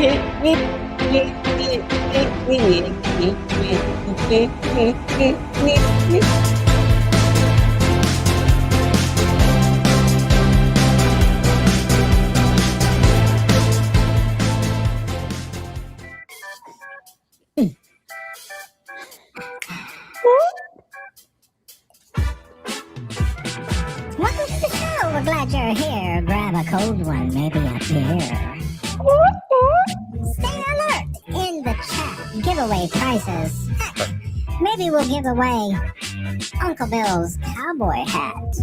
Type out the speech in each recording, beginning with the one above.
Welcome to the show. We're glad you're here. Grab a cold one, maybe a beer. Stay alert in the chat. Giveaway prizes. Heck, maybe we'll give away Uncle Bill's cowboy hat.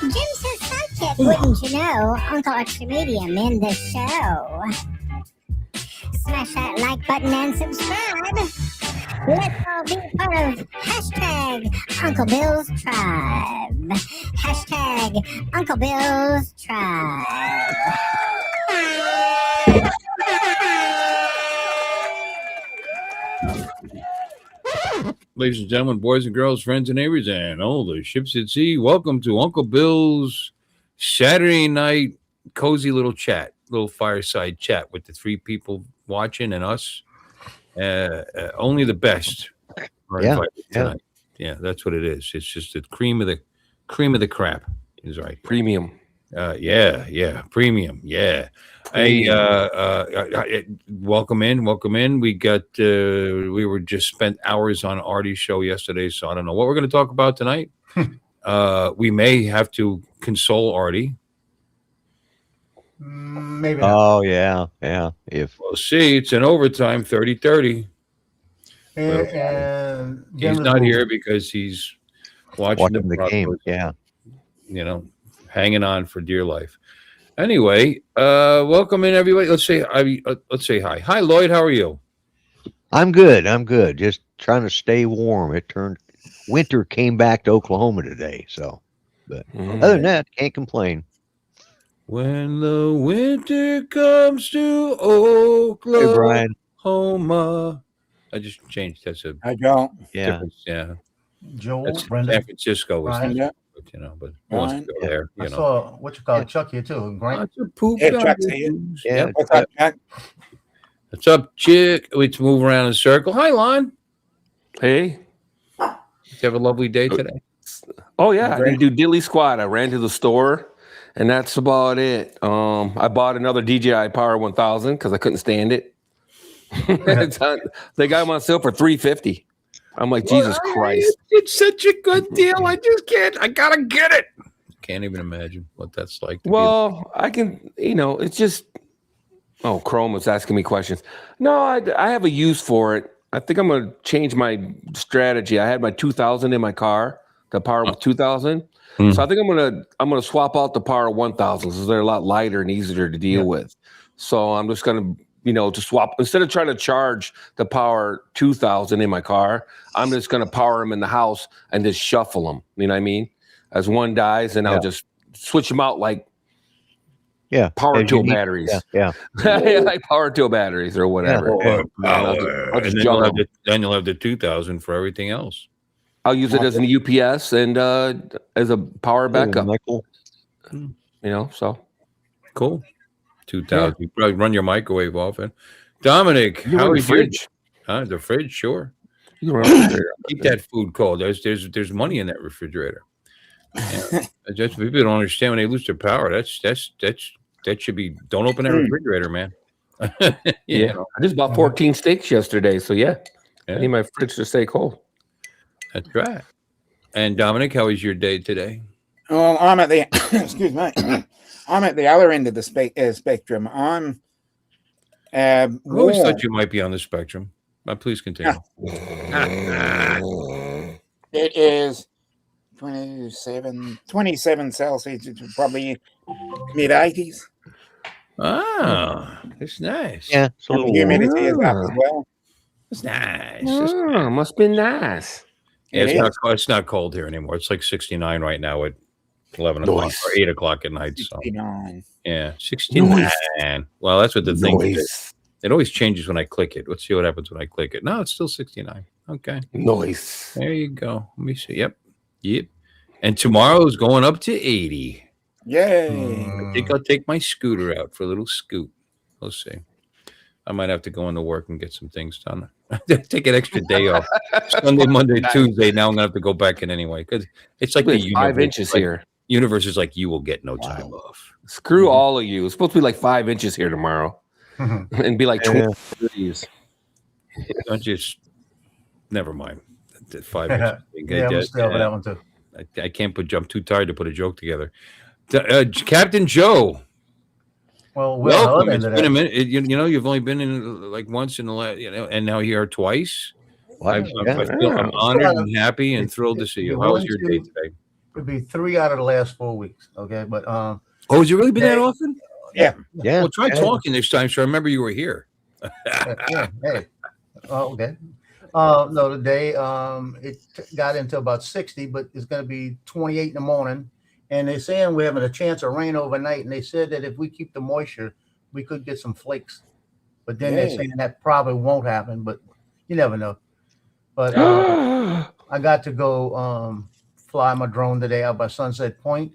Jim's his sidekick, wouldn't you know? Uncle Extra Medium in the show. Smash that like button and subscribe. Let's all be part of hashtag Uncle Bill's Tribe. Hashtag Uncle Bill's Tribe. Ladies and gentlemen, boys and girls, friends and neighbors, and all the ships at sea, welcome to Uncle Bill's Saturday night cozy little chat, little fireside chat with the three people watching and us. Only the best are invited tonight. Yeah, that's what it is. It's just the cream of the crap. Is right. Premium. Premium. Yeah. Hey, welcome in. We got we were just spent hours on Artie's show yesterday, so I don't know what we're going to talk about tonight. We may have to console Artie. Maybe not. Oh yeah. If We'll see. It's in overtime, 30-30. And He's not here because he's watching the game. Yeah. You know, hanging on for dear life. Anyway, welcome in everybody. Let's say hi. Hi, Lloyd. How are you? I'm good. Just trying to stay warm. Winter came back to Oklahoma today, so but other than that, can't complain. When the winter comes to Oklahoma. I just changed. That's a I don't. Yeah. yeah. Joel, That's Brenda, San Francisco, Ryan, but but who wants to go there? I saw what you call Chuck here too. Grant. Lots of poop. Hey, on Chuck's the here. news. Yeah. Yep. What's up, Jack? What's up, chick? Let's move around in a circle. Hi, Lon. Hey. Did you have a lovely day today? Oh yeah, I didn't do diddly squat. I ran to the store, and that's about it. I bought another DJI Power 1000 because I couldn't stand it. They got them on sale for $350. I'm like, Jesus Christ! It's such a good deal. I just can't. I gotta get it. Can't even imagine what that's like. Well, I can. It's just. Oh, Chrome was asking me questions. No, I have a use for it. I think I'm going to change my strategy. I had my 2000 in my car, the Power 2000. So I think I'm gonna swap out the Power 1000 because they're a lot lighter and easier to deal with. So I'm just gonna to swap instead of trying to charge the Power 2000 in my car. I'm just gonna power them in the house and just shuffle them. You know what I mean? As one dies, and I'll just switch them out like power tool batteries. Yeah. Like power tool batteries or whatever. I'll just then you'll have the 2000 for everything else. I'll use it as an UPS and as a power backup. So cool. 2000. You probably run your microwave off it. Dominic, how is your fridge? The fridge, sure. Keep that food cold. There's money in that refrigerator. Yeah. Just people don't understand when they lose their power. That should be. Don't open that refrigerator, man. I just bought 14 steaks yesterday, so I need my fridge to stay cold. That's right. And Dominic, how was your day today? Well, I'm at the excuse me. I'm at the other end of the spectrum. I'm. I always thought you might be on the spectrum, but please continue. It is 27 Celsius, probably mid 80s. Ah, it's nice. Yeah, it's a little humidity is up as well. It's nice. Must be nice. Yeah, it's not cold here anymore. It's like 69 right now at 11 o'clock or 8 o'clock at night. 69. So. Yeah, 69. Well, that's what the thing is. It always changes when I click it. Let's see what happens when I click it. No, it's still 69. Okay. Nice. There you go. Let me see. Yep. And tomorrow's going up to 80. Yay. I think I'll take my scooter out for a little scoot. We'll see. I might have to go into work and get some things done. Take an extra day off. Sunday, Monday, Tuesday. Now I'm gonna have to go back in anyway because it's like the 5 inches here. Universe is like you will get no time off. Screw all of you. It's supposed to be like 5 inches here tomorrow, and be like 20 degrees. Don't just. Never mind. 5 Yeah, inches. I'm still for that one too. I can't put. I'm too tired to put a joke together. Captain Joe. Well, Welcome. It's been a minute. You know, you've only been in like once in the last, and now here twice. I'm honored and happy and thrilled to see you. How was your day today? Could be 3 out of the last 4 weeks. Okay, but oh, has it really been that often? Yeah. Well, try talking this time, so I remember you were here. Hey. Oh, okay. No, today it got into about 60, but it's going to be 28 in the morning. And they're saying we're having a chance of rain overnight. And they said that if we keep the moisture, we could get some flakes. But then they're saying that probably won't happen, but you never know. But I got to go fly my drone today out by Sunset Point.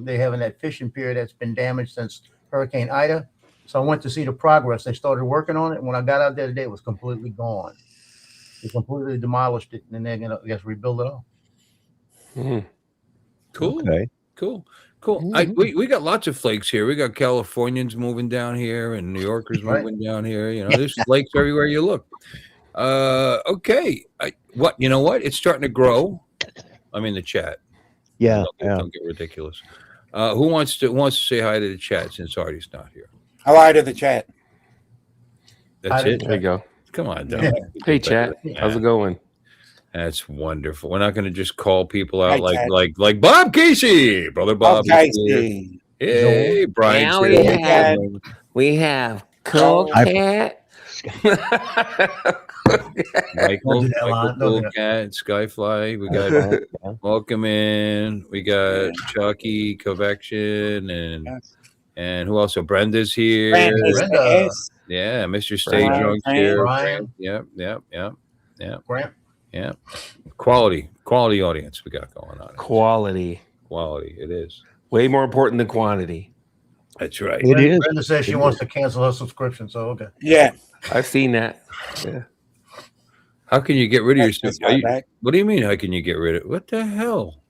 They're having that fishing pier that's been damaged since Hurricane Ida. So I went to see the progress. They started working on it. And when I got out there today, it was completely gone. They completely demolished it, and they're going to, I guess, rebuild it all. Cool. Okay. Cool. We got lots of flakes here. We got Californians moving down here and New Yorkers moving down here. You know, there's flakes everywhere you look. Okay. You know what? It's starting to grow. I'm in the chat. Yeah. Don't get ridiculous. Who wants to say hi to the chat since Artie's not here? Hello to the chat. That's it. There you go. Come on, Yeah. Hey, chat. How's it going? That's wonderful. We're not going to just call people out like Bob Casey, brother Bob. Casey. Hey, Brian. Now we have Cool Cat. Michael Cool Cat, Skyfly. We got Welcome In. We got Chucky, Convection, and who else? So Brenda's here. Brenda. Yeah, Mr. Stage Drunk's here. Brian. Yep. Grant. Yeah. Quality audience we got going on. Quality, it is. way more important than quantity. That's right. It is. Brenda says she wants to cancel her subscription, so okay. Yeah. I've seen that. Yeah. How can you get rid of your That's subscription? What do you mean? How can you get rid of it? What the hell?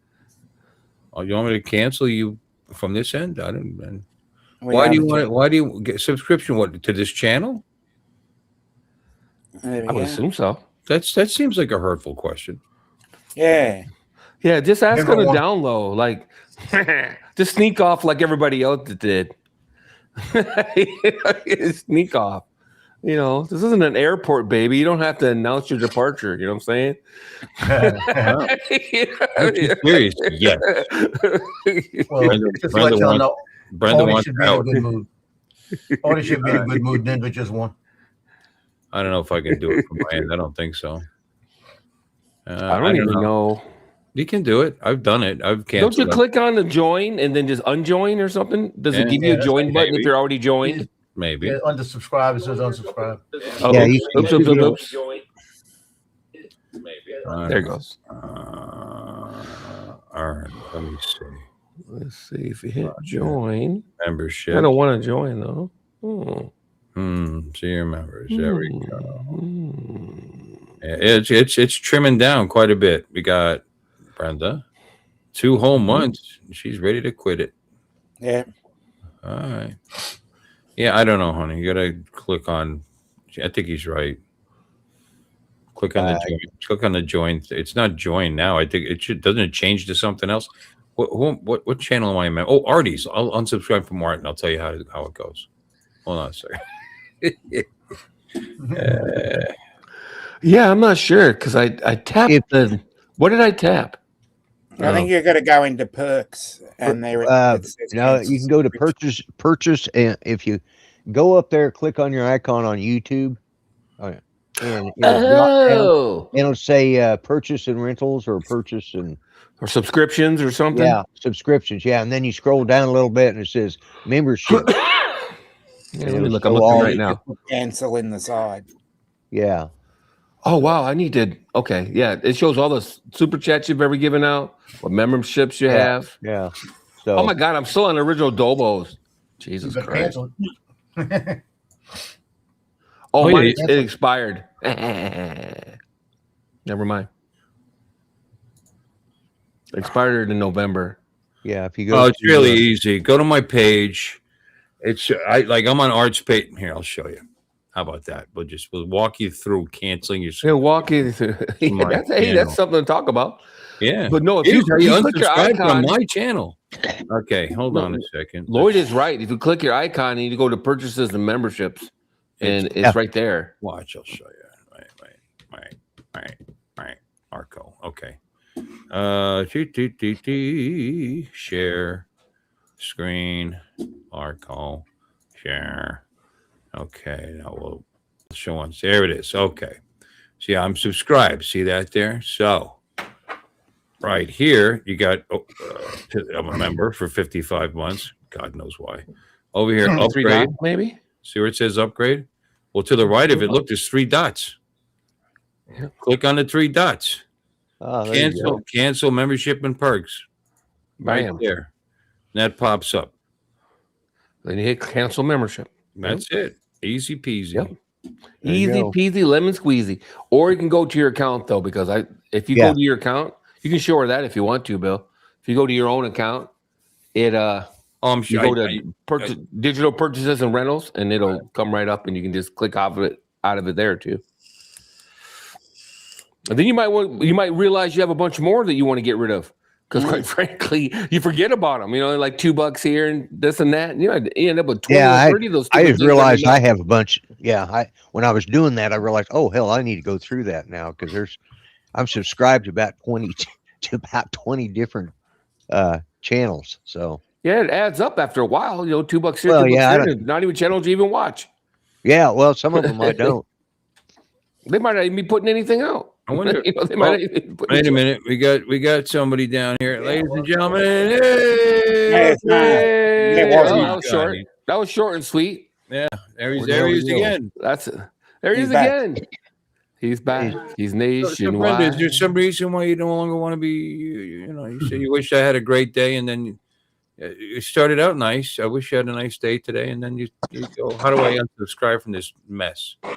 Oh, you want me to cancel you from this end? I don't. Why do you want it? Why do you get subscription? What, to this channel? I would assume so. That seems like a hurtful question. Yeah. Yeah, just ask Number on the one. down low. Like, just sneak off like everybody else did. Sneak off. You know, this isn't an airport, baby. You don't have to announce your departure. You know what I'm saying? Serious? Yes. Well, just to let y'all know, Brenda Artie wants should be in a out. good mood. Artie should be in a good mood. Denver just won. I don't know if I can do it from my end. I don't think so. I don't even know. You can do it. I've done it. I've canceled. Don't you click on the join and then just unjoin or something? Does it give you a join button if you're already joined? Maybe. Yeah, unsubscribe. It says unsubscribe. Oh, Yeah, oops. There it goes. All right. Let me see. Let's see if you hit join. Membership. I don't want to join though. See your members. There we go. Yeah, it's trimming down quite a bit. We got Brenda, 2 whole months. She's ready to quit it. Yeah. All right. Yeah, I don't know, honey. You gotta click on. I think he's right. Click on the join. Click on the join. It's not join now. I think it should. Doesn't it change to something else? What channel am I in? Oh, Artie's. I'll unsubscribe from Art and I'll tell you how it goes. Hold on a second. Yeah, I'm not sure because I tapped the. What did I tap? I think you're going to go into perks and there. No, you can go to purchase, and if you go up there, click on your icon on YouTube, and it'll say purchase and rentals or purchase and or subscriptions or something. Yeah, subscriptions. Yeah, and then you scroll down a little bit and it says membership. Let me look. I'm looking right now. Cancel in the side. Yeah. Oh wow, I need to. Okay, yeah, it shows all the super chats you've ever given out, what memberships you have. Yeah. So. Oh my God, I'm still on original Dobos. Jesus You better Christ. cancel it. Oh, Oh, mine, yeah. it expired. Never mind. Expired in November. Yeah, if you go. Oh, it's to, really easy. Go to my page. I'm on Art's page. Here, I'll show you. How about that? We'll walk you through canceling your Yeah, walk you through. My That's channel. something to talk about. Yeah. But no, if Here's you, how if you you click your unsubscribe from icon, my channel. Okay, hold on a second. Lloyd is right. If you click your icon, you need to go to purchases and memberships, and it's right there. Watch, I'll show you. Right. Arco. Okay. Share screen. Arco. Share. Okay. Now we'll show on. There it is. Okay. See, I'm subscribed. See that there? So right here, you got I'm a member for 55 months. God knows why. Over here, Three upgrade. dots, maybe. See where it says upgrade? Well, to the right of it, look, there's 3 dots. Yeah. Click on the 3 dots. Oh, there you go. Cancel membership and perks. Right Bam. there. That pops up. Then you hit cancel membership. That's it. Easy peasy. Yep. There you Easy go. peasy, lemon squeezy. Or you can go to your account though, because if you go to your account, you can show her that if you want to, Bill. If you go to your own account, it I'm you sure. go to digital purchases and rentals, and it'll come right up, and you can just click out of it there too. And then you might realize you have a bunch more that you want to get rid of, because quite frankly, you forget about them. You know, like $2 here and this and that. And, you end up with 20 or 30 of those. I just realized I have a bunch. Yeah, when I was doing that, I realized, oh hell, I need to go through that now because I'm subscribed to about 20 different channels. So yeah, it adds up after a while. You know, $2 here, Well, $2 yeah, there, not even channels you even watch. yeah, well, some of them I don't. They might not even be putting anything out. I wonder. You know, they might not even be putting Wait a anything minute. We got somebody down here, ladies and gentlemen. Hey, Hey, that was short. That was short and sweet. Yeah, there he There is we go. again. There he is back. again. He's back. He's So, Brenda, nationwide. is there some reason why you no longer want to be? You say you wish I had a great day, and then you started out nice. I wish you had a nice day today, and then you go, how do I unsubscribe from this mess? I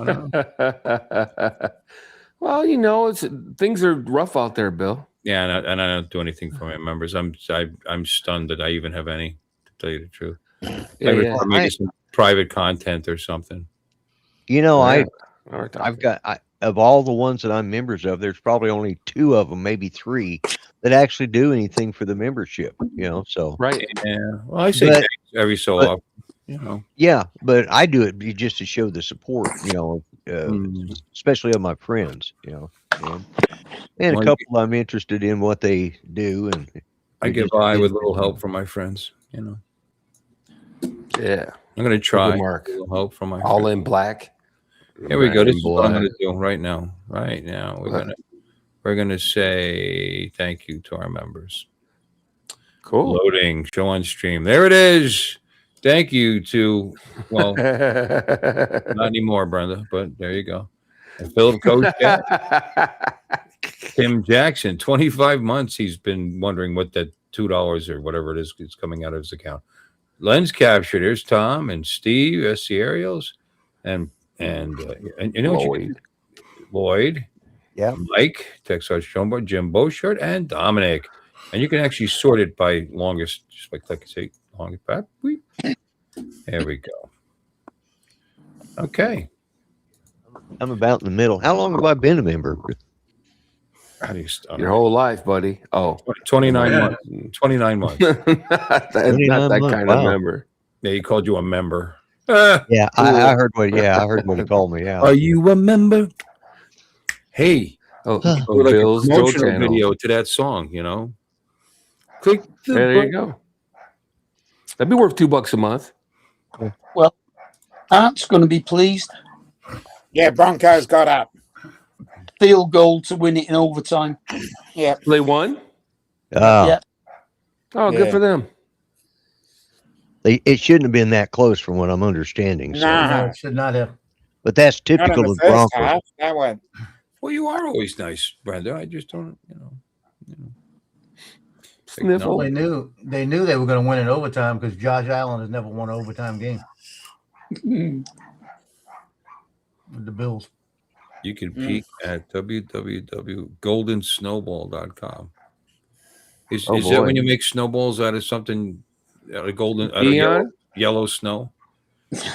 don't know. Well, things are rough out there, Bill. Yeah, and I don't do anything for my members. I'm stunned that I even have any, to tell you the truth. Yeah. Maybe some private content or something. I've got of all the ones that I'm members of, there's probably only 2 of them, maybe 3, that actually do anything for the membership. So Right. Yeah. Well, I say thanks every so often. Yeah, but I do it just to show the support. Especially of my friends. And a couple I'm interested in what they do, and I get by with a little help from my friends. Yeah. I'm going to try. Good mark. A little help from my All friends. in black. Here we go. This is what I'm Black. going to do right now. We're gonna say thank you to our members. Cool. Loading. Show on stream. There it is. Thank you to not anymore, Brenda, but there you go. And Philip Coach, Tim Jackson, 25 months. He's been wondering what that $2 or whatever it is coming out of his account. Lens capture. There's Tom and Steve, SC Ariels, and Lloyd, yeah, Mike, Texas Jumbo, Jim Beaushart, and Dominic. And you can actually sort it by longest, just by clicking say longest back. There we go. Okay. I'm about in the middle. How long have I been a member? How do you stop? Your whole life, buddy. Oh, 29 months. 29 months. That's not that kind of member. Yeah, he called you a member. Yeah, I heard what. Yeah, I heard what he called me. Yeah. Are you a member? Hey, Oh, like Bill's a Joe promotional channel. video to that song, Click the There button. you go. That'd be worth $2 a month. Well, Art's going to be pleased. Yeah, Broncos got up. Field goal to win it in overtime. Yeah. They won? Yeah. Oh, Yeah. good for them. It shouldn't have been that close, from what I'm understanding. So. Nah. No, it should not have. But that's Not in typical the of first Broncos. half. That went. Well, you are always nice, Brenda. I just don't, Sniffle. They knew they were going to win in overtime because Josh Allen has never won an overtime game. with the Bills. You can peek at www.goldensnowball.com. Is that when you make snowballs out of something, out of golden, out of yellow snow?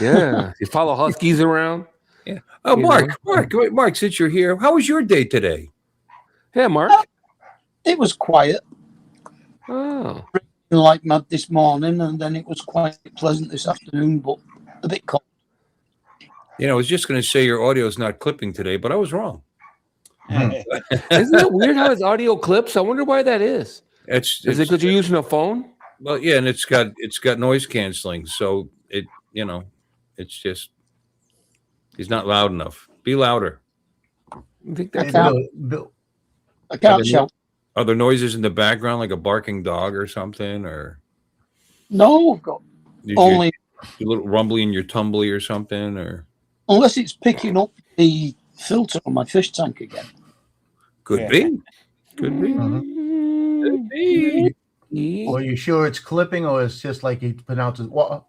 Yeah. You follow huskies around? Yeah. Oh, Mark, since you're here, how was your day today? Yeah, Mark. It was quiet, Oh. like mad this morning, and then it was quite pleasant this afternoon, but a bit cold. I was just going to say your audio is not clipping today, but I was wrong. Isn't it weird how his audio clips? I wonder why that is. Is it because you're using a phone? Well, yeah, and it's got noise canceling, so it's just he's not loud enough. Be louder. I think that's I can't shout. Are there noises in the background like a barking dog or something, or no? I've got only a little rumbly in your tumbly or something, or unless it's picking up the filter on my fish tank again. Could be. Could be. Could be. Are you sure it's clipping, or it's just like he pronounces what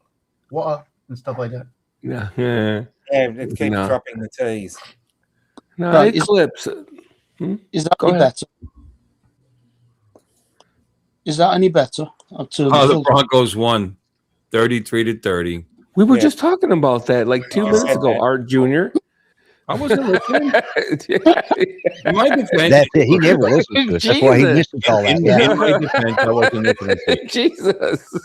and stuff like that? Yeah. It keeps dropping the T's. No, it clips. Is that any better? Is that any better? The Broncos won 33-30. We were just talking about that like 2 minutes ago, Art Jr. I wasn't listening. In my defense, he never listens to us. That's why he misses all that. In my defense, I wasn't listening to it. Jesus.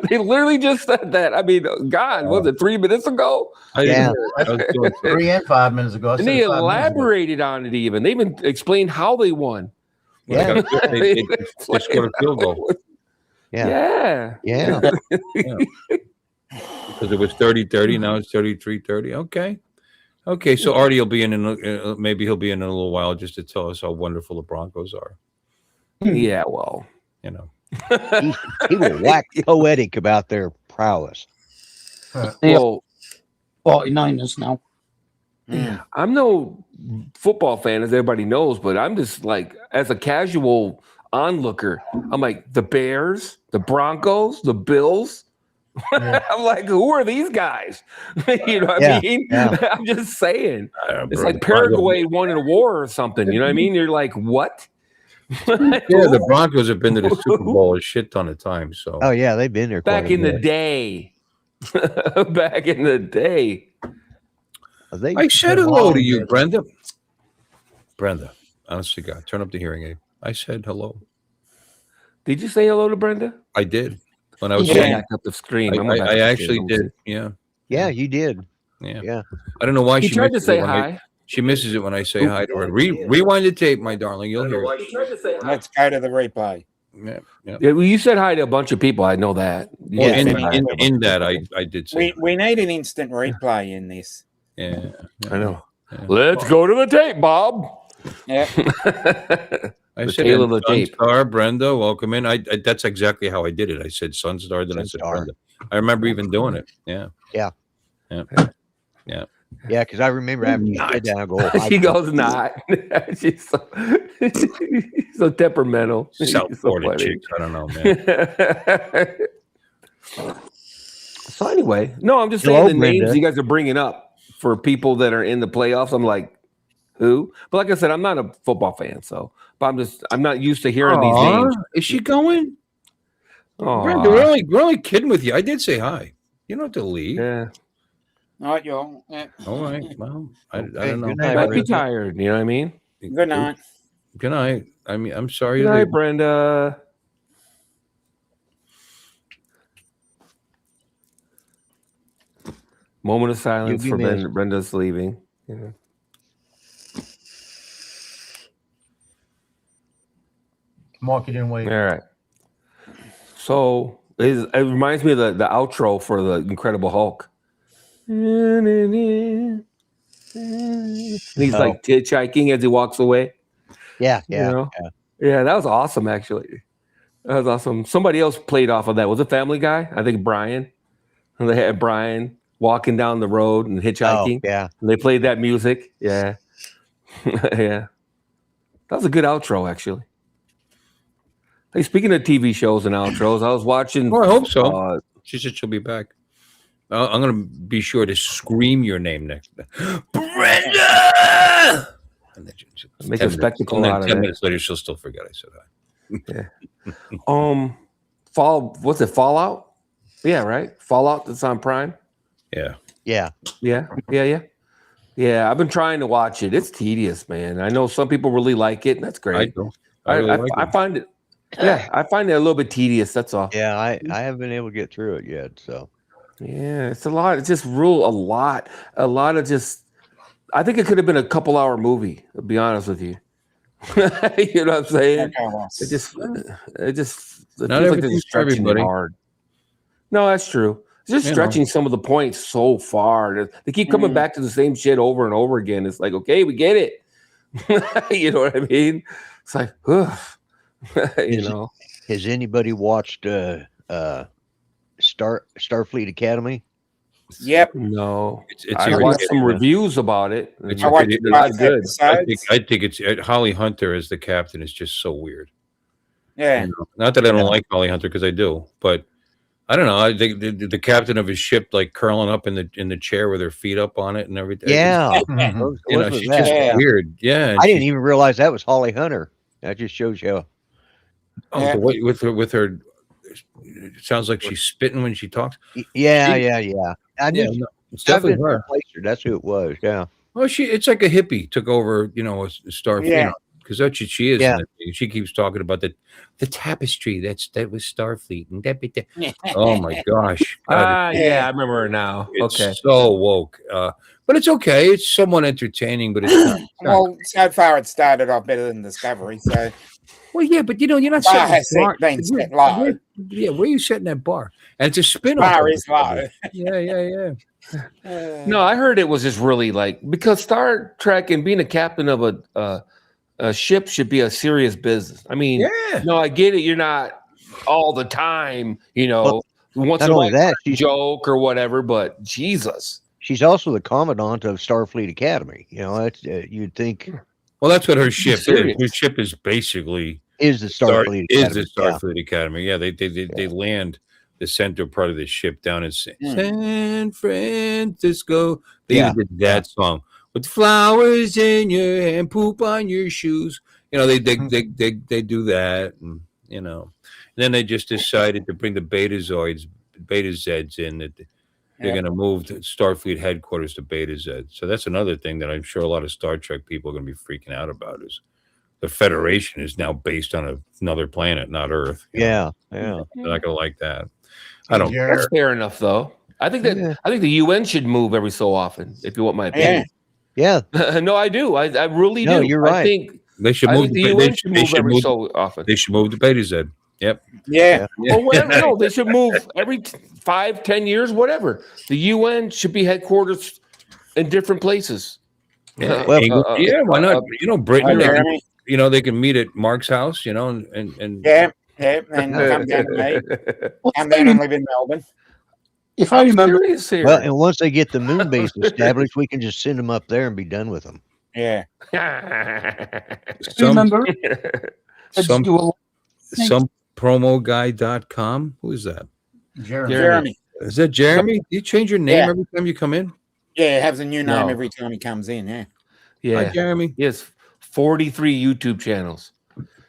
They literally just said that. I mean, God, was it 3 minutes ago? I was doing 3 and 5 minutes ago. And they elaborated on it even. They even explained how they won. Yeah. They scored a field goal. Yeah. Because it was 30-30, now it's 33-30. Okay, so Artie will be in maybe he'll be in a little while just to tell us how wonderful the Broncos are. Yeah, well, he will wax poetic about their prowess. Well, 49ers now. I'm no football fan, as everybody knows, but I'm just like, as a casual onlooker, I'm like, the Bears, the Broncos, the Bills. I'm like, who are these guys? You know what I mean? Yeah. I'm just saying. It's like Paraguay won in a war or something. You know what I mean? You're like, what? The Broncos have been to the Super Bowl a shit ton of times. So they've been there back in the day. Back in the day. I said hello to you, Brenda. Brenda, honestly, God, turn up the hearing aid. I said hello. Did you say hello to Brenda? I did. When I was back up the screen, I actually did. Yeah. Yeah, you did. Yeah. I don't know why she tried to say hi. She misses it when I say hi to her. Rewind the tape, my darling. You'll hear it. That's part of the replay. Yeah. Well, you said hi to a bunch of people. I know that. In that, I did say. We need an instant replay in this. Yeah. I know. Yeah. Let's go to the tape, Bob. Yeah. I said, tail of the tape. Sunstar, Brenda, welcome in. That's exactly how I did it. I said Sunstar, then I said Brenda. I remember even doing it. Yeah. Because I remember having you sit down and go. She goes not. She's so temperamental. South Florida chicks. I don't know, man. So anyway, no, I'm just saying the names you guys are bringing up for people that are in the playoffs. I'm like, who? But like I said, I'm not a football fan, but I'm not used to hearing these names. Is she going? Brenda, we're only kidding with you. I did say hi. You don't have to leave. Yeah. All right, y'all. Yeah. All right. Well, I don't know. I might be tired. You know what I mean? Good night. Good night. I mean, I'm sorry. Good night, Brenda. Moment of silence for Brenda's leaving. Yeah. Mark, you didn't wait. All right. So it reminds me of the outro for the Incredible Hulk. He's like hitchhiking as he walks away. Yeah. Yeah, that was awesome, actually. That was awesome. Somebody else played off of that. Was it Family Guy? I think Brian. And they had Brian walking down the road and hitchhiking. Oh, yeah. And they played that music. Yeah. Yeah. That was a good outro, actually. Hey, speaking of TV shows and outros, I was watching. Oh, I hope so. She said she'll be back. I'm going to be sure to scream your name next. Brenda! And then Make a spectacle and then out of 10 it. minutes later, she'll still forget I said hi. What's it? Fallout? Yeah, right. Fallout. That's on Prime. Yeah. Yeah. Yeah. I've been trying to watch it. It's tedious, man. I know some people really like it, and that's I great. do. I really like I it. find it. Yeah, I find it a little bit tedious. That's all. Yeah. I haven't been able to get through it yet. So Yeah, it's a lot. It's just a lot of just. I think it could have been a couple-hour movie. To be honest with you, you know what I'm saying? It just Not feels like they're everything's just for stretching it everybody. hard. No, that's true. It's just You know. stretching some of the points so far. They keep coming back to the same shit over and over again. It's like, okay, we get it. You know what I mean? It's like, ugh. You know. has anybody watched Starfleet Academy? Yep. No. It's I a watched ridiculous- some reviews about it. It's I watched ridiculous. about not good. I think it's Holly Hunter as the captain is just so weird. Yeah. You know, not that I don't like Holly Hunter because I do, but I don't know. I think the captain of his ship like curling up in the chair with her feet up on it and everything. Yeah. Mhm. You know, What was she's that? just Yeah. weird. Yeah, and I didn't she's- even realize that was Holly Hunter. That just shows you. Oh, the way with her, it sounds like she's spitting when she talks. Yeah. She- I Yeah, just no, it's I've definitely been her. replaced her. That's who it was. Yeah. Well, it's like a hippie took over, you know, a star. Yeah. You know, because that's what she is. Yeah. in that thing. She keeps talking about the tapestry. That was Starfleet. And oh my gosh. God, Yeah, I remember her now. it's Okay. so woke. But it's okay. It's somewhat entertaining, but it's not. Well, so far it started off better than Discovery. So Well, yeah, but you know, you're not Bar setting has the bar. been set low. Where are you setting that bar? And it's a spin off. bar is low. Yeah. No, I heard it was just really like because Star Trek and being a captain of a ship should be a serious business. I mean, Yeah. no, I get it. You're not all the time, you know, once Not in a only while that, a joke or whatever. But Jesus, she's also the commandant of Starfleet Academy. You know, that's you'd think Well, that's what her ship is. serious. Her ship is basically is the Starfleet is Academy. the Starfleet Academy. Yeah, they land the center part of the ship down in San Francisco. They even did that song with flowers in your hair and poop on your shoes. You know, they do that, and you know, and then they just decided to bring the Beta Zeds in that. They're going to move to Starfleet headquarters to Beta Z. So that's another thing that I'm sure a lot of Star Trek people are going to be freaking out about is the Federation is now based on another planet, not Earth. You know? Yeah. They're not going to like that. I don't. You're- that's fair enough, though. I think the UN should move every so often. If you want my opinion, Yeah. no, I do. I really No, do. you're I right. think They should I move. think the They UN should move should every move. so often. They should move to Beta Z. Yep. Yeah. Well, whatever. No, they should move every 5-10 years, whatever. The UN should be headquarters in different places. Yeah. Well, Yeah. Why not? You know, Britain. They can, Jeremy. you know, they can meet at Mark's house. You know, and Yeah. And come down to me. Come down and live in Melbourne. If I remember, Serious here. Well, and once they get the moon base established, we can just send them up there and be done with them. Yeah. some let's some do a some promoguy.com. Who is that? Jeremy. Jeremy. Is that Jeremy? Do you change your name Yeah. every time you come in? Yeah, has a new name No. every time he comes in. Yeah. Hi, yeah. Jeremy. Yes. 43 YouTube channels.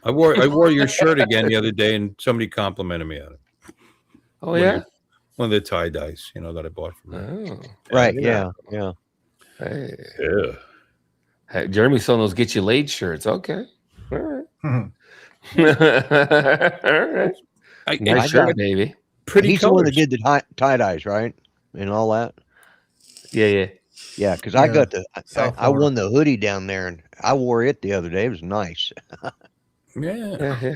I wore your shirt again the other day, and somebody complimented me on it. Oh, One of yeah. your- One of the tie dyes, you know, that I bought from you. Oh. Right. Yeah. Yeah. Hey. Yeah. Hey, Jeremy's selling those get you laid shirts. Okay. All right. Mhm. All right. Nice I shirt, got- baby. Pretty He's the one that colors. did the tie dyes, right? And all that. Yeah. Yeah, because I Yeah. got the South I Florida. won the hoodie down there, and I wore it the other day. It was nice. Yeah.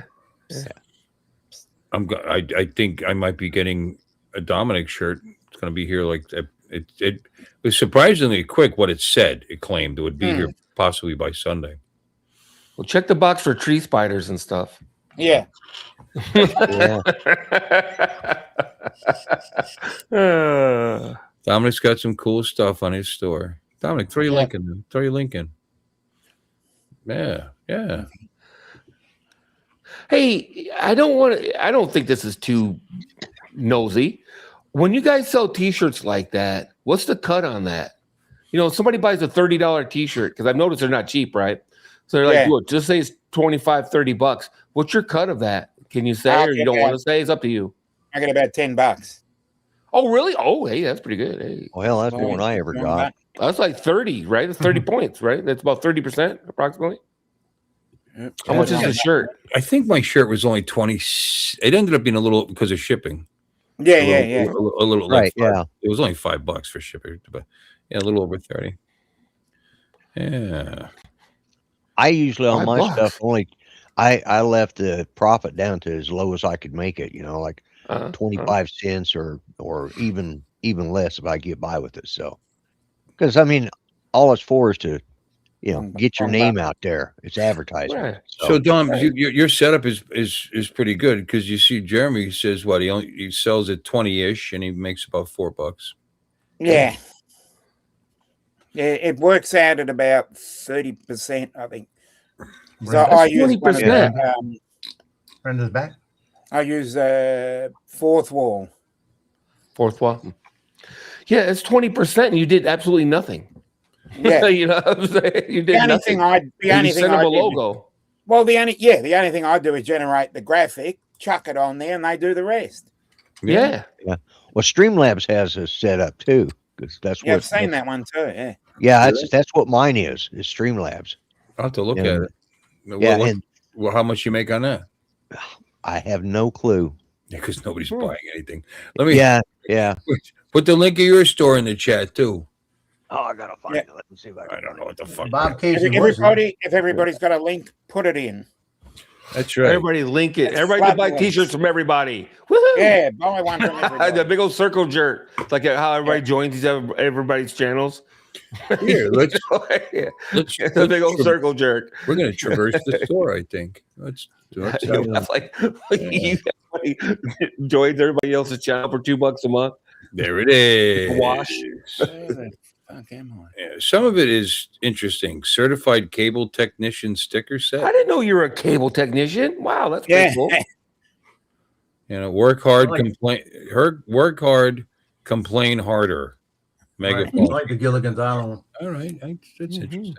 I think I might be getting a Dominic shirt. It's going to be here like it was surprisingly quick. What it said, it claimed it would be here possibly by Sunday. Well, check the box for tree spiders and stuff. Yeah. Yeah. Dominic's got some cool stuff on his store. Dominic, throw your link in. There. Throw your link in. Yeah. Hey, I don't think this is too nosy. When you guys sell T-shirts like that, what's the cut on that? You know, if somebody buys a $30 T-shirt, because I've noticed they're not cheap, right? So they're like, Yeah. look, just say it's $25-$30. What's your cut of that? Can you say, I'll or you get don't want that. to say? It's up to you. I get about $10. Oh, really? Oh, hey, that's pretty good. Hey, Well, that's more than I ever got. that's like 30, right? It's 30 points, right? That's about 30% approximately. How much is the shirt? I think my shirt was only 20. It ended up being a little because of shipping. Yeah, A little Right, like yeah. It was only $5 for shipping, but yeah, a little over 30. Yeah. I usually on my $5. stuff only I left the profit down to as low as I could make it, 25 cents or even less if I get by with it. So, because I mean, all it's for is to get your name out there. It's advertisement. Right. So Dom, right. your setup is pretty good because you see Jeremy says what he sells at 20-ish and he makes about $4. Yeah. Yeah, it works out at about 30%, I think. So Brenda- I use one of 20%. the, Brenda's back. I use fourth wall. Fourth wall. Yeah, it's 20%, and you did absolutely nothing. Yeah. You know what I'm saying? You did The only nothing. thing I the And only you thing sent them I a did is- logo. well, the only thing I do is generate the graphic, chuck it on there, and they do the rest. Yeah. Well, Streamlabs has a setup too, because that's Yeah, what. I've seen that one too. Yeah. Yeah, that's what mine is Streamlabs. I'll have to look And- at it. Yeah, What, and well, how much you make on that? I have no clue. Because nobody's Hmm. buying anything. Let me Yeah. put the link of your store in the chat too. Oh, I gotta find Yeah. it. Let me see if I I can. don't know what the fuck. Bob Casey was here. If everybody's got a link, put it in. That's right. Everybody link it. It's Everybody can buy flat T-shirts from everybody. Woohoo! Yeah, buy one from everybody. The big old circle jerk. It's like how everybody joins these everybody's channels. Here, let's Yeah. let's, It's a big old circle jerk. we're gonna traverse the store, I think. Let's That's like everybody joins everybody else's channel for $2 a month. there it is. Wash. Where the fuck am I? Yeah, some of it is interesting. Certified cable technician sticker I set. didn't know you were a cable technician. Wow, that's Yeah. pretty cool. Work hard, I like work hard, complain harder. Right. Megaphone. I like the Gilligan's Island one. All right, that's Mhm. interesting.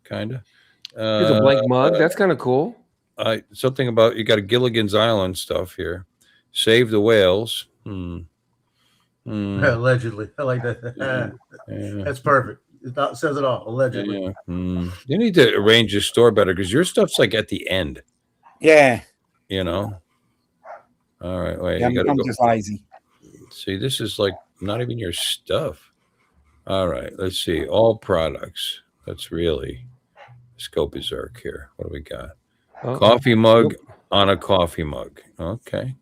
Kind of. Here's a blank mug. That's kind of cool. Something about you got a Gilligan's Island stuff here. Save the whales. Allegedly. I like that. Yeah. That's perfect. It says it all. Allegedly. Yeah. You need to arrange your store better because your stuff's like at the end. Yeah, All right, wait. I'm You gotta go. just lazy. See, this is like not even your stuff. All right, let's see. All products. Let's really go berserk here. What do we got? Oh, Coffee mug on a coffee mug. Okay.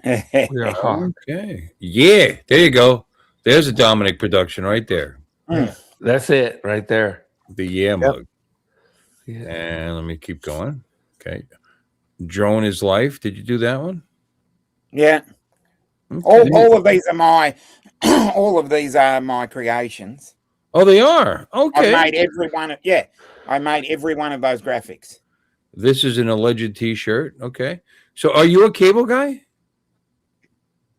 we are hot. Okay. Yeah, there you go. There's a Dominic production right there. That's it right there. The mug. Yeah. And let me keep going. Okay. Drone is life. Did you do that one? Yeah. Okay. All of these are my all of these are my creations. Oh, they are. Okay. I made every one of those graphics. This is an alleged T-shirt. Okay. So, are you a cable guy?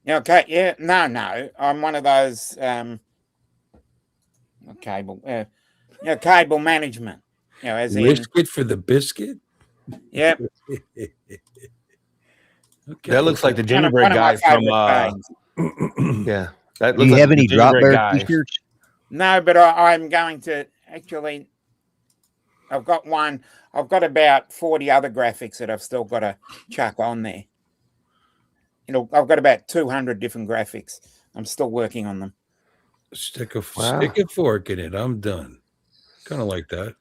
Okay, yeah, no. I'm one of those cable cable management. As in Risk it for the biscuit. yep. Okay. That looks like the One gingerbread of guy my from favorite things. yeah. That Do looks you like have the any drop gingerbread bear guy. T-shirts? No, but I'm going to actually. I've got one. I've got about 40 other graphics that I've still got to chuck on there. I've got about 200 different graphics. I'm still working on them. Stick a Wow. fork in it. I'm done. Kind of like that.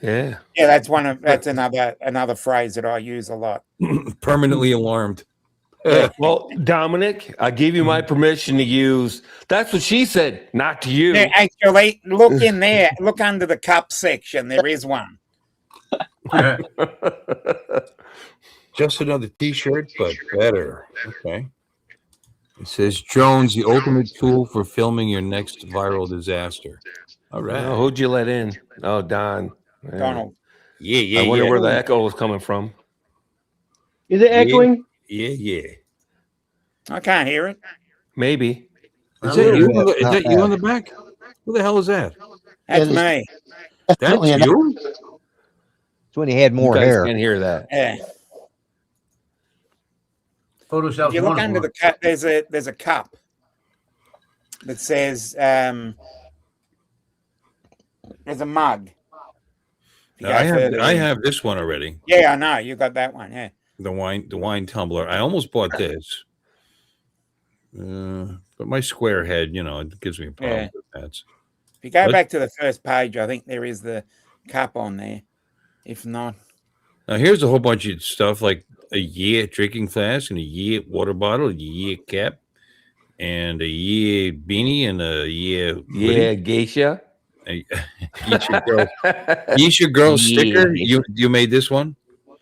Yeah. Yeah, that's another phrase that I use a lot. Permanently alarmed. Well, Dominic, I give you my permission to use. That's what she said, not to you. Yeah, actually, look in there. Look under the cup section. There is one. Just another T-shirt, but better. Okay. It says drones, the ultimate tool for filming your next viral disaster. All right. Oh, who'd you let in? Oh, Don. Yeah. Donald. Yeah. I wonder where the echo was coming from. Is it echoing? Yeah. I can't hear it. Maybe. Is I that don't you? know. Is Not that you bad. on the back? Who the hell is that? That's Yeah, me. That's Definitely an you? It's when he had You more guys hair. can't hear that. Yeah. If Photoshop's you look wonderful. under the cup, there's a cup that says there's a mug. If you go further I in. have this one already. Yeah, I know. You got that one. Yeah. The wine tumbler. I almost bought this. But my square head, it gives me a problem Yeah. with that. If you go Let's- back to the first page, I think there is the cup on there. If not, Now here's a whole bunch of stuff like a year drinking flask and a year water bottle, a year cap, and a year beanie and a year Yeah, geisha. Geisha girl, Geisha girl sticker. You made this one?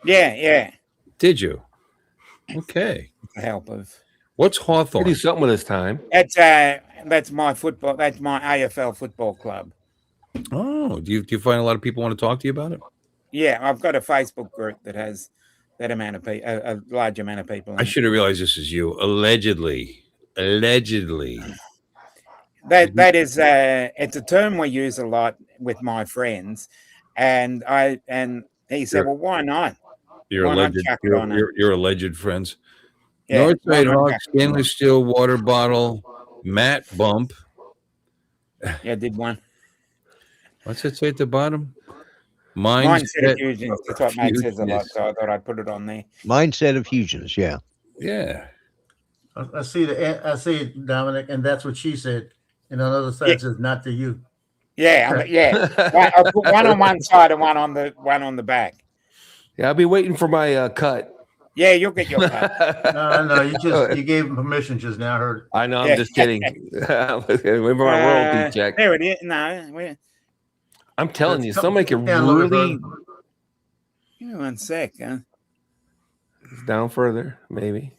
yeah, Did you? Okay. with the help of What's I do Hawthorne? something with this time. that's my football. That's my AFL football club. Oh, do you find a lot of people want to talk to you about it? Yeah, I've got a Facebook group that has that amount of people, a large amount of people. In I it. should have realized this is you. Allegedly. That is it's a term we use a lot with my friends, and he said, Sure. "Well, why not?" You're Why not alleged. chuck it on her? You're alleged friends. Yeah, why Northside not Hawk, chuck it on her? stainless steel water bottle, matte bump. Yeah, I did one. What's it say at the bottom? Mindset Mindset of fusions. That's what Matt says a lot, fusionist. so I thought I'd put it on there. Mindset of fusions. Yeah. Yeah. I see it, Dominic, and that's what she said. And on the other side Yeah. it says not to you. Yeah, I put one on one side and one on the back. Yeah, I'll be waiting for my cut. Yeah, you'll get your cut. No, you gave him permission just now. I heard it. I know, I'm Yeah. just kidding. Remember my royalty check. There it is. No, I'm telling you, Let's somebody could download it, really brother. give me 1 sec. Huh? down further, maybe.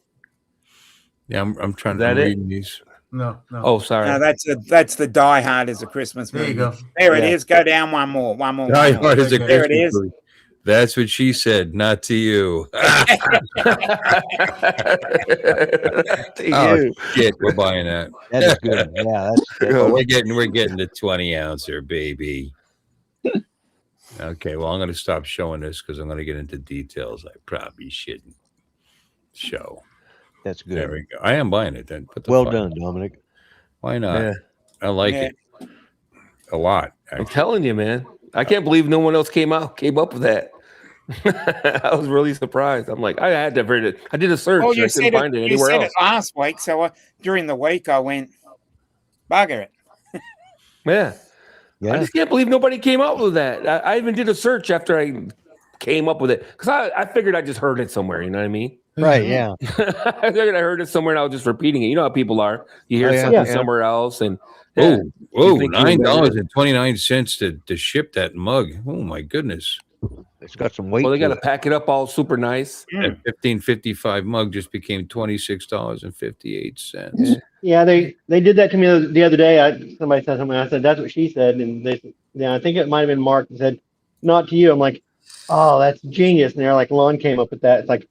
Yeah, I'm trying Is that to it? read these. No. Oh, sorry. No, that's the Die Hard is a Christmas There movie. you go. There it Yeah. is. Go down one more. Die one more. Hard is a There it Christmas is. movie. That's what she said, not to you. To Oh, you. shit, we're buying that. That is good. Yeah. That's Oh, we're getting the 20 ouncer, baby. Okay, well, I'm going to stop showing this because I'm going to get into details I probably shouldn't show. that's There good. we go. I am buying it then. Put the Well fuck- done, Dominic. Why not? Yeah. I like Yeah. it a lot. I'm Actually. telling you, man. I can't believe no one else came up with that. I was really surprised. I'm like, I had to have heard it. I did a search. Oh, I couldn't find it you anywhere said else. it last week. So during the week, I went, bugger it. Yeah. I Yeah. just can't believe nobody came up with that. I even did a search after I came up with it because I figured I just heard it somewhere. You know what I mean? Right. Yeah. I figured I heard it somewhere and I was just repeating it. You know how people are. You hear Oh, yeah. something Yeah. somewhere else and yeah. Oh, think you remember $9.29 to ship that mug. Oh my goodness. It's got some weight. Well, they got to to pack it up all super nice. That $15.55 mug just became $26.58. Yeah, they did that to me the other day. Somebody said something. I said, "That's what she said," and I think it might have been Mark that said, "Not to you." I'm like, "Oh, that's genius!" And they're like, "Lon came up with that." It's like,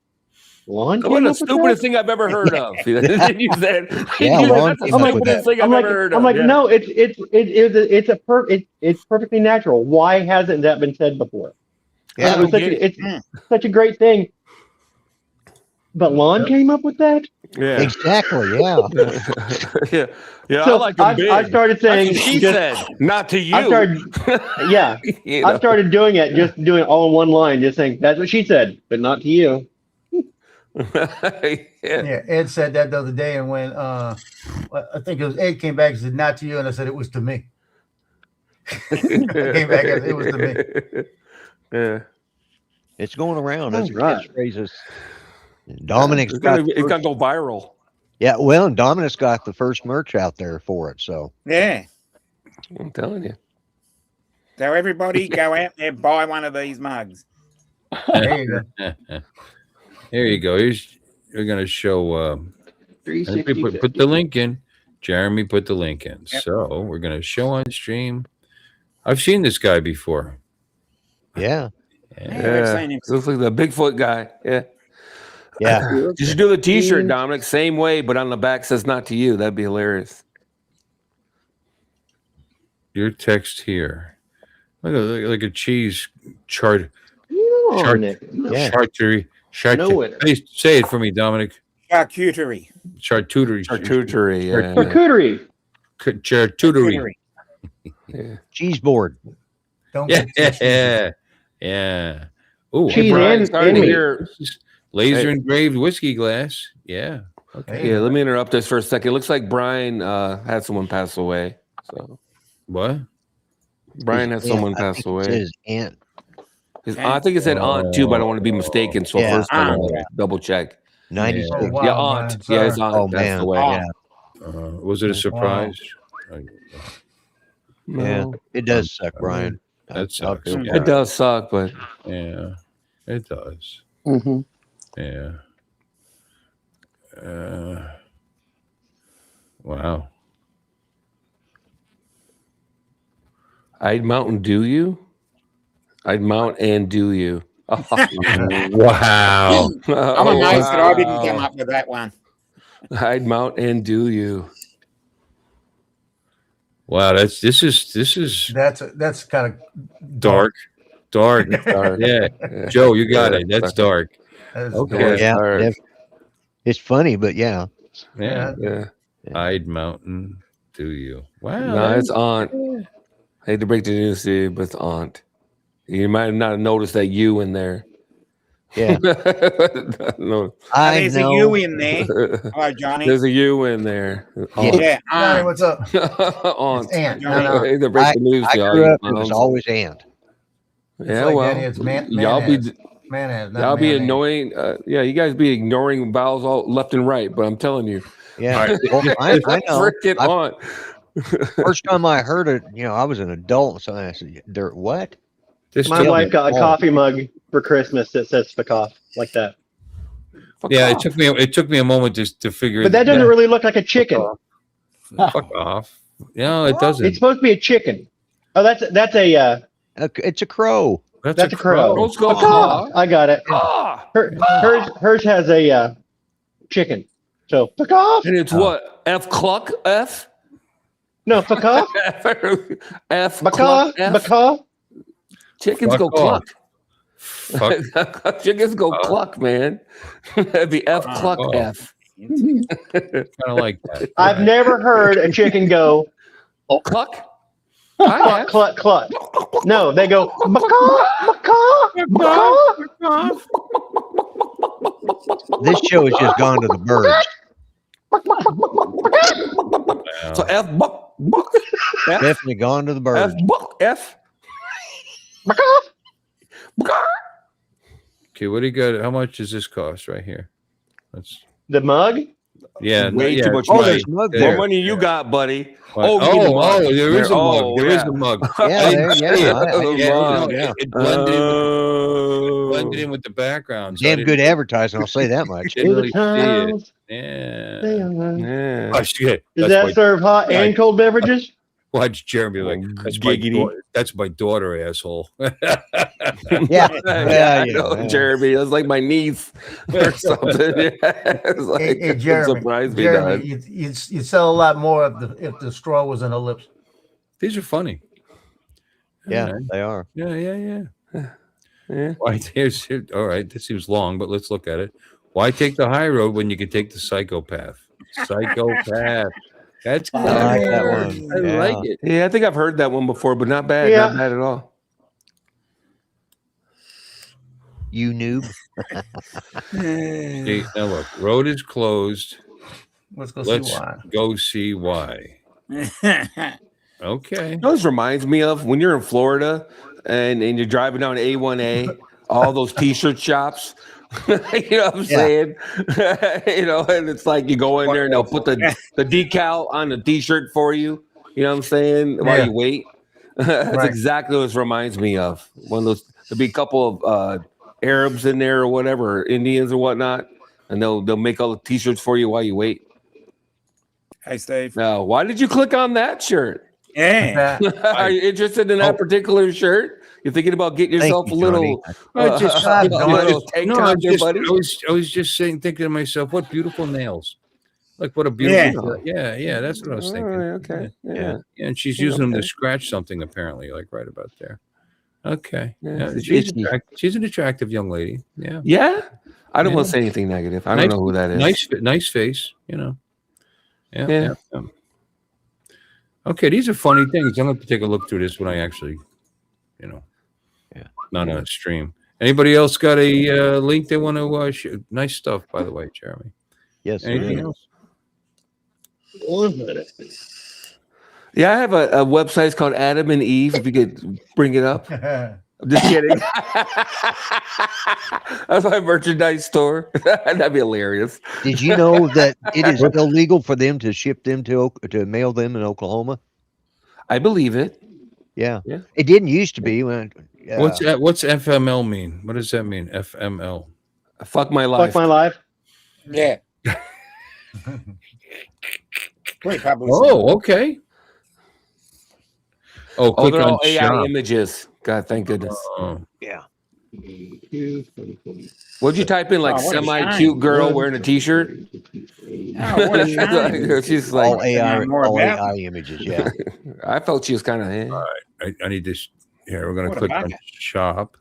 Lon What came the up with stupidest that? thing I've ever heard of. you said, Yeah, Lon that's the came up with stupidest that. thing I've ever heard of. I'm like, Yeah. no, it's perfectly natural. Why hasn't that been said before? Yeah. It's such a great thing. But Lon came up with that. Yeah. Exactly. Yeah. yeah. Yeah. So I like them big. I started That's saying, what she said, not to you. I started, yeah, You I know? started doing it, just doing it all in one line, just saying, "That's what she said," but not to you. yeah. Yeah, Ed said that the other day, and when I think it was Ed came back and said not to you, and I said it was to me. I came back and it was to me. Yeah. It's going around. That's Right. catchphrases. Dominic's It's got. gonna go viral. Yeah. Well, and Dominic's got the first merch out there for it. So Yeah. I'm telling you. So everybody go out there, buy one of these mugs. There you go. There you go. We're going to show. Put 360. the link in. Jeremy put the link in. Yep. So we're going to show on stream. I've seen this guy before. yeah. Yeah, we've seen him. Looks like the Bigfoot guy. Yeah. Yeah. You should do the T-shirt, Dominic, same way, but on the back says "not to you." That'd be hilarious. Your text here. Like a cheese chart. Oh, Nick. Yeah. Charcuterie. No winner. Say it for me, Dominic. Charcuterie. Charcuterie. Charcuterie. Yeah. Charcuterie. Charcuterie. Yeah. Cheese board. Don't Yeah. get too Yeah. Yeah. Oh, Cheese Brian, and starting to meat. hear. laser engraved whiskey glass. Yeah. Okay. Hey. Yeah, let me interrupt this for a second. It looks like Brian had someone pass away. So What? Brian had someone I pass think it away. says aunt. I think it said aunt too, but I don't want to be mistaken. So Yeah. first I Aunt, want yeah. to double check. 96. Oh, wow, Yeah, Brian, aunt. Yeah, his sorry. aunt Oh, passed man. away. Yeah. Was it a surprise? Yeah. No. It does suck, Brian. That sucks. feel Yeah. It does suck, but Yeah. It does. Mm-hmm. Yeah. Wow. I'd Mountain Dew you. I'd mount and do you. Wow. I'm amazed that I didn't come up with that one. I'd mount and do you. Wow. This is That's kind of dark. Dark. Dark. Yeah. Yeah. Joe, you got Yeah, it. That's dark. Okay. Yeah. Dark. It's funny, but yeah. Yeah. Yeah. I'd mountain do you. Wow. No, it's aunt. I hate to break the news to you, but it's aunt. You might have not noticed that you in there. Yeah. No. I There's know. a U in there. Hello, Johnny. There's a you in there. Yeah. Yeah, Johnny, what's up? Aunt. It's Aunt. Johnny. No, I hate to break the news I to grew y'all. up, it was always aunt. Yeah, like well, Danny, it's y'all be mayonnaise, not y'all be mayonnaise. annoying. Yeah, you guys be ignoring vowels all left and right. But I'm telling you, Yeah. Well, I know. freaking aunt. First time I heard it, I was an adult, so I said, what? This My took wife me- got a coffee mug for Christmas that says "Fuck like that. Yeah, it took me a moment to figure But that doesn't really look like a chicken. fuck off. No, it doesn't. It's supposed to be a chicken. Oh, that's a It's a crow. that's a crow. Let's go. Fuck. I got it. Ah, Hers has a chicken. So fuck off. and it's what? F cluck F? No, fuck off. F Macaw. cluck F? Macaw. Chickens Fuck go off. cluck. Fuck. Chickens go cluck, man. The F cluck Oh. F. Kind of like that. I've never heard a chicken go Cluck? cluck, cluck, cluck. No, they go macaw, macaw, macaw. This show has just gone to the birds. Wow. So F buck buck. F, Definitely gone to the F birds. buck F. Macaw. Buck. Okay, what do you got? How much does this cost right here? That's The mug. yeah, Way yeah, too much Oh, money. there's mug What there. money you got, buddy? Oh, you mean the mug. there is a mug. Oh, There is yeah. a mug. Yeah, I didn't there- see yeah, it. I- I- Yeah, mug, no, yeah. it blended Oh. in with the background. so I Damn didn't- good advertising, I'll say that much. didn't really see it. Times Yeah. they are. Yeah. Oh, shit. Does That's that my- serve hot and cold beverages? Watch Jeremy like Giggity. that's my daughter, asshole. Yeah. Yeah, Yeah, I know, yeah. Jeremy. That's like my niece or something. Yeah. It's like, Hey, Jeremy, surprised me, Jeremy, Don. you'd sell a lot more if the straw was in her lips. These are funny. Yeah, they are. Yeah. Yeah. Why all right, this seems long, but let's look at it. Why take the high road when you can take the psychopath? Psychopath. That's good. I like that one. I Yeah. like it. Yeah, I think I've heard that one before, but not bad. Yeah. Not bad at all. You noob. See, now look, road is closed. Let's go Let's see why. go see why. Okay. You know, this reminds me of when you're in Florida and you're driving down A1A, all those t-shirt shops. You know what I'm saying? And it's like you go in there and they'll put the decal on the t-shirt for you. You know what I'm saying? While Yeah. you wait. That's Right. exactly what this reminds me of. One of those, there'll be a couple of Arabs in there or whatever, Indians or whatnot, and they'll make all the t-shirts for you while you wait. Hey, Steve. Now, why did you click on that shirt? Yeah. That- Are you interested in that particular shirt? You're thinking about getting Thank yourself you, a little, I just- a doggone little it. tank No, top there, buddy. I was just saying, thinking to myself, what beautiful nails. Like what a beautiful, yeah, that's what I was thinking. Okay. Yeah. Yeah. Yeah, and she's Yeah, using them to okay. scratch something apparently, like right about there. Okay. Yeah, Yeah, it's she's itchy. she's an attractive young lady. Yeah. Yeah. I don't Yeah. want to say anything negative. I don't know who that is. Nice face, you know. Yeah, Yeah. yeah, yeah. Okay, these are funny things. I'm going to take a look through this when I actually, you know, not on a stream. Anybody else got a link they want to shoot? Nice stuff, by the way, Jeremy. Yes. Anything else? Yeah, I have a website. It's called Adam and Eve. If you could bring it up. I'm just kidding. That's my merchandise store. That'd be hilarious. Did you know that it is illegal for them to ship them to mail them in Oklahoma? I believe it. Yeah. Yeah. It didn't used to be when. What's FML mean? What does that mean? FML. Fuck my life. Fuck my life. Yeah. Great publicity. Oh, okay. Oh, Oh, click they're on all AI shop. images. God, thank goodness. Oh. Yeah. What'd you type in? Like Oh, what a semi-cute shame. girl wearing a t-shirt? Oh, what a shame. She's All like, AI, more all about AI images. Yeah. I felt she was kind of. I need this. Here, we're going to What a click on bucket. shop.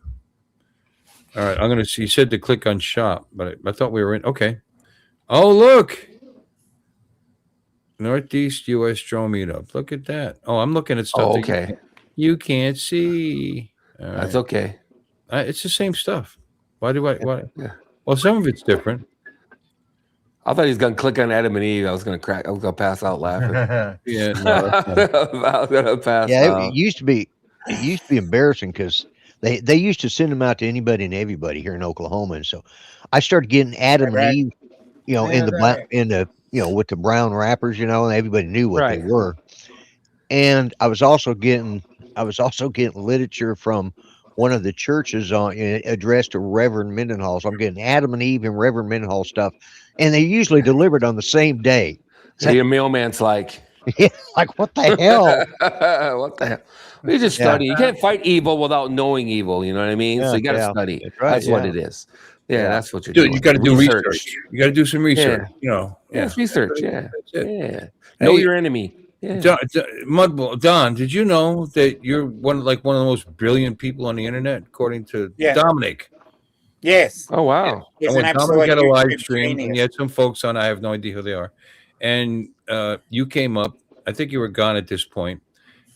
All right, I'm going to see. You said to click on shop, but I thought we were in. Okay. Oh, look. Northeast U.S. drone meetup. Look at that. Oh, I'm looking at stuff. Oh, that okay. you can't see. All That's right. okay. It's the same stuff. Why do I? Why? Yeah. Well, some of it's different. I thought he was gonna click on Adam and Eve. I was gonna crack. I was gonna pass out laughing. Yeah. No, that's not- I was gonna pass Yeah. out. It used to be. It used to be embarrassing because they used to send them out to anybody and everybody here in Oklahoma, and so I started getting Adam Right. and Eve, you know, in the Right. with the brown wrappers, you know, and everybody knew what Right. they were. And I was also getting literature from one of the churches addressed to Reverend Mendenhall. So I'm getting Adam and Eve and Reverend Mendenhall stuff, and they usually delivered on the same day. So your mailman's like, Like, what the hell? what the hell? You just study. You can't fight evil without knowing evil. You know what I mean? So you got to study. That's right, That's what yeah. it is. Yeah, that's what you're Dude, doing. you got to do research. You got to do some research. You know. Yeah, it's research. Yeah, That's it. yeah. Know Hey, your enemy. Yeah. Don, did you know that you're one of the most brilliant people on the internet, according to Yeah. Dominic? Yes. Oh wow. He's And when an Dominic absolute had a live YouTube stream, and genius. he had some folks on, I have no idea who they are, and you came up. I think you were gone at this point,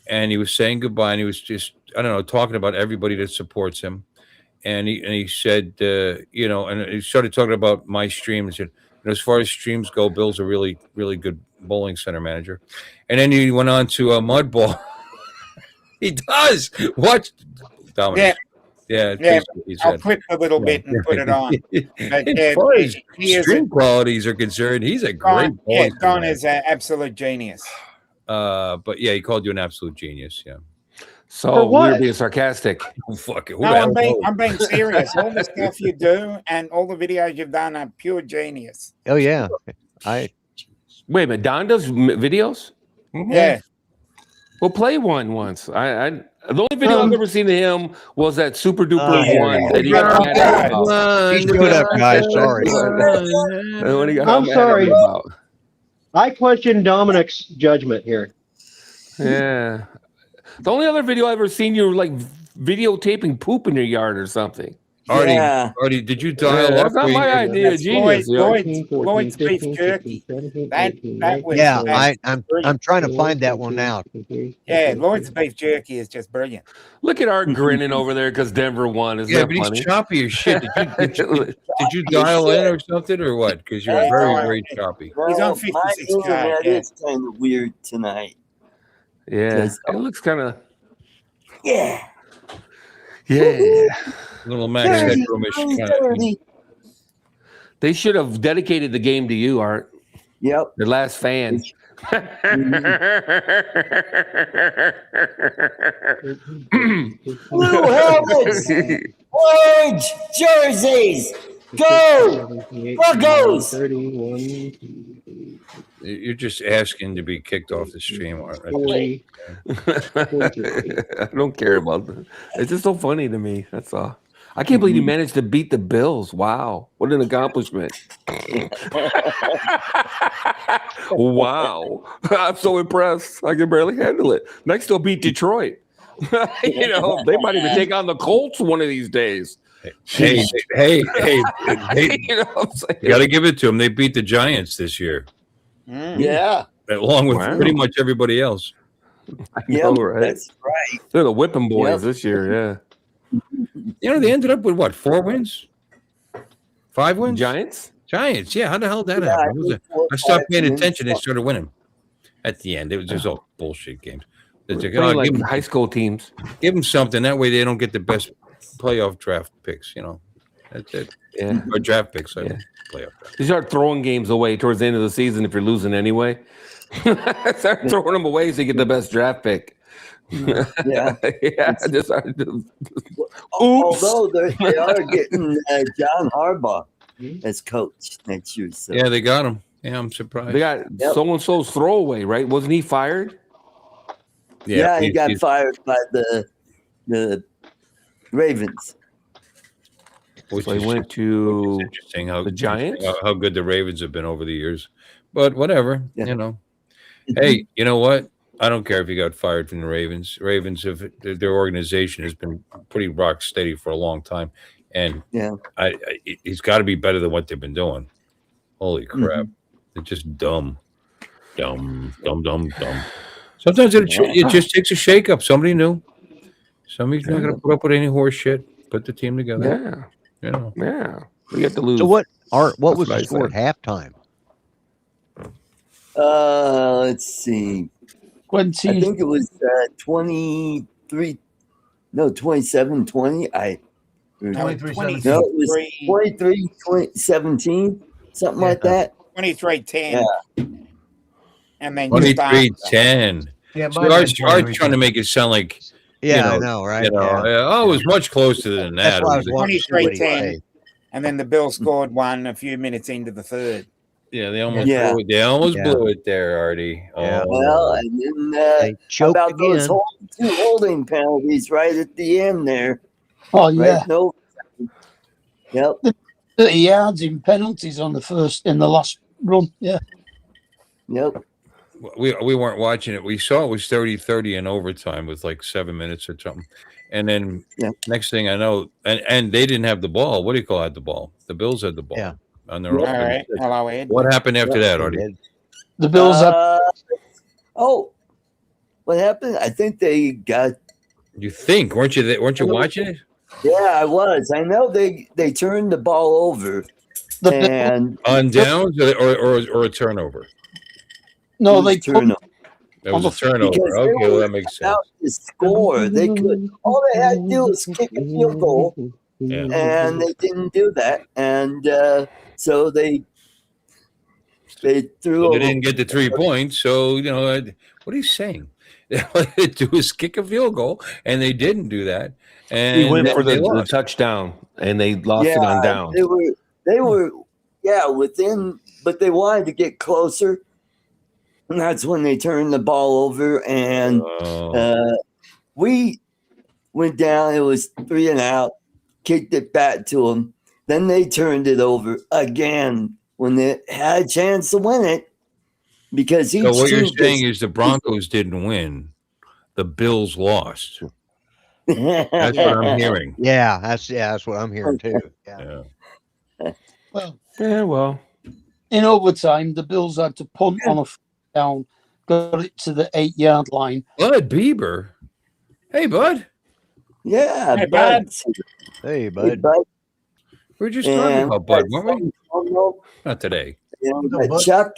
and he was saying goodbye, and he was just, I don't know, talking about everybody that supports him, and he said, you know, and he started talking about my stream and said, as far as streams go, Bill's a really, really good bowling center manager. And then he went on to Mudball. He does. Watch Dominic. Yeah. Yeah. I'll clip a little bit and put it on. But, As far as he is stream qualities are concerned, he's a great Don, bowling Don center is an absolute genius. manager. But yeah, he called you an absolute genius. Yeah. So For what? we're being sarcastic. Oh, fuck it. Who No, the hell I'm being serious. All the stuff you do and all the videos you've done are pure genius. Oh yeah. Wait a minute. Don does videos. Yeah. Well, play one once. The only video I've ever seen of him was that super duper yeah. one that he Yeah. got mad Yeah. about. He showed up, guys. Sorry. The one he got I'm mad sorry. about. I question Dominic's judgment here. Yeah. The only other video I've ever seen you like videotaping poop in your yard or something. Artie, did you dial That's up? not or my you- idea. That's Genius. Lloyd's beef jerky. That was Yeah, that's I'm brilliant. trying to find that one now. Yeah, Lloyd's beef jerky is just brilliant. Look at Art grinning over there because Denver won. Isn't Yeah, that but funny? he's choppy as shit. Did you dial in or something or what? Because you're very, very choppy. He's on my 56K. internet Yeah. is kind of weird tonight. Yeah. It looks kind of. Yeah. Yeah. Little Max Dirty, Headroomish dirty, kind of. dirty. They should have dedicated the game to you, Art. Yep. Their last fan. Blue helmets, orange jerseys. Go! Broncos! 31, You're just asking to be kicked off the stream. Art. 40, 43. I don't care about that. It's just so funny to me. That's all. I can't believe you managed to beat the Bills. Wow. What an accomplishment. Wow. I'm so impressed. I can barely handle it. Next, they'll beat Detroit. They might even take on the Colts one of these days. Hey, you know what I'm saying? you got to give it to them. They beat the Giants this year, Yeah. along with Wow. pretty much everybody else. I Yeah, know, right? that's right. They're the whipping boys Yep. this year, yeah. They ended up with what? 4 wins? 5 wins? Giants? Giants. Yeah. How the hell did that Yeah, happen? think 4 or I stopped 5 paying wins. attention. They started winning at the end. It was just all bullshit games. It's like, Playing like give high school teams. them something. That way they don't get the best playoff draft picks. That's it. Yeah. Or draft picks. Yeah. Playoff draft. You start throwing games away towards the end of the season if you're losing anyway. Start throwing them away so you get the best draft pick. Yeah. Yeah. Oops. Although they are getting John Harbaugh as coach next year. So. Yeah, they got him. Yeah, I'm surprised. They got so-and-so's throwaway, right? Wasn't he fired? Yeah, he got he's- fired by the Ravens. which So he is went just to interesting how the Giants? how good the Ravens have been over the years. But whatever, Yeah. Hey, you know what? I don't care if you got fired from the Ravens. Ravens have their organization has been pretty rock steady for a long time, and Yeah. He's got to be better than what they've been doing. Holy crap! They're just dumb. Sometimes it just takes a shakeup. Somebody new. Somebody's not going to put up with any horse shit. Put the team together. Yeah. Yeah. We get to lose. So what That's was what the I score said. at halftime? Let's see. 20. I think it was 23. No, 27-20. 23-17. No, it was 23-17, something like that. 23-10. Yeah. And then you start- 23-10. Yeah, So mine Art's was 23. trying to make it sound like Yeah, You I know, right? it was much closer than that. That's why I It was was- wanting to see what he 23-10. say. And then the Bills scored one a few minutes into the third. yeah, they almost Yeah. blew it. They almost Yeah. blew it there, Artie. Yeah. Oh. Well, and then They how choked about those again. two holding penalties right at the end there? Oh, yeah. Right? No. Yep. 30 yards in penalties in the last run. Yeah. Yep. We weren't watching it. We saw it was 30-30 in overtime with like 7 minutes or something. And then Yeah. next thing I know, and they didn't have the ball. What do you call had the ball? The Bills had the ball. Yeah. On their All own. right. Hello, Ed. What happened after that, Artie? The Bills had What happened? I think they got. You think? Weren't you there? Weren't you watching it? Yeah, I was. I know they turned the ball over, the and On downs or a turnover? no, it they was turnover. It was a Because turnover. they Okay, well, were that makes sense. About to score, they could. All they had to do was kick a field goal, Yeah. and they didn't do that, and so they threw. They over. didn't get the 3 points, so what are you saying? All they had to do is kick a field goal, and they didn't do that. And He went for they the lost. touchdown, and they lost it on down. They were within, but they wanted to get closer, and that's when they turned the ball over, and Oh. we went down. It was 3 and out. Kicked it back to them. Then they turned it over again when they had a chance to win it, because each So what you're team saying is the Broncos didn't win, the Bills lost. That's what I'm hearing. Yeah, that's what I'm hearing too. Yeah. Yeah. well Yeah, well. in overtime. The Bills had to punt on a fourth down, got it to the 8-yard line. Bud Bieber. Hey, Bud. Yeah, Hey, bud. Hey, Hey, bud. bud. We were just talking And about Bud, weren't we? we? Not today. And Bud. Chuck.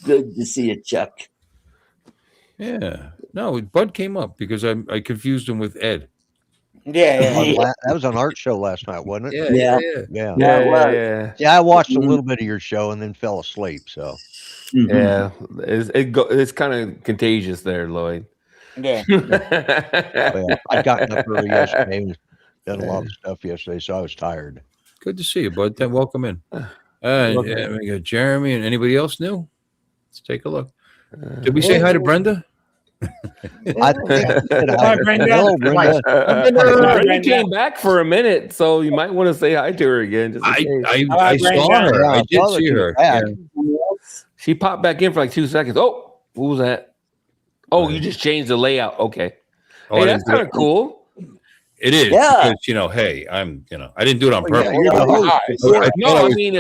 Good to see you, Chuck. Yeah. No, Bud came up because I confused him with Ed. Yeah. That was on Art Show last night, wasn't it? Yeah. Yeah. Yeah, it was. Yeah. Yeah, I watched a Mhm. little bit of your show and then fell asleep. So Yeah. It's kind of contagious there, Lloyd. Yeah. well, I'd gotten up early yesterday and done a lot of stuff yesterday, so I was tired. Good to see you, bud. Welcome in. We got Jeremy and anybody else new? Let's take a look. Did we say hi to Brenda? I said hi. Brenda. Hello, Brenda. Brenda came back for a minute, so you might want to say hi to her again. Just in case. I saw Brenda. her. Yeah, I did saw that see she was her. back. Yeah. She popped back in for like 2 seconds. Oh, what was that? Oh, you just changed the layout. Okay. Oh, Hey, I that's didn't do kind of cool. It is Yeah. because hey, I didn't do it on purpose. you're the host.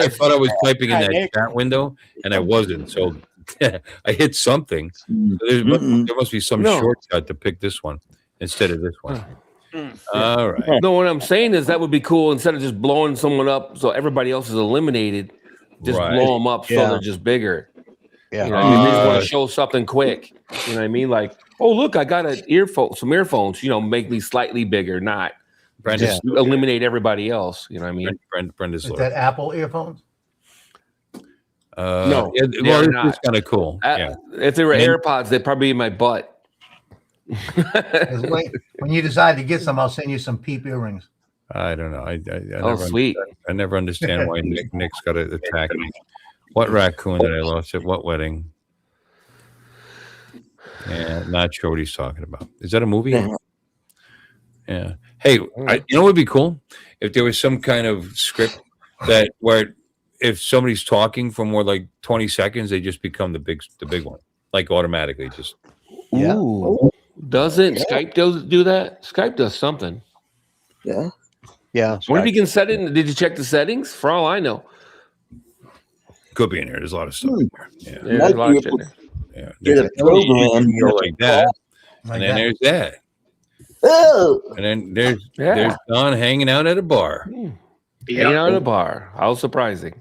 I thought I was typing in Hi, that Nick. chat window, and I wasn't. So I hit something. There must be some No. shortcut to pick this one instead of this one. All right. No, what I'm saying is that would be cool instead of just blowing someone up so everybody else is eliminated. Just Right. blow them up so Yeah. they're just bigger. Yeah. You know, they just want to show something quick. You know what I mean? Like, oh, look, I got some earphones. Make me slightly bigger, not Brenda, just eliminate everybody else. You know what I mean? Brenda's Is lawyer. that Apple earphones? No, Yeah, they're well, not. it's kind of cool. Yeah. If they were And then- AirPods, they'd probably be in my butt. 'Cause when you decide to get some, I'll send you some peep earrings. I don't know. I Oh, never sweet. I never understand why Nick's got to attack me. What raccoon did I lost at what wedding? Yeah, not sure what he's talking about. Is that a movie? Yeah. Hey, you know what would be cool if there was some kind of script where if somebody's talking for more like 20 seconds, they just become the big one, like automatically. Just Yeah. Ooh. Doesn't Skype do that? Skype does something. Yeah. Yeah. What if you can set it? Did you check the settings? For all I know. could be in here. There's a lot of stuff in there. Yeah. Yeah, there's a lot of shit there. Yeah. Get a program. You go like that, Like and then that. there's that, Oh, and then there's Yeah. Don hanging out at a bar. Hanging out at a bar. How surprising.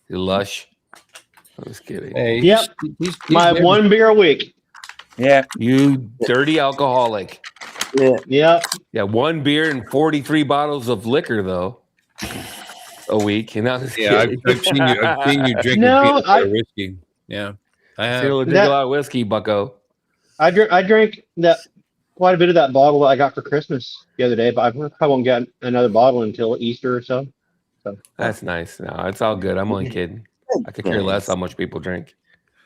You lush. I was kidding. Hey, Yep. he's My there. one beer a week. Yeah. You dirty alcoholic. yeah. Yep. Yeah, 1 beer and 43 bottles of liquor, though, a week. And I'm just Yeah, I've kidding. seen you drinking No, peanut butter I- whiskey. Yeah, I have. Still drink a lot of whiskey, bucko. I drank that quite a bit of that bottle that I got for Christmas the other day, but I probably won't get another bottle until Easter or so. That's nice. No, it's all good. I'm only kidding. I could care less how much people drink.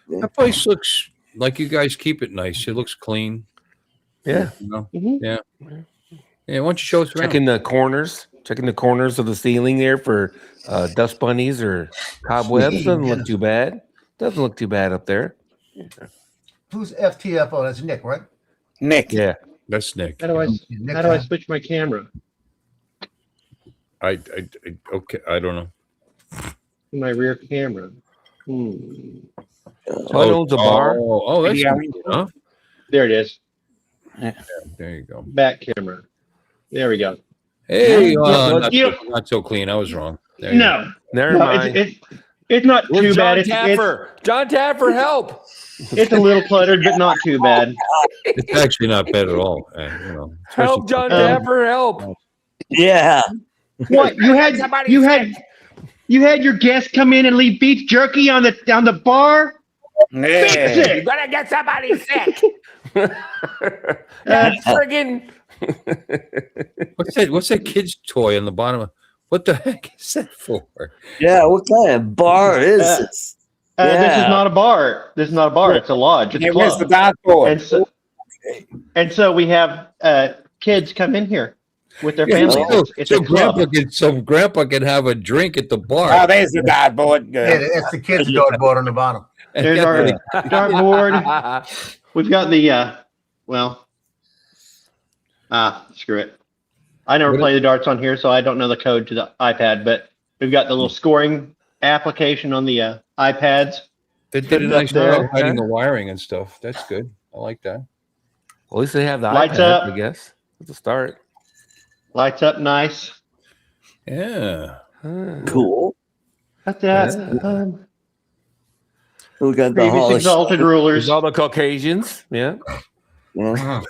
That place looks like you guys keep it nice. It looks clean. Yeah. You know? Mhm. Yeah. Yeah. Why don't you show us around? Checking the corners of the ceiling there for dust bunnies or cobwebs. Doesn't look too bad. Doesn't look too bad up there. Who's FTFO? That's Nick, right? Nick. Yeah. That's Nick. How do I Nick, how do I switch my camera? Okay. I don't know. My rear camera. So it owns a bar. Oh, that's Yeah. good, huh? There it is. There you go. Back camera. There we go. Hey, You- not so clean. I was wrong. There you No, Never no, mind. it's not too Where's bad. John Taffer? John Taffer, help! It's a little cluttered, but not too bad. go. It's actually not bad at all. Help, especially- John Taffer, help! Yeah. What you had? You had your guests come in and leave beef jerky on the bar. Yeah. Fix You gotta get somebody sick. Uh, That's friggin' What's that kid's toy on the bottom? What the heck is that for? Yeah. What kind of bar is this? This is Yeah. not a bar. This is not a bar. It's a lodge. It's a It was the club. dartboard. And so we have kids come in here with their Yeah, families. It's a club. Grandpa can have a drink at the bar. Oh, there's the dartboard. Yeah, Good. that's the kids' dartboard on the bottom. There's our dartboard. We've got the screw it. I never play the darts on here, so I don't know the code to the iPad. But we've got the little scoring application on the iPads. They did a Up nice there. job hiding the wiring and stuff. That's good. I like that. Well, at least they have the Lights iPad, up. I guess. That's a start. Lights up nice. Yeah. Cool. Got that. Yeah. We got the Previous Hall of exalted There's rulers. all the Caucasians. Yeah. Yeah.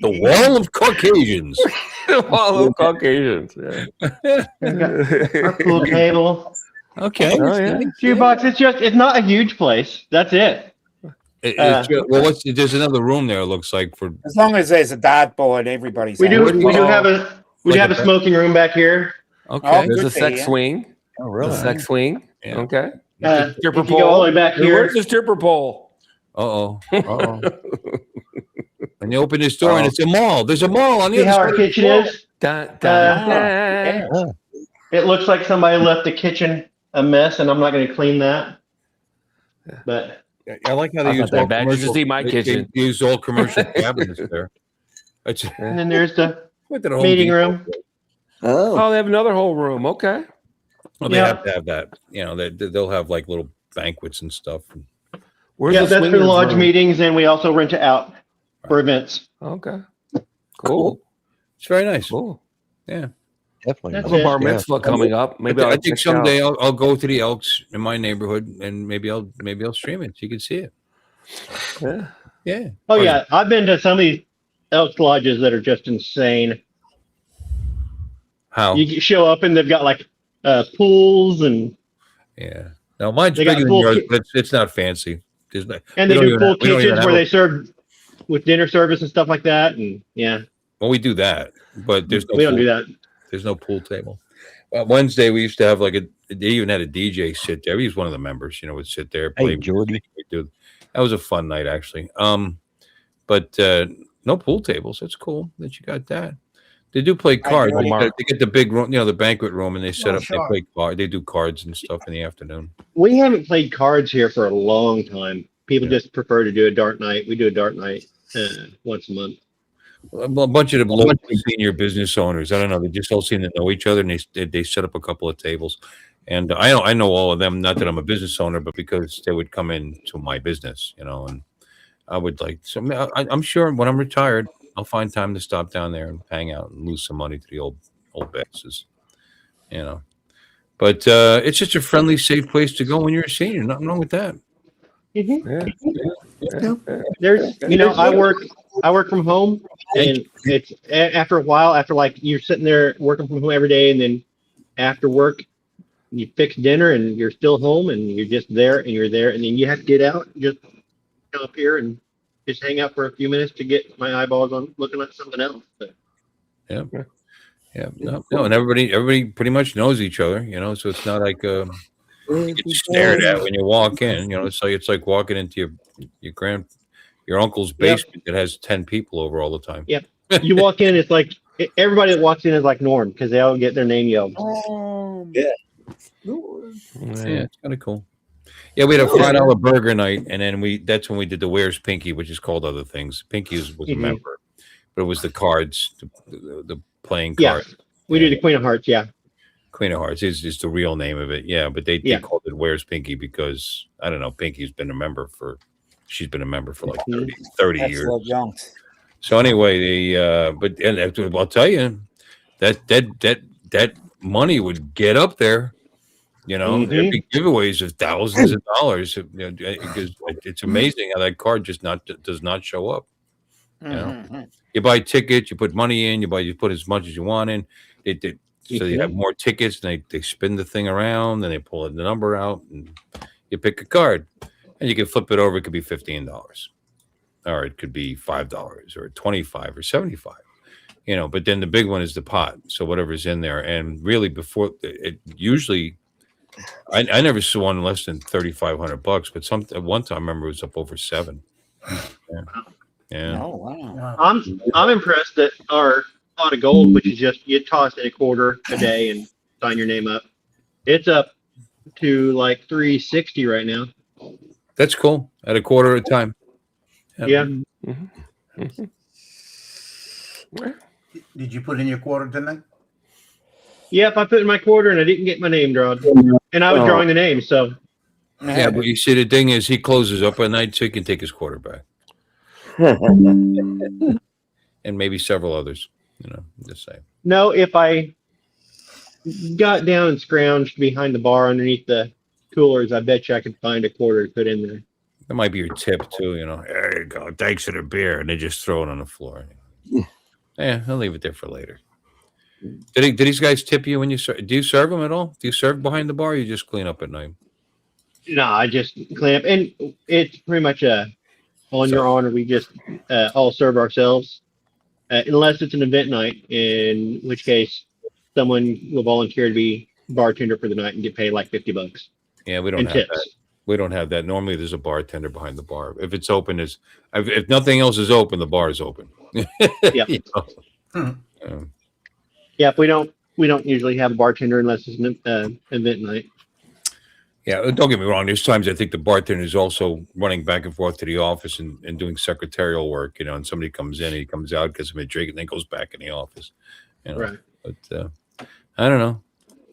The wall of Caucasians. all of Caucasians. Yeah. We've got our pool table. Okay. Oh, yeah. Shoebox. It's not a huge place. That's it. There's another room there. It looks like for As long as there's a dartboard, everybody's We do happy. have a We Like have a a smoking room back here. Okay. There's good a to sex hear. swing. Oh, A really? sex swing. Yeah. Okay. If you go all the way back Hey, here, where's the stripper pole? Uh-oh. Uh-oh. When you open this door and Oh. it's a mall. There's a mall on the see other how side. our of the kitchen wall. is? Dun, dun, dun. Oh, It looks like somebody left the kitchen a mess, and I'm not going to clean that. But I like how they That's use not that all bad. You commercial. should see my they kitchen. use all commercial cabinets there. It's, and then there's the went to the Home meeting Depot. room. Oh, Oh, they have another whole room. Okay. Well, they Yeah. have to have that. You know, they'll have like little banquets and stuff. Where's Yeah, the that's for the swingers lodge room? meetings, and we also rent it out for events. Okay. Cool. It's very nice. Cool. definitely. That's I have nice, a it. bar yeah. mitzvah coming up. Maybe I I'll think check it someday out. I'll go to the Elks in my neighborhood and maybe I'll stream it so you can see it. Yeah. Yeah. Oh yeah, I've been to some of these Elks lodges that are just insane. How? You show up and they've got like pools and Yeah. No, mine's They got bigger than full yours, ki- but it's not fancy. There's no- and we they don't do even full have- we don't even kitchens have where a- they serve with dinner service and stuff like that. And yeah, Well, we do that, but there's no we don't pool. do that. There's no pool table. Wednesday we used to have like they even had a DJ sit there. He was one of the members, would sit there, play Hey, Jordy. music. Dude, that was a fun night actually. But no pool tables. That's cool that you got that. They do play cards. Jordy. They get the big room, the banquet room, and they set Oh, up. sure. They play card. They do cards and stuff in the afternoon. We haven't played cards here for a long time. People Yeah. just prefer to do a dart night. We do a dart night once a month. A bunch of the local senior business owners. I don't know. They just all seem to know each other, and they set up a couple of tables. And I know all of them. Not that I'm a business owner, but because they would come into my business, and I would like. So I'm sure when I'm retired, I'll find time to stop down there and hang out and lose some money to the old basses, But it's just a friendly, safe place to go when you're a senior. Nothing wrong with that. Yeah. There's, I work from home, and it's after a while, after like you're sitting there working from home every day, and then after work, you fix dinner, and you're still home, and you're just there, and you're there, and then you have to get out, just come up here and just hang out for a few minutes to get my eyeballs on looking at something else. But Yeah, no, and everybody pretty much knows each other, so it's not like you get stared at when you walk in. It's like walking into your uncle's basement that has 10 people over all the time. Yep. You walk in, it's like everybody that walks in is like Norm because they all get their name yelled. yeah. Yeah, it's kind of cool. Yeah, we had a $5 burger night, and then that's when we did the Where's Pinky, which is called other things. Pinky was a Mhm. member, but it was the cards, the playing Yeah. cards. We do the Queen of Hearts, yeah. Queen of Hearts is the real name of it. Yeah, but they called it Where's Pinky because I don't know. Pinky's been a member for like 30 That's years. what Jonks. So anyway, I'll tell you that money would get up there. There'd be giveaways of thousands of dollars. Because it's amazing how that card just does not show up. You buy tickets, you put money in, you put as much as you want in. So you have more tickets, and they spin the thing around, and they pull the number out, and you pick a card, and you can flip it over. It could be $15, or it could be $5, or $25, or $75. But then the big one is the pot. So whatever's in there, and really before it usually. I never saw one less than $3,500, but at one time I remember it was up over $7. Yeah. Oh wow. I'm impressed that our pot of gold, which is just you toss in a quarter a day and sign your name up, it's up to like 360 right now. That's cool. At a quarter at a time. Yeah. Did you put in your quarter tonight? Yep, I put in my quarter and I didn't get my name drawn. And I was drawing the name, so Yeah, but you see, the thing is, he closes up at night, so he can take his quarter back, and maybe several others. Just saying. no, if I got down and scrounged behind the bar underneath the coolers, I bet you I could find a quarter to put in there. That might be your tip too. There you go. Thanks for the beer, and they just throw it on the floor. Yeah, I'll leave it there for later. Did these guys tip you when you serve? Do you serve them at all? Do you serve behind the bar? Or you just clean up at night? No, I just clean up, and it's pretty much on your honor. We just all serve ourselves. unless it's an event night, in which case someone will volunteer to be bartender for the night and get paid like $50 Yeah, we don't and have that. tips. We don't have that. Normally, there's a bartender behind the bar. If it's open, if nothing else is open, the bar is open. Yeah. You know? Yeah, we don't usually have a bartender unless it's an event night. Yeah, don't get me wrong. There's times I think the bartender is also running back and forth to the office and doing secretarial work, you know, and somebody comes in, he comes out, gets him a drink, and then goes back in the office. You know? Right. But I don't know.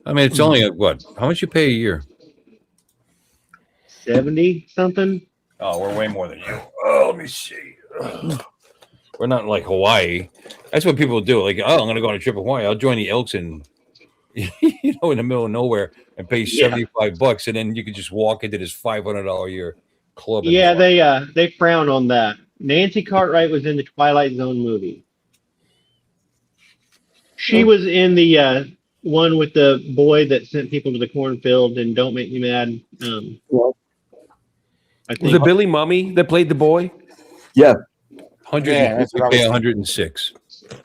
I mean, it's only what? How much you pay a year? 70 something. Oh, we're way more than you. Oh, let me see. We're not like Hawaii. That's what people do. Like, oh, I'm going to go on a trip to Hawaii. I'll join the Elks in, you know, in the middle of nowhere and pay $75, and then you can just walk into this $500 a year club. Yeah, they frown on that. Nancy Cartwright was in the Twilight Zone movie. She was in the one with the boy that sent people to the cornfield and Don't Make Me Mad. I Was it Billy Mummy that played the boy? Yeah. 100. Yeah, that's what I was pay thinking. 106.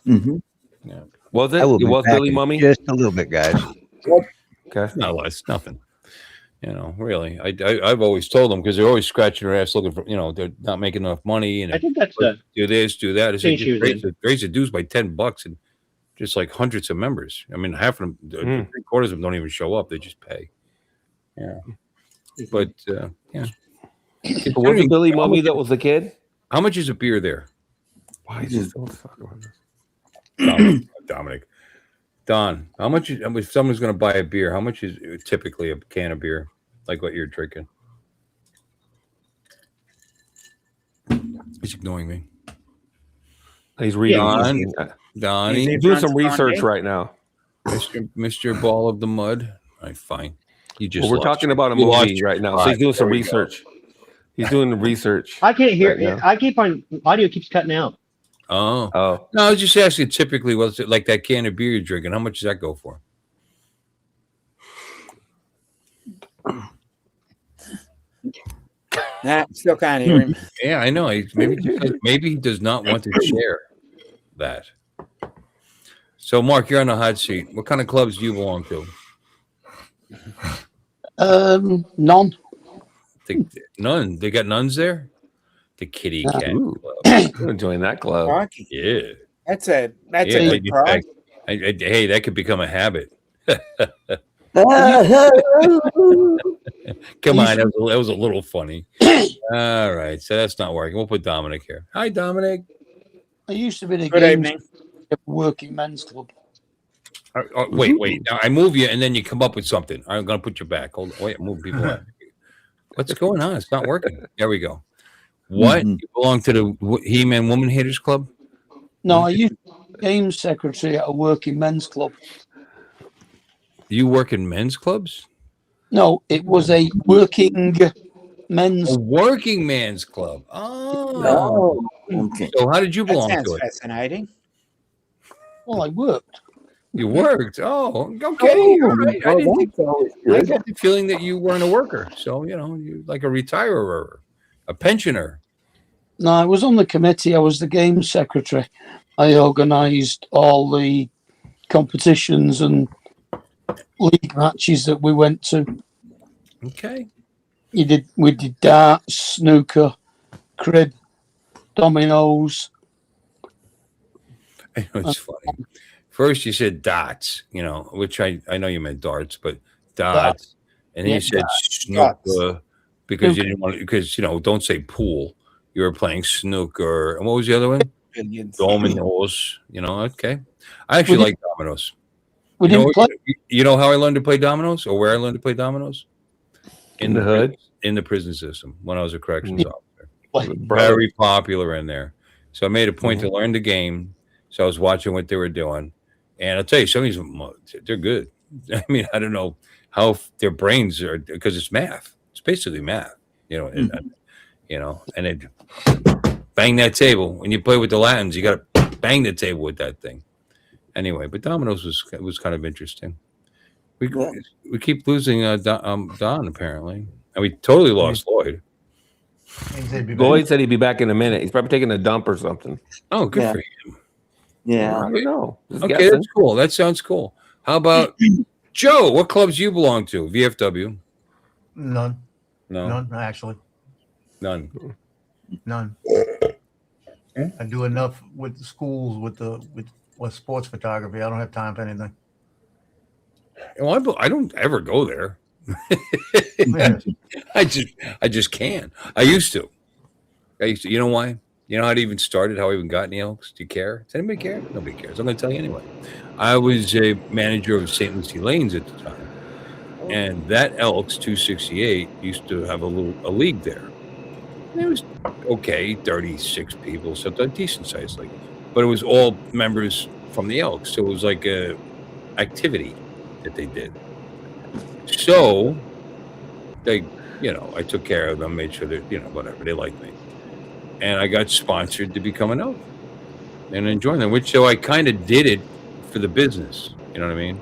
Mm-hmm. Yeah, Was it? I will It be was back Billy in Mummy? just a little bit, guys. Okay. not less, nothing. You know, really. I've always told them because they're always scratching their ass looking for. You know, they're not making enough money, and I think that's the do this, do that. It's thing like she was raise the dues by $10 and just like hundreds of members. I mean, half of them, Mm. 3/4 of them don't even show up. They just pay. Yeah, but yeah. But was it Billy Mummy that was the kid? How much is a beer there? Why is it so fucking Dominic. Don, how much is, if someone's going to buy a beer, how much is typically a can of beer, like what you're drinking? He's ignoring me. He's reading. Don, Donnie, He's doing some research right now. Mr. Ball of the Mud. All right, fine. You just Well, we're lost talking your- about a you lost movie your right now, so spot. he's doing some There we go. research. He's doing the research. I can't hear. Right now. I keep on audio keeps cutting out. Oh. Oh, No, I was just asking typically what's it like that can of beer you're drinking? How much does that go for? Nah, still can't hear him. Yeah, I know. Maybe he does not want to share that. So, Mark, you're on the hot seat. What kind of clubs do you belong to? None. None. They got nuns there. The Kitty Cat Ooh. Club. I'm enjoying that club. Crikey. Yeah. That's a Yeah, good in price. fact, hey, that could become a habit. Come on, that was a little funny. All right, so that's not working. We'll put Dominic here. Hi, Dominic. I used to be the Good games evening. working men's club. Wait. Now I move you, and then you come up with something. I'm going to put you back. Hold on. Wait, move people up. What's going on? It's not working. There we go. What? Mhm. You belong to the He-Man Woman Haters Club? No, I used to be games secretary at a working men's club. You work in men's clubs? No, it was a working men's. A working man's club. Oh. Oh, okay. So how did you That belong sounds to it? fascinating. Well, I worked. You worked. Oh, okay. Oh, All right. I well, didn't think that's always I good. got the feeling that you weren't a worker. So, you know, you like a retirer, a pensioner. No, I was on the committee. I was the games secretary. I organised all the competitions and league matches that we went to. Okay. We did darts, snooker, crib, dominoes. I know it's funny. First, you said dots, you know, which I know you meant darts, but dots. And then Yeah, you said snooker because you didn't want to, because, you know, don't say pool. You were playing snooker. And what was the other one? Dominoes. You know, okay. I actually like dominoes. We You know, didn't play. you know how I learned to play dominoes or where I learned to play dominoes? In the hood? In the prison system when I was a corrections officer. Brother. Very popular in there. So I made a point to learn the game. So I was watching what they were doing. And I'll tell you, some of these, they're good. I mean, I don't know how their brains are, because it's math. It's basically math, you know, and, you know, and it bang that table. When you play with the Latins, you got to bang the table with that thing. Anyway, but dominoes was kind of interesting. We keep losing Don apparently, and we totally lost Lloyd. He said, "Be back." Lloyd said he'd be back in a minute. He's probably taking a dump or something. Oh, good Yeah. for him. Yeah. I don't know. Just Okay, guessing. that's cool. That sounds cool. How about Joe? What clubs do you belong to? VFW? None. No, None, actually. none. None. I do enough with the schools with sports photography. I don't have time for anything. Well, I don't ever go there. Yes. I just can't. I used to. You know why? You know how it even started? How I even got in the Elks? Do you care? Does anybody care? Nobody cares. I'm going to tell you anyway. I was a manager of St. Lucie Lanes at the time, and that Elks 268 used to have a league there. And it was okay, 36 people, so a decent sized league, but it was all members from the Elks, so it was like a activity that they did. So they, I took care of them, made sure that whatever, they liked me, and I got sponsored to become an Elk and enjoy them. Which so I kind of did it for the business. You know what I mean?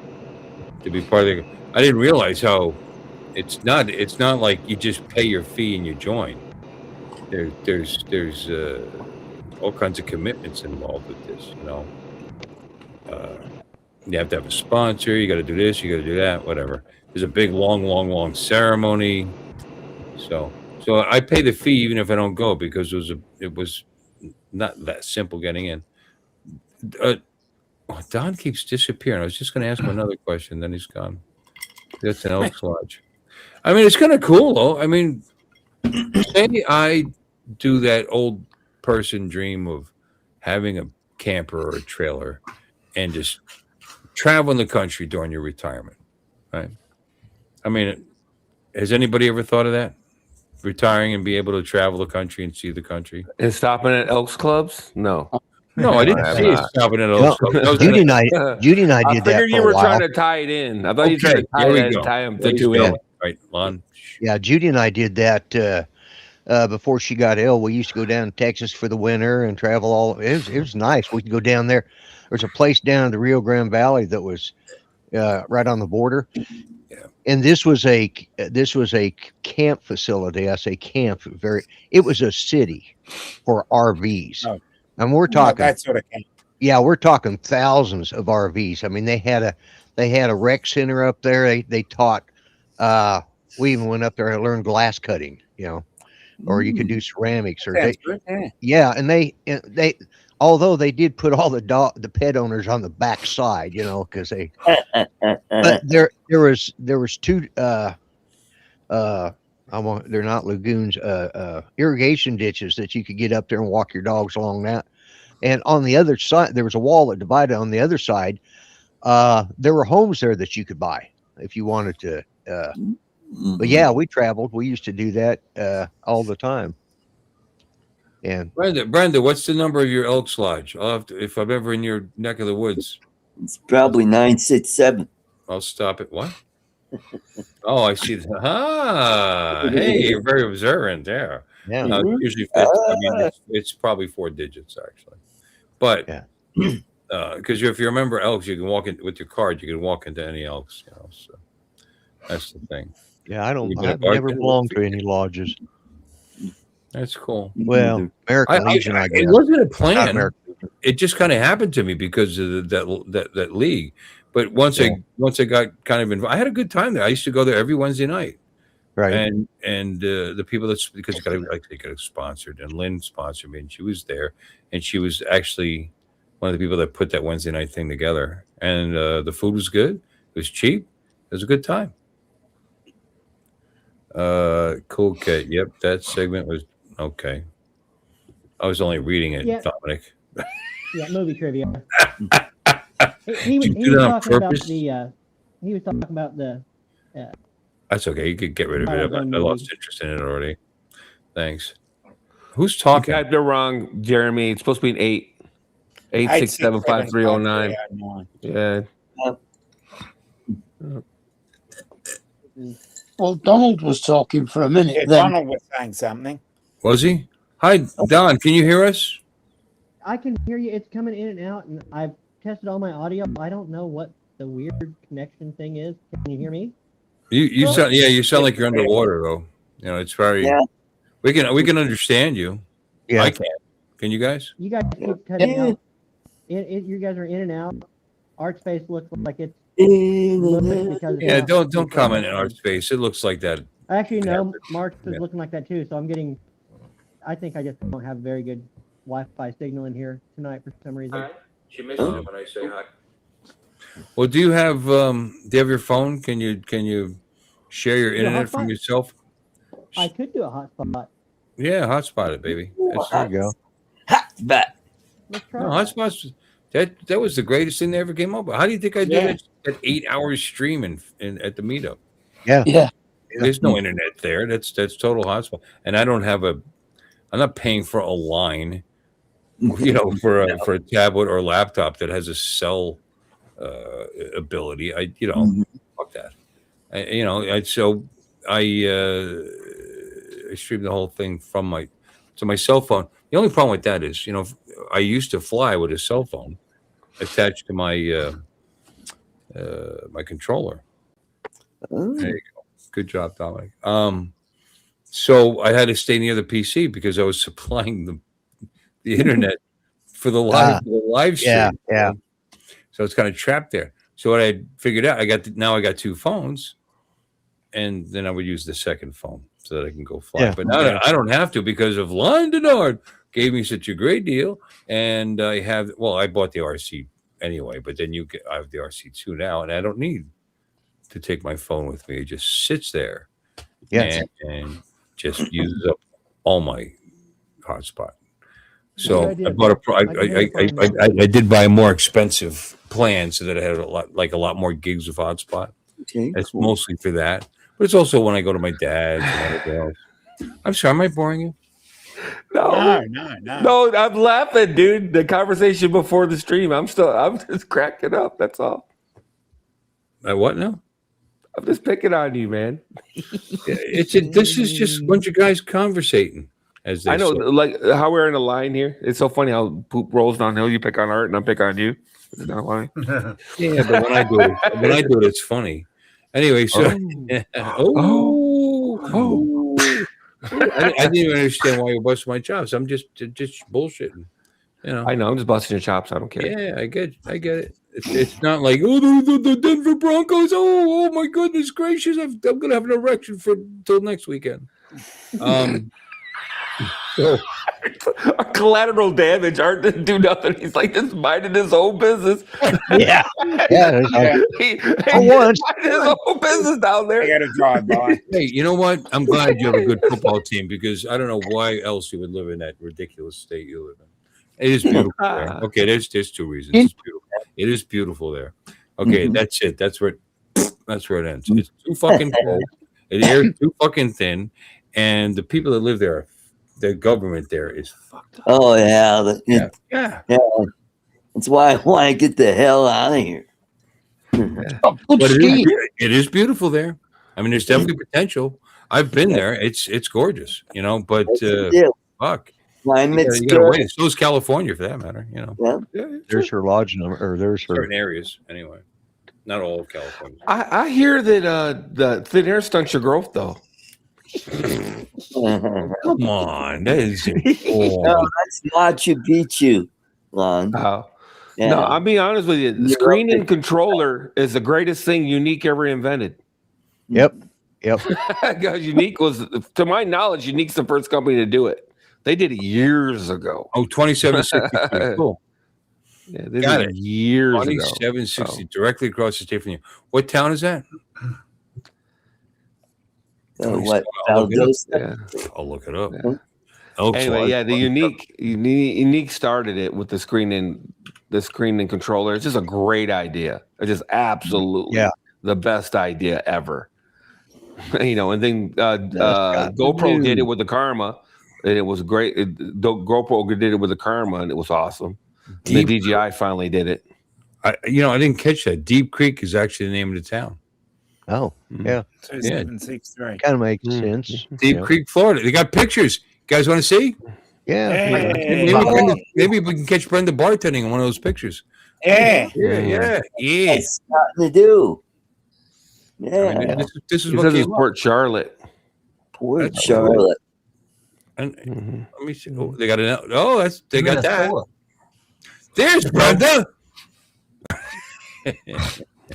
To be part of the. I didn't realize how it's not like you just pay your fee and you join. There's all kinds of commitments involved with this. You have to have a sponsor. You got to do this. You got to do that. Whatever. There's a big, long ceremony. So I pay the fee even if I don't go because it was not that simple getting in. Don keeps disappearing. I was just going to ask him another question, then he's gone. That's an Elks Lodge. I mean, it's kind of cool, though. I mean, say I do that old person dream of having a camper or a trailer and just travel in the country during your retirement, right? I mean, has anybody ever thought of that? Retiring and be able to travel the country and see the country? And stopping at Elks clubs? No. No, I didn't see it stopping at Elks Clubs. Judy and I did I that figured for you a were while. trying to tie it in. I thought you tried to tie there we that go. and tie them There to we two go. in. Right, Lon. Yeah, Judy and I did that before she got ill. We used to go down to Texas for the winter and travel all. It was nice. We could go down there. There's a place down in the Rio Grande Valley that was right on the border. Yeah. And this was a camp facility. I say camp. It was a city for RVs, Oh. and we're talking. That sort of thing. Yeah, we're talking thousands of RVs. I mean, they had a rec center up there. They taught. We even went up there and learned glass cutting. Or you could do ceramics. Or Sounds good. Yeah. yeah, and they although they did put all the pet owners on the back side, because they. But there was two. They're not lagoons. Irrigation ditches that you could get up there and walk your dogs along that. And on the other side, there was a wall that divided. On the other side, there were homes there that you could buy if you wanted to. But yeah, we traveled. We used to do that all the time. And Brenda, what's the number of your Elks Lodge? I'll have to, if I'm ever in your neck of the woods. It's probably 967. I'll stop it. What? Oh, I see. Hey, you're very observant there. yeah, Usually fits. I mean, it's probably 4 digits actually. But Yeah. Because if you remember Elks, you can walk in with your card. You can walk into any Elks. So that's the thing. yeah. You get a I've never bartender? belonged to any lodges. That's cool. Well, American Legion, I guess. It wasn't a Not plan. American. It just kind of happened to me because of that league. But once I got kind of involved, I had a good time there. I used to go there every Wednesday night. Right. And the people because they got sponsored, and Lynn sponsored me, and she was there, and she was actually one of the people that put that Wednesday night thing together. And the food was good. It was cheap. It was a good time. Cool Kate. Yep, that segment was okay. I was only reading it, Yeah. Dominic. Yeah, movie trivia. Did He you was do that on talking about purpose? he was talking about the That's okay. You could get rid of it. Gun I lost movie. interest in it already. Thanks. Who's You talking? typed it wrong, Jeremy. It's supposed to be an 8. 8675309. Yeah. Well, Donald was talking for a minute. Yeah, Then Donald was saying something. Was he? Hi, Don. Can you hear us? I can hear you. It's coming in and out, and I've tested all my audio. I don't know what the weird connection thing is. Can you hear me? You sound you sound like you're underwater though. It's very. Yeah. We can understand you. Yeah. I can. Can you guys? You guys keep cutting out You guys are in and out. ArtSpace looks like it's In loaded and out. because it's Yeah, not don't super comment in fast. our space. It looks like that. Actually, no. Yeah. Mark's is Yeah. looking like that too. So I'm getting. I think I just don't have very good Wi-Fi signal in here tonight for some reason. She misses it when I say hi. Well, do you have your phone? Can you share your Yeah, internet from hotspot? yourself? I could do a hotspot. Yeah, hotspot it, baby. That's There you go. Hot spot. Let's try. No, that. hotspots. That was the greatest thing they ever came up with. How do you think I did that 8 hours stream in at the meetup? Yeah. There's no internet there. That's total hotspot, and I don't have I'm not paying for a line, for a tablet or laptop that has a cell ability. Fuck that. I streamed the whole thing from my cell phone. The only problem with that is, I used to fly with a cell phone attached to my my controller. Oh. There you go. Good job, Dominic. So I had to stay near the PC because I was supplying the internet for the live stream. Yeah. So it's kind of trapped there. So what I figured out, I got two phones, and then I would use the second phone so that I can go fly. Yeah. But now I don't have to because of Londonard gave me such a great deal, and I bought the RC anyway. But then I have the RC2 now, and I don't need to take my phone with me. It just sits there, and just uses up all my hotspot. So I bought I did buy a more expensive plan so that I had a lot more gigs of hotspot. Okay, It's cool. mostly for that, but it's also when I go to my dad's and everything else. I'm sorry, am I boring you? No. No, I'm laughing, dude. The conversation before the stream, I'm just cracking up. That's all. What now? I'm just picking on you, man. This is just a bunch of guys conversating. As they I know, say. like how we're in a line here. It's so funny how poop rolls downhill. You pick on Art, and I pick on you. Is that why? Yeah, but when I do it, it's funny. Anyway, so I didn't even understand why you busted my chops. I'm just bullshitting. I know. I'm just busting your chops. I don't care. Yeah, I get it. It's not like the Denver Broncos. Oh my goodness gracious! I'm gonna have an erection till next weekend. So, collateral damage. Art didn't do nothing. He's like just minding his own business. Yeah. He once. minding his own business down there. I got to drive by. hey, you know what? I'm glad you have a good football team because I don't know why else you would live in that ridiculous state you live in. It is beautiful there. Okay, there's two reasons. It's beautiful. It is beautiful there. Okay, that's it. That's where it ends. It's too fucking cold. The air is too fucking thin, and the people that live there, the government there is fucked up. Oh yeah, Yeah. That's why I want to get the hell out of here. But it is beautiful there. I mean, there's definitely potential. I've been there. It's gorgeous, but fuck. Climate's You gotta good. wait. So is California, for that matter. There's her lodge number, or there's her. Certain areas, anyway. Not all of California. I hear that the thin air stunts your growth, though. Come on, that is. No, that's Machu Picchu, Lon. Oh. Yeah. No, I'll be honest with you. The screen and controller is the greatest thing Unique ever invented. Yep. Because Unique was, to my knowledge, Unique's the first company to do it. They did it years ago. Oh, 2760. Cool. Yeah, they Got did it. years ago. 2760, directly across the state from you. What town is that? What? I'll look it up. Yeah. I'll look it up. Yeah. Elks Anyway, Lodge. yeah, the Unique started it with the screen and controller. It's just a great idea. It's just absolutely the best idea ever. And then GoPro did it with the Karma, and it was great. GoPro did it with the Karma, and it was awesome. The DJI finally did it. I didn't catch that. Deep Creek is actually the name of the town. Oh, yeah. 2763. Kind of makes sense. Deep Creek, Florida. They got pictures. You guys want to see? Yeah. Maybe we can catch Brenda bartending in one of those pictures. Yeah. Yeah. It's nothing to do. Yeah. I mean, this is He what says came it's up. Port Charlotte. Poor That's Charlotte. And let me see. Oh, they got it. Oh, they got that. There's Brenda.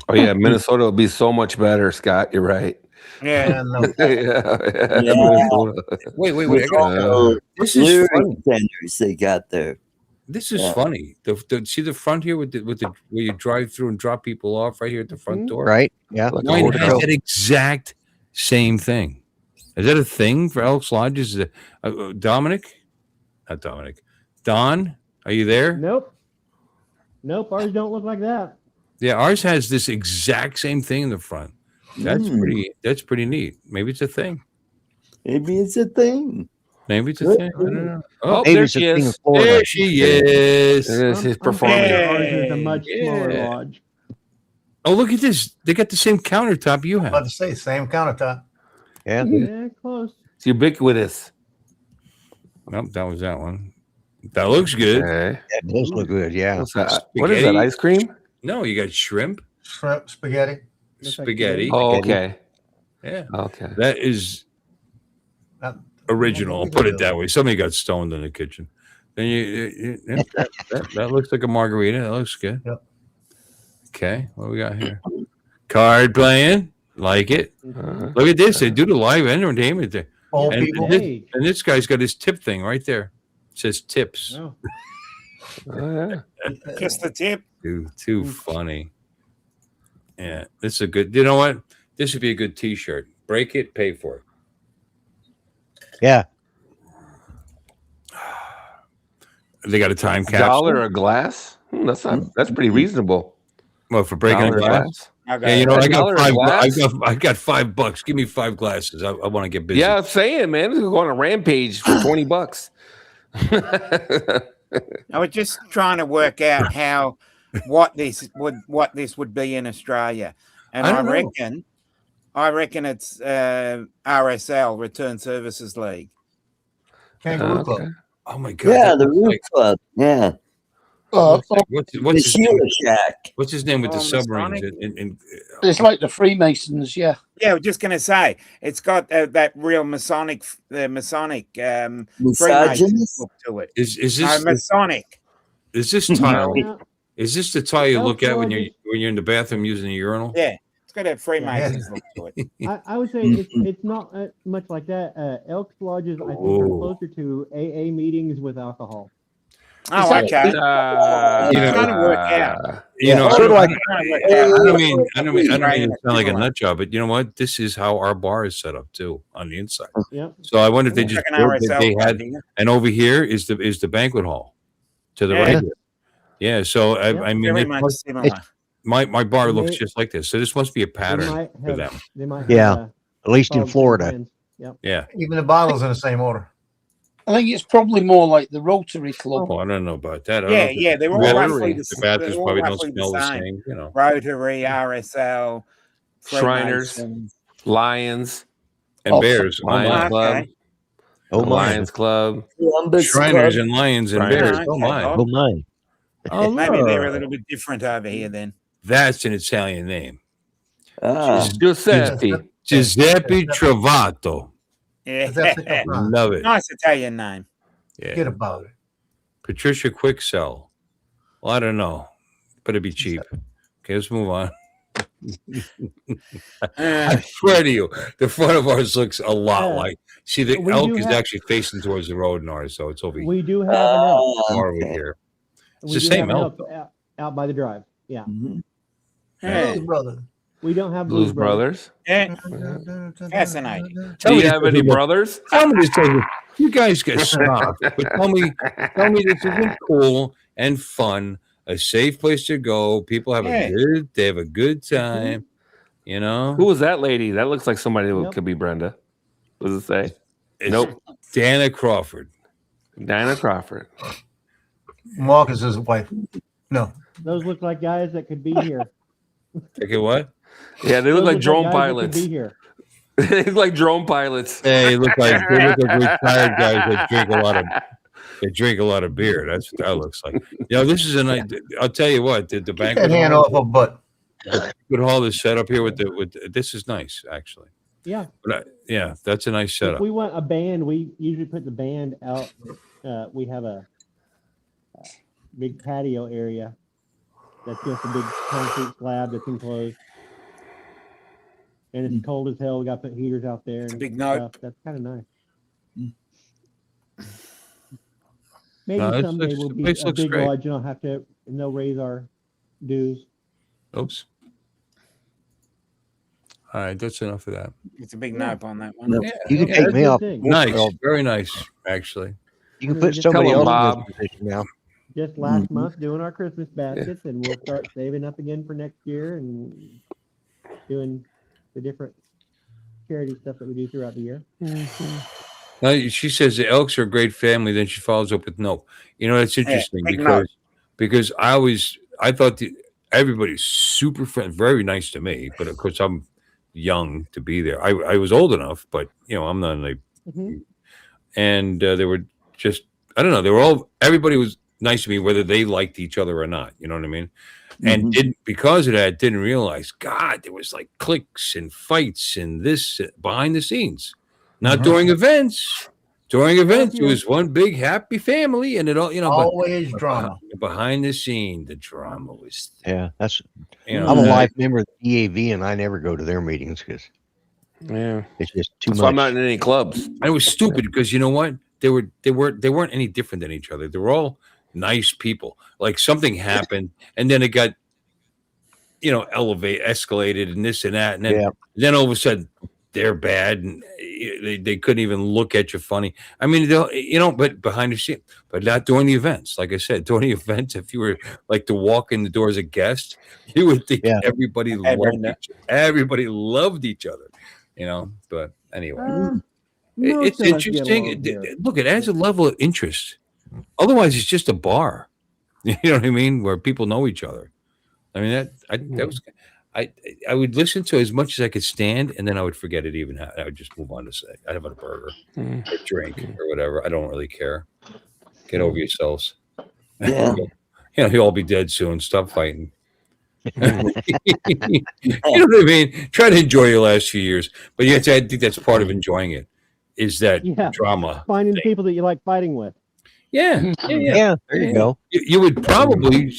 Oh yeah, Minnesota will be so much better, Scott. You're right. Yeah. And Yeah. Minnesota. Wait. With I got, all the this is lyric funny. centers they got there. This is Yeah. funny. See the front here with the where you drive through and drop people off right here at the front door. Right? Yeah. Like a Mine hotel. has that exact same thing. Is that a thing for Elks Lodges? Dominic? Not Dominic. Don, are you there? Nope. Ours don't look like that. Yeah, ours has this exact same thing in the front. That's Mm. That's pretty neat. Maybe it's a thing. Maybe it's a thing. Maybe it's a Good. thing. I don't know. Oh, Maybe there it's a she thing is. of Florida. There she is. This is I'm performing. pretty sure ours is a much Yeah. smaller lodge. Oh, look at this. They got the same countertop you about have. to say same countertop. Yeah. Yeah, close. It's ubiquitous. Nope, that was that one. That looks good. Okay. That does look good. Yeah. What's that? What is that? Spaghetti. Ice cream? No, you got shrimp, Shrimp, spaghetti. Looks like spaghetti. Oh, okay. Yeah, Okay. that is Uh, original. I'll put it that way. Somebody got stoned in the kitchen. Then yeah, that looks like a margarita. That looks good. Yep. Okay, what we got here? Card playing, like it. Uh-huh. Look at this. They do the live entertainment there, Old and, people. Hey. and this guy's got his tip thing right there. It says tips. Oh. Oh, yeah. Just the tip. Too funny. Yeah, this is a good. You know what? This would be a good T-shirt. Break it, pay for it. Yeah. They got a time capsule. $1 a glass? That's not. That's pretty reasonable. Well, for breaking a $1 glass. Okay. Yeah, you know, I got $1 a glass? I got $5. Give me 5 glasses. I want to get busy. Yeah, I'm saying, man, this is going on a rampage for $20. I was just trying to work out what this would be in Australia, and I I don't know. reckon it's RSL, Return Services League. Kangaroo Okay. Club. Oh my god. Yeah, that the looks roof like- club. Yeah. what's The his name? Sheila Shack. What's his name with the Oh, submarines? Masonic? It's like the Freemasons, yeah. Yeah, I was just going to say it's got that real Masonic Freemason Misogynist. look to it. Is No, this Masonic. is this tile? Yeah. Is this the tile you look Elks at when Lodges- you're in the bathroom using the urinal? Yeah, it's got a Freemasons look to it. I would say it's not much like that. Elks Lodges, I think, are Oh. closer to AA meetings with alcohol. Oh, okay. You know, trying to work out. You know, sort of like- I don't mean to Right. sound like a nut job, but you know what? This is how our bar is set up too on the inside. Yep. So I wonder if they Looks just like an built it, RSL they had, idea. and over here is the banquet hall to the Yeah. right. Here. Yeah, so Yep. I mean, Very it much must- similar. my bar And looks they- just like this. So this must be a They pattern might for have. them. They might have, Yeah. At least in followed the same Florida. plans. Yep. Yeah. Even the bottles in the same order. I think it's probably more like the Rotary Club. Oh, I don't know about that. I don't Yeah, know if yeah, they're all the roughly bathrooms- the the bathrooms they're all probably don't roughly smell the same. same. You know. Rotary, RSL, Shriners. Freemasons. Lions, And Oh, bears. Oh Lions my. Okay. Club, Oh my. Lions Club. Columbus Shriners Club. and lions and Shriners. bears. Oh my. Oh my. Oh, Maybe they're a look. little bit different over here then. That's an Italian name. Ah, Giuseppe. Giuseppe Travato. Is that pick Yeah. up line? Love it. Nice Italian name. Yeah. Forget about it. Patricia Quicksell. Well, I don't know. Better be cheap. Okay, let's move on. I swear to you, the front of ours looks a lot Yeah. like. See, the We elk do is have- actually facing towards the road in ours, so it's over We do have an elk. far okay. over here. It's We the do same have an elk, elk out by the drive. Yeah. Mhm. Yeah. Blues Brother. We don't have Blues Brothers. Yeah. Fascinating. Do you me have this any isn't- brothers? Tell me this isn't- You guys get soft, but tell me this isn't cool and fun. A safe place to go. People have Yeah. they have a good time. You know, Who was that lady? That looks like somebody who Yep. could be Brenda. What does it say? It's Nope. Dana Crawford. Diana Crawford. Marcus is his wife. No. Those look like guys that could be here. Okay, what? Yeah, they look Those like drone guys that could pilots. Be here. They look like drone pilots. They look like retired guys that drink a lot of beer. That's what that looks like. This is a nice. I'll tell you what. The Get banquet that hand hall, off her butt. banquet hall is set up here with this is nice actually. Yeah. But yeah, that's a nice If setup. we want a band, we usually put the band out. We have big patio area. That's just a big concrete slab that's enclosed. And it's cold as hell. We got to put heaters out there and big note. stuff. That's kind of nice. Maybe No, someday we'll the be place a looks big great. lodge and I'll have to, and they'll raise our dues. Oops. All right, that's enough of that. It's a big nope on that one. No. Yeah, You can yeah, take that's me a good off. thing. nice, Well, very nice, actually. you can I put mean, just somebody tell 'em, else in Bob. this position now. Just last Mhm. month doing our Christmas baskets, and we'll start saving up again for next year and doing the different charity stuff that we do throughout the year. Now, she says the Elks are a great family. Then she follows up with no. You know, that's interesting big no. because I thought everybody's super friend, very nice to me, but of course I'm young to be there. I was old enough, but I'm not like, Mhm. and they were just I don't know. They were everybody was nice to me, whether they liked each other or not. You know what I mean? And Mhm. because of that, didn't realize, God, there was like cliques and fights and this behind the scenes, not Mhm. during events. During events, it yeah. was one big happy family, and it all but Always drama. behind the scene, the drama was, Yeah, that's. you I'm a know, life member of the EAV, and I never go to their meetings because Yeah. it's just too That's why I'm much. not in any clubs. and it was stupid because you know what? They weren't any different than each other. They were all nice people. Like something happened, and then it got escalated and this and that, and Yeah. then all of a sudden they're bad and they couldn't even look at you funny. I mean, but behind the scene, but not during the events. Like I said, during the events, if you were like to walk in the door as a guest, you would think Yeah. everybody loved each other. But anyway, Most it's of us get interesting. along here. Look, it adds a level of interest. Otherwise, it's just a bar. You know what I mean, where people know each other. I mean that was I would listen to as much as I could stand, and then I would forget it even. I would just move on to say I'd have a burger, a drink, or whatever. I don't really care. Get over yourselves. Yeah. You'll all be dead soon. Stop fighting. You know what I mean? Try to enjoy your last few years, but I think that's part of enjoying it. Is that Yeah. drama? Finding the people that you like fighting with. Yeah. Yeah, there you go. You would probably,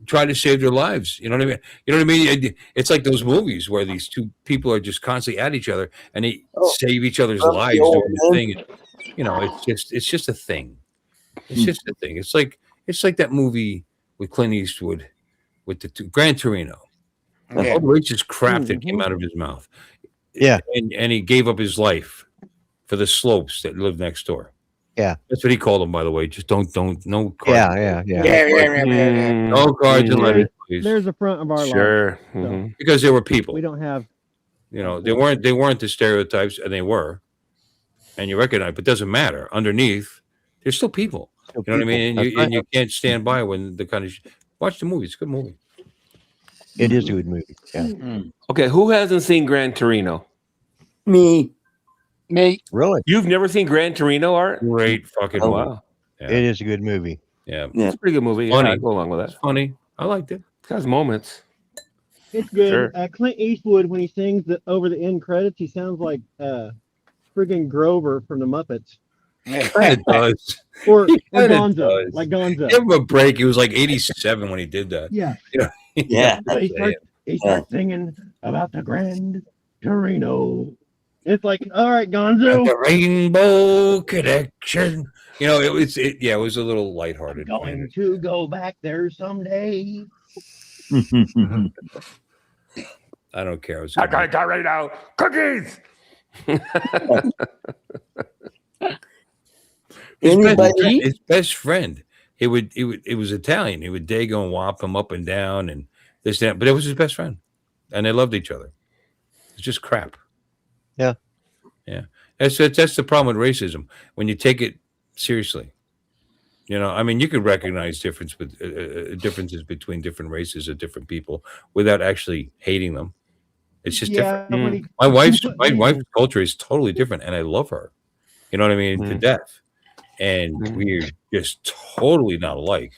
try to save their lives. You know what I mean? You know what I mean? It's like those movies where these two people are just constantly at each other and they save each other's Oh, lives the old doing the man. thing. It's just a thing. It's just a thing. It's like that movie with Clint Eastwood with the Gran Torino. Yeah. All the racist crap that came out of his mouth. Yeah. And he gave up his life for the slopes that lived next door. Yeah. That's what he called them, by the way. Just don't no cards. Yeah. Yeah. No cards and letters, please. There's the front of our lodge. Sure. So Mhm. Because they were people. we don't have. They weren't the stereotypes, and they were. And you recognize, but it doesn't matter. Underneath, they're still people. You know what I mean? And you can't stand by when the kind of watch the movie. It's a good movie. It is a good movie. Yeah. Okay, who hasn't seen Gran Torino? Me. Me. Really, You've never seen Gran Torino, Art? Great fucking Oh, movie. wow. Yeah. it is a good movie. Yeah. Yeah. It's a pretty good movie. Funny. Yeah, I'd go along with It's that. funny. I liked it. It has moments. It's good. Sure. Clint Eastwood, when he sings over the end credits, he sounds like friggin' Grover from the Muppets. Kind of does. Or He kinda Gonzo. does. Like Gonzo. Give him a break. He was like 87 when he did that. Yeah. Yeah. He starts singing about the Grand Torino. It's like, all right, Gonzo. The Rainbow Connection. It was a little lighthearted. Going to go back there someday. I don't care. It was I got right now. Cookies. Anybody? His best friend. It was Italian. He would Dago and whop him up and down and this and that. But it was his best friend, and they loved each other. It's just crap. Yeah. That's the problem with racism when you take it seriously. I mean, you could recognize differences between different races or different people without actually hating them. It's just different. when he- My wife's culture is totally different, and I love her. You know what I mean? To death. And we're just totally not alike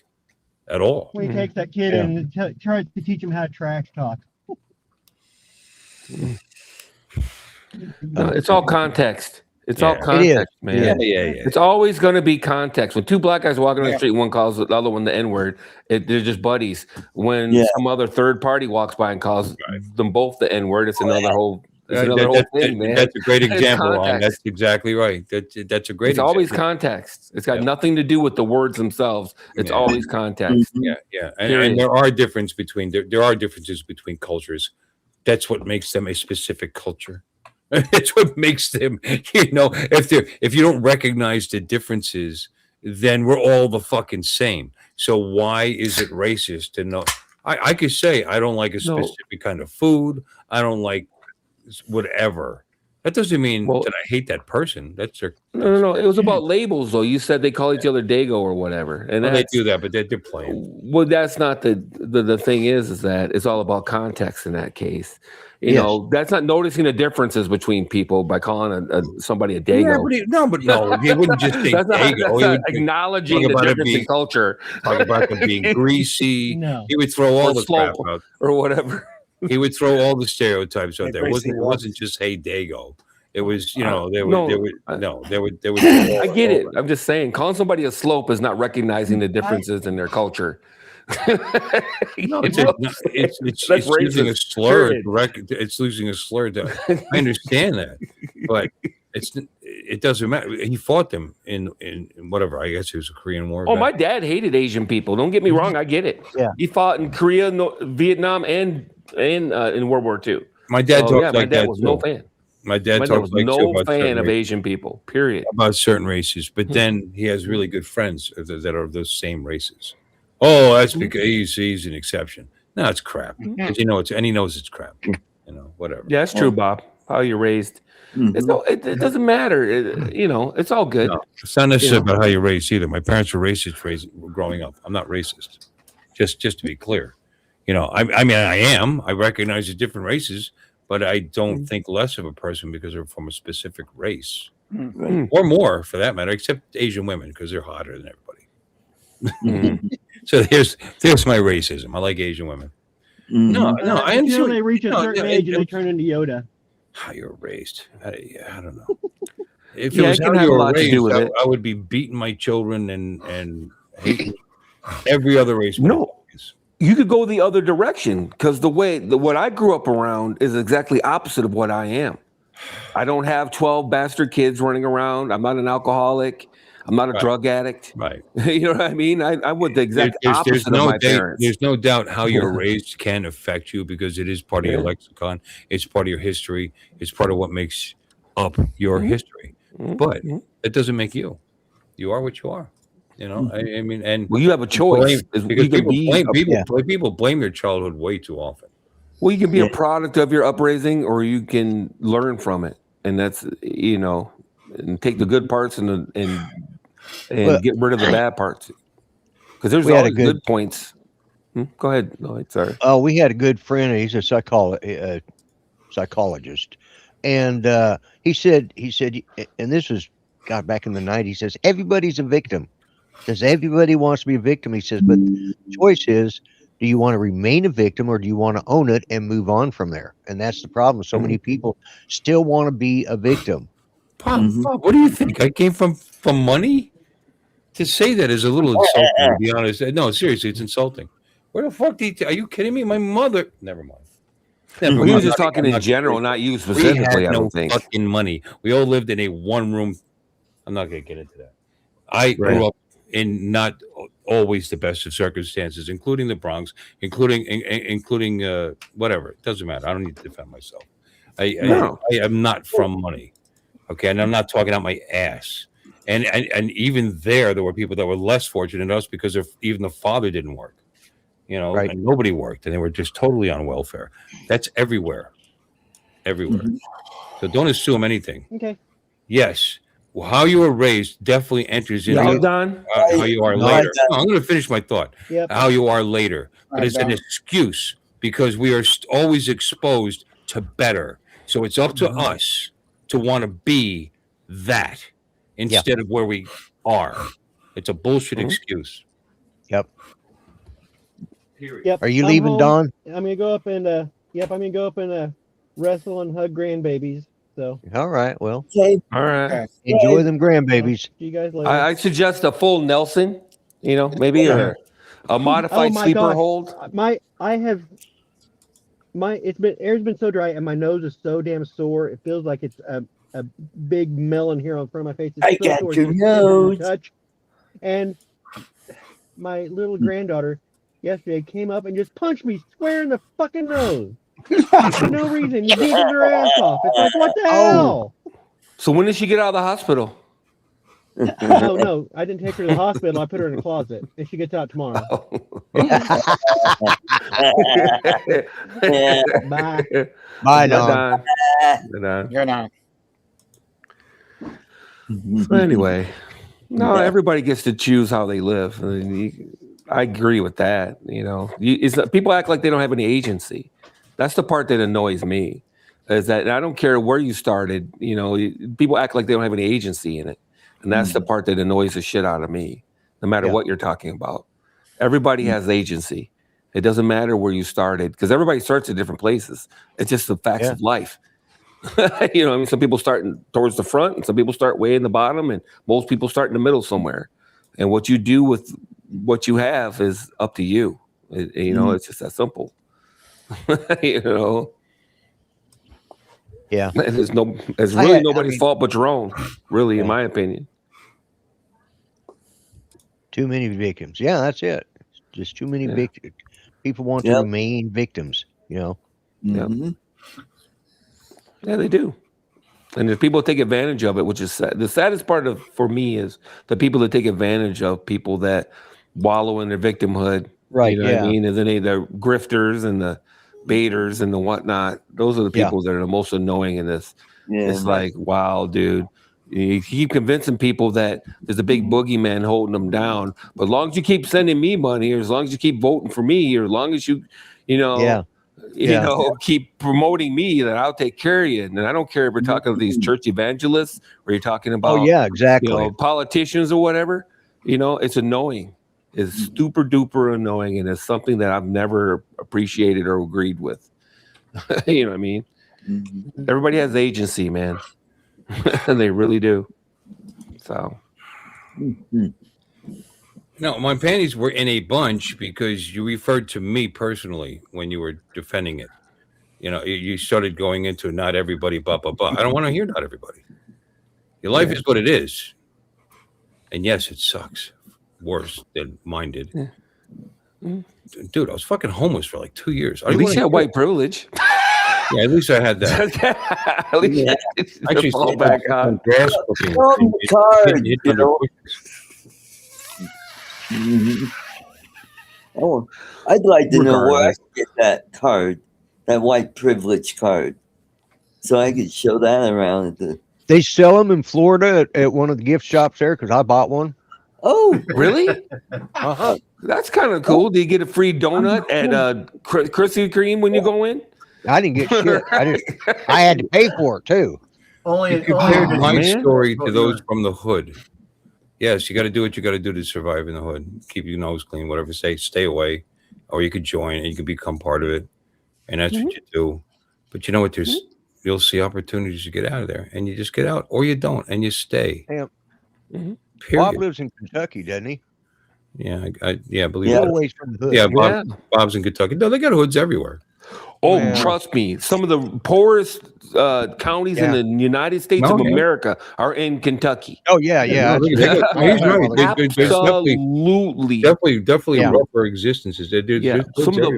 at all. When he takes that kid and tries to teach him how to trash talk. No, it's all context. It's Yeah. all It is. context, man. Yeah. It's always going to be context. When two black guys walking on the street, one calls the other one the N-word, they're just buddies. When some other third party walks by and calls them both the N-word, it's another whole thing, man. That's a great It's example. context. That's exactly right. That's a great It's always example. context. It's got nothing to do with the words themselves. It's always context. Yeah. And there are differences between cultures. That's what makes them a specific culture. It's what makes them, if you don't recognize the differences, then we're all the fucking same. So why is it racist to know? I could say I don't like a specific kind of food. I don't like whatever. That doesn't mean that I hate that person. That's their. No. It was about labels, though. You said they call each other Dago or whatever, and they do that, but they're playing. Well, that's not the thing. Is that it's all about context in that case. You know, that's not noticing the differences between people by calling somebody a Dago. Yeah, he wouldn't just say Dago. He would acknowledging the difference in culture. Talk about them being greasy. No. He would throw all the crap out or whatever. He would throw all the stereotypes out there. It wasn't just hey Dago. It was they would. I get it. I'm just saying, calling somebody a slope is not recognizing the differences in their culture. It's losing a slur. It's losing a slur. I understand that, but it doesn't matter. He fought them in whatever. I guess it was a Korean War. Oh, my dad hated Asian people. Don't get me wrong. I get it. Yeah, he fought in Korea, Vietnam, and in World War II. My dad talked like that was too. no fan. My dad was like no fan of Asian people. Period. About certain races, but then he has really good friends that are those same races. Oh, that's because he's an exception. No, it's crap. Because he knows it's crap. Whatever. Yeah, that's true, Bob. How you're raised. It doesn't matter. It's all good. No, it's not necessarily about how you're raised either. My parents were racist growing up. I'm not racist. Just to be clear. I mean, I am. I recognize the different races, but I don't think less of a person because they're from a specific race. Or more, for that matter, except Asian women, because they're hotter than everybody. So there's my racism. I like Asian women. No, I understand. Until they reach a certain age and they turn into Yoda. How you're raised? I don't know. If it was how you were raised, I would be beating my children and hating every other race. No, you could go the other direction because what I grew up around is exactly opposite of what I am. I don't have 12 bastard kids running around. I'm not an alcoholic. I'm not a drug addict. Right. You know what I mean? I would the exact opposite of my parents. There's no doubt how you're raised can affect you because it is part of your lexicon. It's part of your history. It's part of what makes up your history. But it doesn't make you. You are what you are. I mean, and you have a choice. Because people blame their childhood way too often. Well, you can be a product of your upbringing, or you can learn from it, and that's and take the good parts and get rid of the bad parts. Because there's a lot of good points. Go ahead. No, sorry. We had a good friend. He's a psychologist, and he said, and this was back in the 90s. He says everybody's a victim. Says everybody wants to be a victim. He says, but the choice is, do you want to remain a victim or do you want to own it and move on from there? And that's the problem. So many people still want to be a victim. Bob, what do you think? I came from money? To say that is a little insulting, to be honest. No, seriously, it's insulting. Where the fuck are you kidding me? My mother. Never mind. He was just talking in general, not you specifically. We had I don't think. Fucking money. We all lived in a one-room. I'm not going to get into that. I grew up in not always the best of circumstances, including the Bronx, including whatever. It doesn't matter. I don't need to defend myself. I am not from money. Okay, and I'm not talking out my ass. And even there were people that were less fortunate than us because even the father didn't work, and nobody worked, and they were just totally on welfare. That's everywhere. So don't assume anything. Okay. Yes, how you were raised definitely enters into how you are later. No, I'm going to finish my thought. Yep. How you are later, but it's an excuse because we are always exposed to better. So it's up to us to want to be that. Instead of where we are. It's a bullshit excuse. Yep. Yep. Are you leaving, Don? I'm gonna go up and I'm gonna go up and wrestle and hug grandbabies. So All right. Well, Okay. All right. Okay. enjoy them I'll grandbabies. see you guys later. I suggest a full Nelson, maybe, or a Oh modified my sleeper gosh. hold. Air's been so dry and my nose is so damn sore. It feels like it's a big melon here on front of my face. It's I so got sore. your It's just difficult nose. to touch. And my little granddaughter yesterday came up and just punched me square in the fucking nose for no reason. Giggling her ass off. It's like, what the hell? So when did she get out of the hospital? Oh no, I didn't take her to the hospital. I put her in a closet, and she gets out tomorrow. Bye. Bye, Bye, Don. Don. You're not. So anyway, no, everybody gets to choose how they live. I agree with that. People act like they don't have any agency. That's the part that annoys me. Is that I don't care where you started. People act like they don't have any agency in it, and that's the part that annoys the shit out of me. No matter what you're talking about, everybody has agency. It doesn't matter where you started because everybody starts at different places. It's just the facts of life. Some people start towards the front and some people start way in the bottom and most people start in the middle somewhere. And what you do with what you have is up to you. It's just that simple. Yeah. It's really nobody's fault but your own, really, in my opinion. Too many victims. Yeah, that's it. Just too many victims. People want to remain victims, Mm-hmm. Yeah, they do. And the people take advantage of it, which is sad. The saddest part for me is the people that take advantage of people that wallow in their victimhood. Right. What I mean? And then the grifters and the baiters and the whatnot. Those are the people that are the most annoying in this. Yeah, it's like, wow, dude. You keep convincing people that there's a big boogeyman holding them down. But as long as you keep sending me money, or as long as you keep voting for me, or as long as you keep promoting me, that I'll take care of you. And I don't care if we're talking to these church evangelists or you're talking about exactly. Politicians or whatever. It's annoying. It's super duper annoying, and it's something that I've never appreciated or agreed with. You know what I mean? Mm-hmm. Everybody has agency, man. And they really do. So no, my panties were in a bunch because you referred to me personally when you were defending it. You started going into not everybody, blah, blah, blah. I don't want to hear not everybody. Your life is what it is. And yes, it sucks. Worse than mine did. Yeah. Dude, I was fucking homeless for like 2 years. At least you had white privilege. Yeah, at least I had that. At least actually fall back on grass cooking. Oh, I'd like to know where I can get that card, that white privilege card, so I could show that around at the. They sell them in Florida at one of the gift shops there because I bought one. Oh, really? Uh-huh. That's kind of cool. Do you get a free donut at Krispy Kreme when you go in? I didn't get shit. I had to pay for it too. You compared my story to those from the hood. Yes, you got to do what you got to do to survive in the hood. Keep your nose clean, whatever. Stay away, or you could join and you could become part of it, and that's what you do. But you know what? You'll see opportunities to get out of there, and you just get out, or you don't, and you stay. Yeah. Period. Bob lives in Kentucky, doesn't he? Yeah, I believe that. Always from the hood. Yeah, Bob's in Kentucky. No, they got hoods everywhere. Oh, trust me. Some of the poorest counties in the United States of America are in Kentucky. Oh, yeah. He's right. Absolutely. Definitely rougher existences. Some of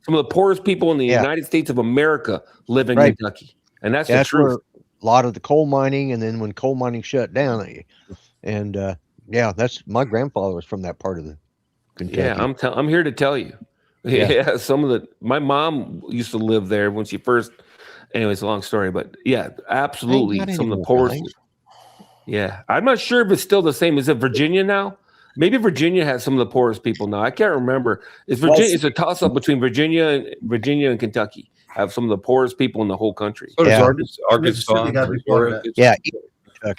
the poorest people in the United States of America live in Kentucky. And that's the truth. A lot of the coal mining, and then when coal mining shut down, and that's my grandfather was from that part of the Kentucky. Yeah, I'm here to tell you. Yeah, my mom used to live there when she first. Anyways, a long story, but yeah, absolutely, some of the poorest. Yeah, I'm not sure if it's still the same. Is it Virginia now? Maybe Virginia has some of the poorest people now. I can't remember. It's a toss up between Virginia and Kentucky. Have some of the poorest people in the whole country. So does Arkansas. Kentucky.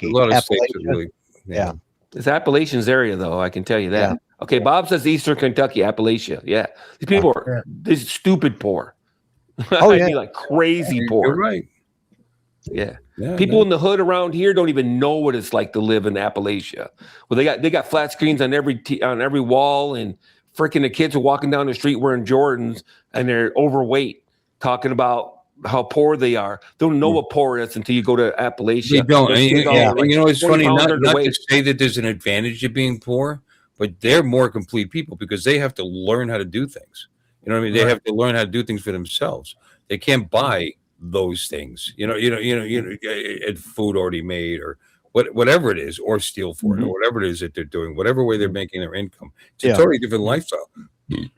A lot of states are really. Yeah. It's Appalachians area, though. I can tell you that. Yeah. Okay, Bob says Eastern Kentucky, Appalachia. Yeah, these people are stupid poor. Oh yeah, like crazy poor. You're right. Yeah. Yeah, People in the hood around here don't even know what it's like to live in Appalachia. Well, they got flat screens on every wall, and freaking the kids are walking down the street wearing Jordans and they're overweight, talking about how poor they are. They don't know what poor is until you go to Appalachia. They don't. Those kids yeah. are like You know, it's 20 funny pounds not to underweight. say that there's an advantage to being poor, but they're more complete people because they have to learn how to do things. You know what I mean? They have to learn how to do things for themselves. They can't buy those things. Food already made or whatever it is, or steal for it, or whatever it is that they're doing, whatever way they're making their income. It's a totally different lifestyle.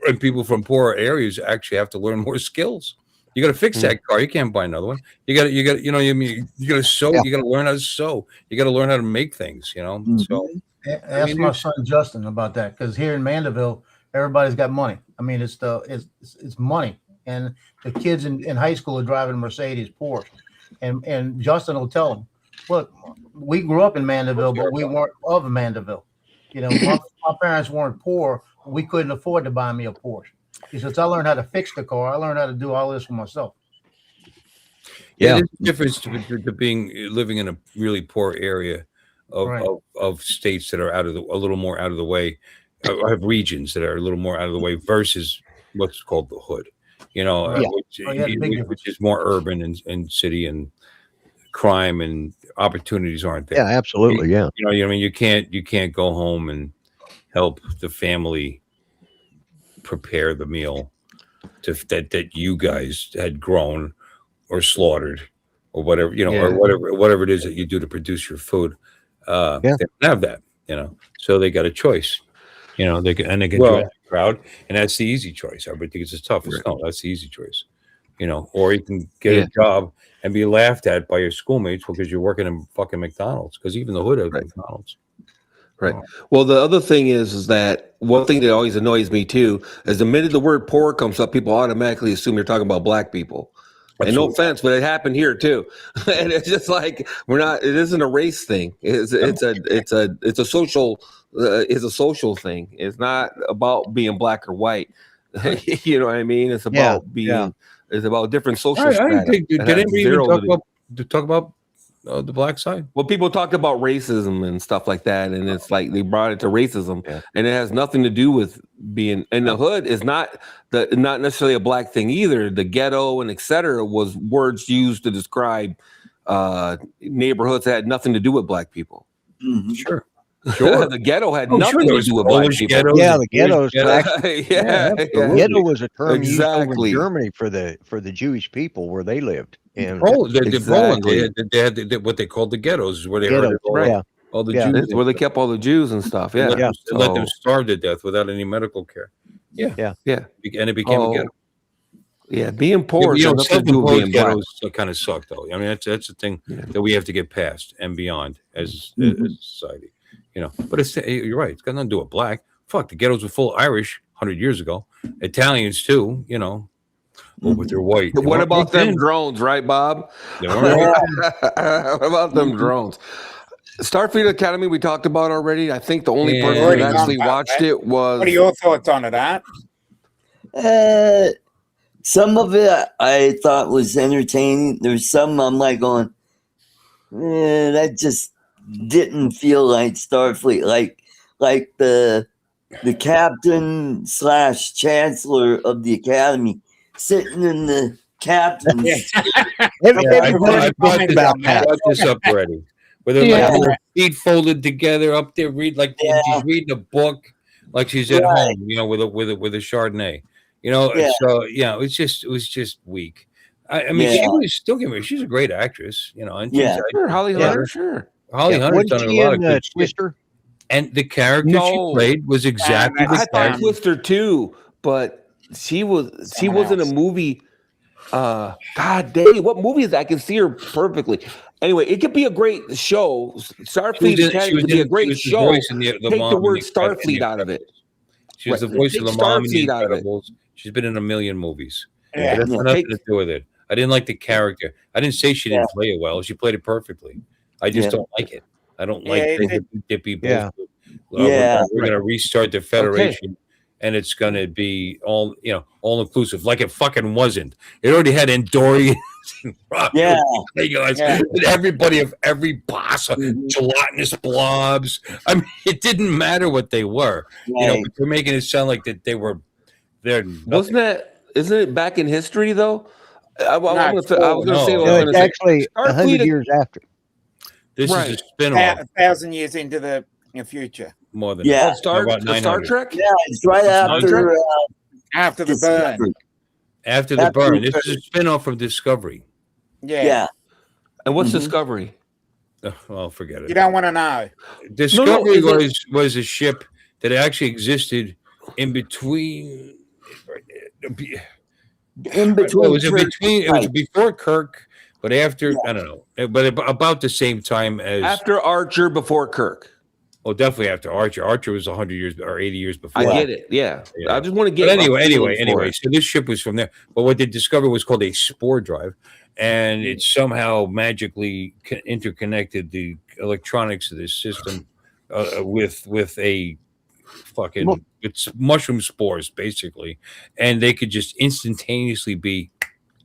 And people from poorer areas actually have to learn more skills. You got to fix that car. You can't buy another one. You got, you got to sew. You got to learn how to sew. You got to learn how to make things. So ask my son Justin about that, because here in Mandeville, everybody's got money. I mean, it's money, and the kids in high school are driving Mercedes, Porsche, and Justin will tell them, look, we grew up in Mandeville, but we weren't of Mandeville. My parents weren't poor. We couldn't afford to buy me a Porsche. He says, I learned how to fix the car. I learned how to do all this for myself. There's a difference to living in a really poor area of states that are a little more out of the way, have regions that are a little more out of the way versus what's called the hood, which is more urban and city, and crime and opportunities aren't there. Yeah, absolutely. Yeah. You can't go home and help the family prepare the meal that you guys had grown or slaughtered or whatever, or whatever it is that you do to produce your food. They don't have that, so they got a choice, they can join the crowd, and that's the easy choice. Everybody thinks it's tough. No, that's the easy choice, or you can get a job and be laughed at by your schoolmates because you're working in fucking McDonald's, because even the hood has McDonald's. Right. Well, the other thing is that one thing that always annoys me too is the minute the word poor comes up, people automatically assume you're talking about black people. Absolutely. And no offense, but it happened here too. And it's just like it isn't a race thing. It's a social thing. It's not about being black or white. You know what I mean? It's about it's about different social strata. Did anybody even talk about the black side? Well, people talked about racism and stuff like that, and it's like they brought it to racism, and it has nothing to do with being in the hood. Is not necessarily a black thing either. The ghetto and etc. was words used to describe neighborhoods that had nothing to do with black people. Mm-hmm. Sure. The ghetto had nothing to do with black people. The ghettos. The ghetto was a term used over in Germany for the Jewish people where they lived. And Poland, they had what they called the ghettos, where they heard all the Jews. That's where they kept all the Jews and stuff. Yeah, let them starve to death without any medical care. Yeah, and it became a ghetto. Yeah, being poor. Self-imposed ghettos kind of suck, though. I mean, that's the thing that we have to get past and beyond as a society. But you're right. It's got nothing to do with black. Fuck, the ghettos were full of Irish 100 years ago. Italians too. But they're white. What about them drones, right, Bob? What about them drones? Starfleet Academy we talked about already. I think the only person that actually watched it was. What are your thoughts on that? Some of it I thought was entertaining. There's some I'm like going, that just didn't feel like Starfleet. Like the captain / chancellor of the academy sitting in the captain's I brought this up already. With her feet folded together up there, she's reading a book, like she's at home, with a Chardonnay. So it was just weak. I mean, she was she's a great actress, and Holly Hunter, Holly Hunter's done a lot of good Twister. And the character she played was exactly the I thought Twister too, but she was in a movie. God dang, what movie is that? I can see her perfectly. Anyway, it could be a great show. Starfleet Academy could be a great show. Take the word Starfleet out of it. She was the voice of the mom in The Incredibles. She's been in a million movies. It has nothing to do with it. I didn't like the character. I didn't say she didn't play it well. She played it perfectly. I just don't like it. I don't like the dippy bullshit. We're going to restart the Federation and it's going to be all all inclusive. Like it fucking wasn't. It already had Endorians and Yeah. and everybody of every boss, gelatinous blobs. I mean, it didn't matter what they were. Right. But they're making it sound like that they were. Isn't it back in history though? I was going to say. No, it's actually 100 years after. This is a spin-off. 1,000 years into the future. More than Yeah. Star Trek. Yeah, it's right after the burn. After the burn. This is a spin-off from Discovery. Yeah. And what's Discovery? Well, forget it. You don't want to know. Discovery was a ship that actually existed in between. It was before Kirk, but after I don't know, but about the same time as after Archer, before Kirk. Well, definitely after Archer. Archer was 100 years or 80 years before. I get it. Yeah. I just want to get. But anyway. So this ship was from there. But what they discovered was called a spore drive, and it somehow magically interconnected the electronics of this system with a fucking it's mushroom spores basically, and they could just instantaneously be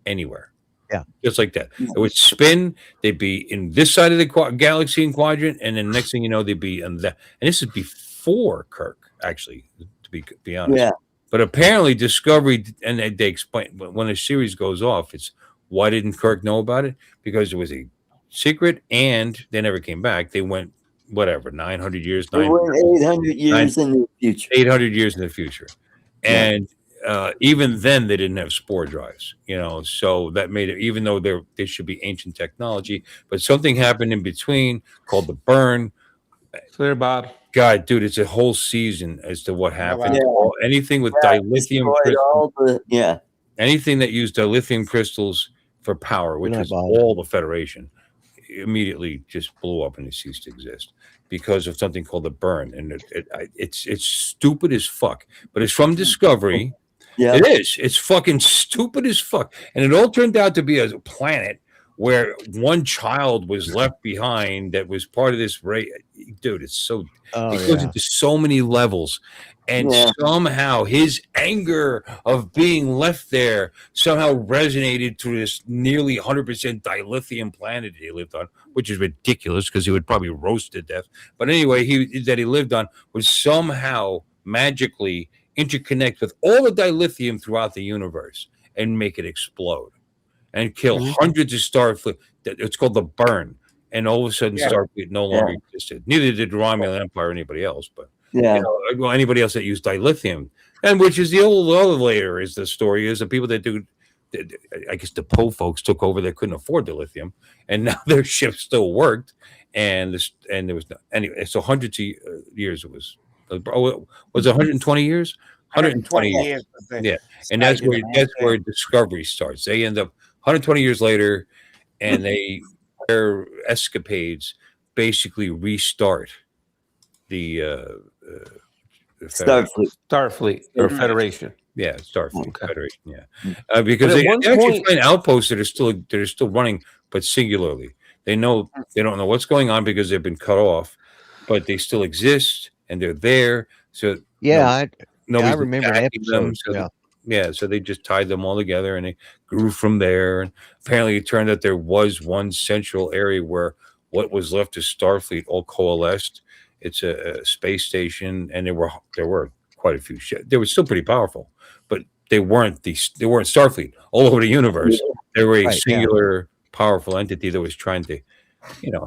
anywhere. Yeah, just like that. It would spin. They'd be in this side of the galaxy and quadrant, and then next thing you know, they'd be in that. And this is before Kirk, actually, to be honest. Yeah. But apparently, Discovery, and they explain when a series goes off, it's why didn't Kirk know about it? Because it was a secret, and they never came back. They went 900 years, 800 years in the future. 800 years in the future, and. Even then, they didn't have spore drives, so that made it, even though they should be ancient technology, but something happened in between called the burn. Clear, Bob. God, dude, it's a whole season as to what happened. Anything with dilithium anything that used dilithium crystals for power, which was all the Federation, immediately just blew up and it ceased to exist because of something called the burn. And it's stupid as fuck, but it's from Discovery. Yeah, it is. It's fucking stupid as fuck. And it all turned out to be a planet where one child was left behind that was part of this race. Dude, it's so it goes into so many levels. And somehow his anger of being left there somehow resonated to this nearly 100% dilithium planet he lived on, which is ridiculous because he would probably roast to death. But anyway, he lived on would somehow magically interconnect with all the dilithium throughout the universe and make it explode and kill hundreds of Starfleet. It's called the burn. And all of a sudden, Starfleet no longer existed. Neither did the Romulan Empire or anybody else, but anybody else that used dilithium. And which is the other layer is the story is the people that do, I guess the Poe folks took over that couldn't afford dilithium, and now their ship still worked. And there was no, anyway, so hundreds of years it was. Was it 120 years? 120 years. Yeah, and that's where Discovery starts. They end up 120 years later, and their escapades basically restart the Starfleet or Federation. Yeah, Starfleet Federation. Yeah, because they actually find outposts that are still running, but singularly. They don't know what's going on because they've been cut off, but they still exist and they're there. So I remember an episode. So they just tied them all together and they grew from there. And apparently it turned out there was one central area where what was left of Starfleet all coalesced. It's a space station, and there were quite a few ships. They were still pretty powerful, but they weren't Starfleet all over the universe. They were a singular powerful entity that was trying to,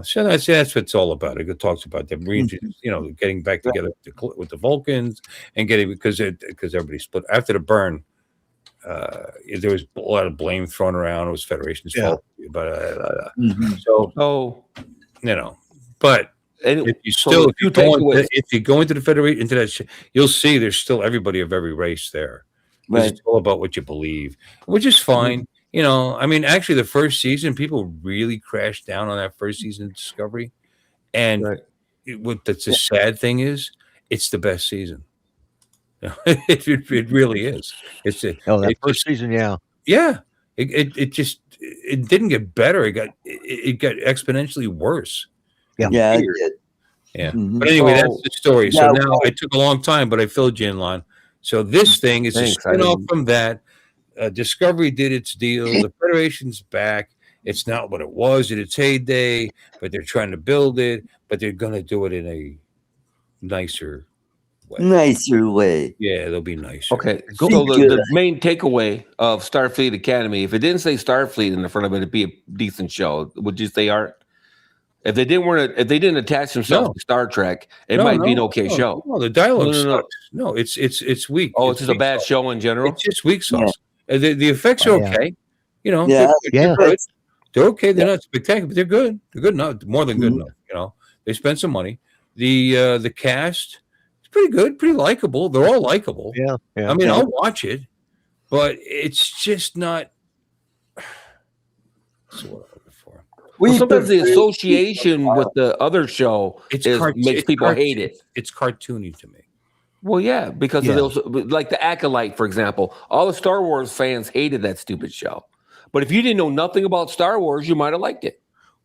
so that's what it's all about. It talks about the regions, getting back together with the Vulcans and getting because everybody split after the burn. There was a lot of blame thrown around. It was Federation's fault, but but if you go into the Federation, into that, you'll see there's still everybody of every race there. Right. It's all about what you believe, which is fine. Actually, the first season, people really crashed down on that first season of Discovery. And the sad thing is, it's the best season. It really is. It's that first season, yeah. It didn't get better. It got exponentially worse. It did. Yeah. Mm-hmm. But anyway, that's the story. So now it took a long time, but I filled you in, Lon. So this thing is a Thanks, I spin-off didn't- from that. Discovery did its deal. The Federation's back. It's not what it was at its heyday, but they're trying to build it. But they're going to do it in a nicer way. Nicer way. Yeah, they'll be nicer. Okay, Go- so Good. the main takeaway of Starfleet Academy, if it didn't say Starfleet in the front of it, it'd be a decent show. Would you say, Art? If they didn't attach themselves No. to Star Trek, it might be an okay show. No, the dialogue No, no, no. sucks. No, it's weak. Oh, it's just a weak bad sauce. show in general. It's just weak sauce. The effects are Oh, yeah. okay. You know, Yeah. they're good. That's- They're okay. They're not spectacular, but they're good. They're good enough, more than good Mhm. enough. You know, they spent some money. The cast is pretty good, pretty likable. They're all likable. Yeah. Yeah. I mean, Yeah. I'll watch it, but it's just not. That's what I'm looking for. Well, sometimes the prefer- association with the other show makes people hate it. It's cartoony to me. Well, yeah, because Yeah. of those, like the Acolyte, for example. All the Star Wars fans hated that stupid show. But if you didn't know nothing about Star Wars, you might have liked it.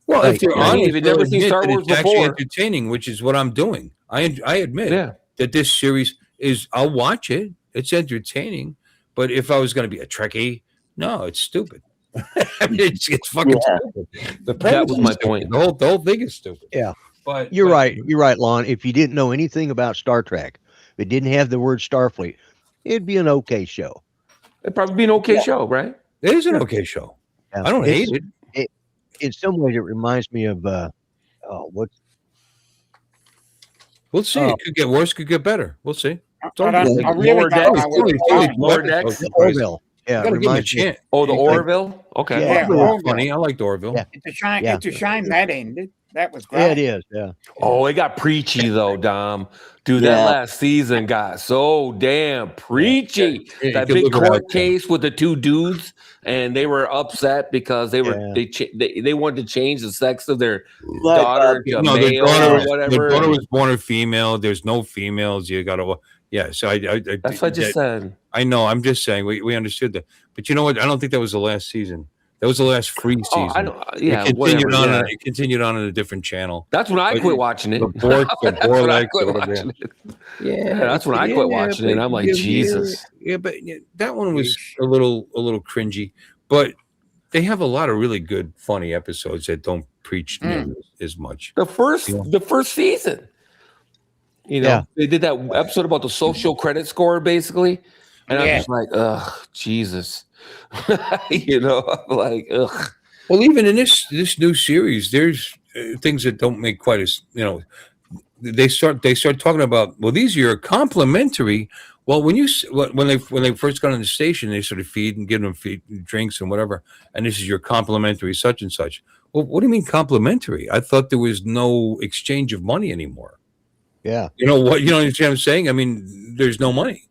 Well, Right. if you're I mean, honest, if you've never you'll seen admit Star that Wars it's actually before- entertaining, which is what I'm doing. I admit Yeah. that this series is. I'll watch it. It's entertaining, but if I was going to be a Trekkie, no, it's stupid. I mean, it's fucking Yeah. stupid. The That premise was is my stupid. point. The whole thing is stupid. Yeah. But You're but- right. You're right, Lon. If you didn't know anything about Star Trek, if it didn't have the word Starfleet, it'd be an okay show. It'd probably be an okay show, right? It is an okay show. Yeah. I don't It's- hate it. In some ways, it reminds me of what We'll see. Oh. It could get worse. Could get better. We'll see. I really Lower don't decks, know where Only- it's only going. two Lower episodes, decks? Christ. Orville. Yeah, You it gotta give him a reminds me. chance. Oh, the Yeah. Orville? Okay. Yeah. Orville was Orville. funny. I liked Orville. Yeah. It's a shame. Yeah. It's a shame that ended. That was great. Yeah, it is. Yeah. Oh, it got preachy though, Dom. Dude, that Yeah. last season got so damn preachy. Yeah, That you big could look it court up. case with the two dudes, and they were upset because they were they wanted to change the sex of their Like, daughter to No, male or the whatever. daughter was born a female. There's no females. You got to. Yeah. So That's what I just said. I know. I'm just saying we understood that. But you know what? I don't think that was the last season. That was the last free season. Oh, I don't. Yeah, it continued whatever. on. Yeah. It continued on a different channel. That's when I But quit watching it. The Bork, the That's when I Borlek, quit or whatever. watching it. Yeah, that's when I quit watching it. And I'm like, Jesus. Yeah, but that one was a little cringy. But they have a lot of really good, funny episodes that don't preach nearly as much. The first season. You know, Yeah. they did that episode about the social credit score, basically. And I Yeah. was like, ugh, Jesus. You know, I'm like, ugh. Well, even in this new series, there's things that don't make quite as they start talking about. Well, these are your complimentary. Well, when they first got on the station, they sort of feed and give them drinks and whatever, and this is your complimentary such and such. Well, what do you mean complimentary? I thought there was no exchange of money anymore. Yeah. You know what? You know what I'm saying? I mean, there's no money.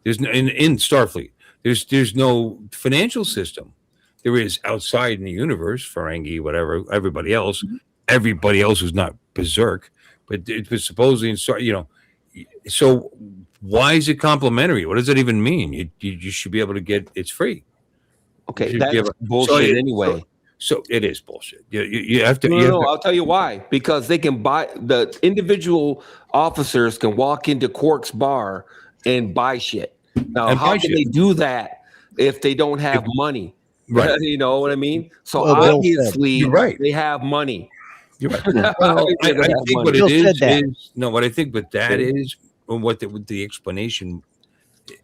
There's no, in Starfleet. There's no financial system. There is outside in the universe, Ferengi, whatever, everybody else who's not berserk, but it was supposedly in Star. So why is it complimentary? What does that even mean? You should be able to get it's free. Okay, You that's give a- bullshit anyway. So it is bullshit. You have to. No, you have to- I'll tell you why. Because they can buy the individual officers can walk into Quark's bar and buy shit. Now, And how buy can shit. they do that if they don't have money? Right. You know what I mean? So Well, Bill said- obviously, You're right. they have money. You're right. Well, Well, I they have think money. what Bill it said that. is what I think what that is, and what the explanation,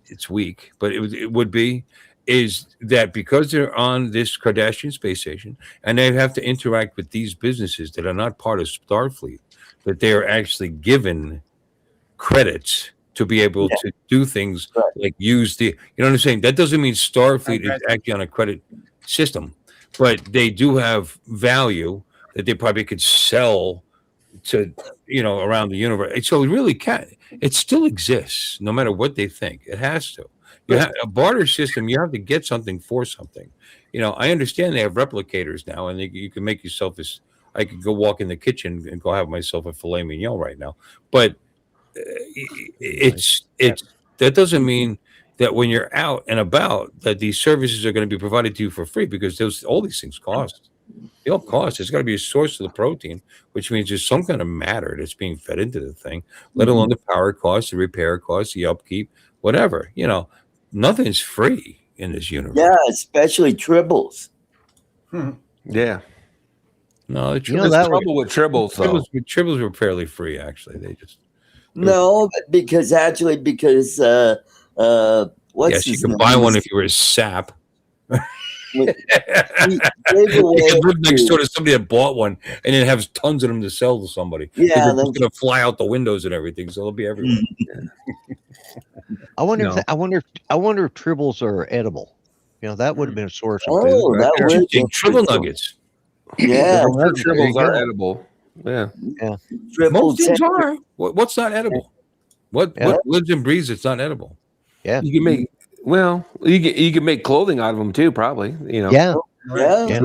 it's weak, but it would be, is that because they're on this Kardashian space station and they have to interact with these businesses that are not part of Starfleet, that they are actually given credits to be able to do things like use the, you know what I'm saying? That doesn't mean Starfleet is actually on a credit system, but they do have value that they probably could sell to, around the universe. So it really can. It still exists, no matter what they think. It has to. You have a barter system. You have to get something for something. I understand they have replicators now, and you can make yourself this. I could go walk in the kitchen and go have myself a filet mignon right now, but it's that doesn't mean that when you're out and about that these services are going to be provided to you for free, because all these things cost. They all cost. There's got to be a source of the protein, which means there's some kind of matter that's being fed into the thing, let alone the power costs, the repair costs, the upkeep, whatever. Nothing's free in this universe. Yeah, especially tribbles. Yeah. No, the You know, There's that trouble with tribbles, though. tribbles were fairly free, actually. They just No, because what's yes, you his could name? buy one if you were a sap. He gave You away could live next to- door to somebody that bought one and then have tons of them to sell to somebody. Yeah, They're just that's- going to fly out the windows and everything, so they'll be everywhere. I wonder. No. I wonder if tribbles are edible. That would have been a source of Oh, food. that would Interesting. Triple cool. nuggets. Yeah, Well, there you Tribbles are go. edible. Yeah. triple Most things ten. are. What's not edible? What Yeah. lives and breathes that's not edible? Yeah. You can make you can make clothing out of them too, probably. Yeah. Yeah, Yeah. Sure.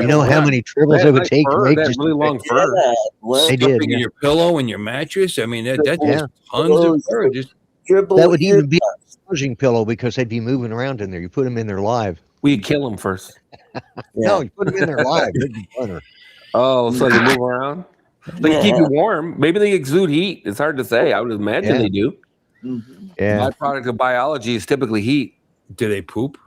You know how many tribbles They it had would nice take to fur, make they had just really long fur. yeah. Well, They did. Stuffing in Yeah. your pillow and your mattress. I mean, that's Yeah. just tons of fur. Just triple That would ear- even be a massaging pillow because they'd be moving around in there. You put them in there live. We kill them first. No, you put them in there live. They'd be funner. Oh, so they move around. They keep you warm. Maybe they exude heat. It's hard to say. I would imagine Yeah. they do. Mhm. Yeah. Byproduct of biology is typically heat. do they poop?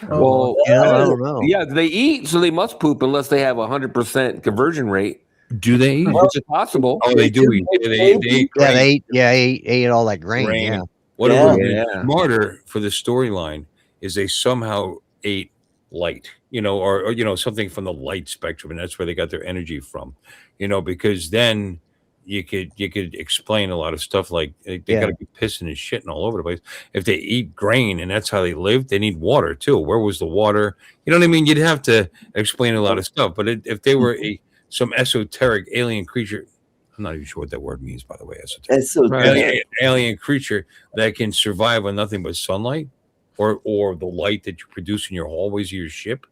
Well, I don't know. yeah, they eat, so they must poop unless they have 100% conversion rate, Do they eat? which is possible. Oh, they do eat. They eat Yeah, grain. they ate all that grain. Grain. Yeah. What Yeah. would have been Yeah. smarter for the storyline is they somehow ate light, or something from the light spectrum, and that's where they got their energy from, because then you could explain a lot of stuff like they Yeah. got to be pissing and shitting all over the place. If they eat grain and that's how they live, they need water too. Where was the water? You know what I mean? You'd have to explain a lot of stuff. But if they were some esoteric alien creature, I'm not even sure what that word means, by the way. Esoteric. That's so Right. Alien creature that can survive on nothing but sunlight or the light that you produce in your hallways of your ship,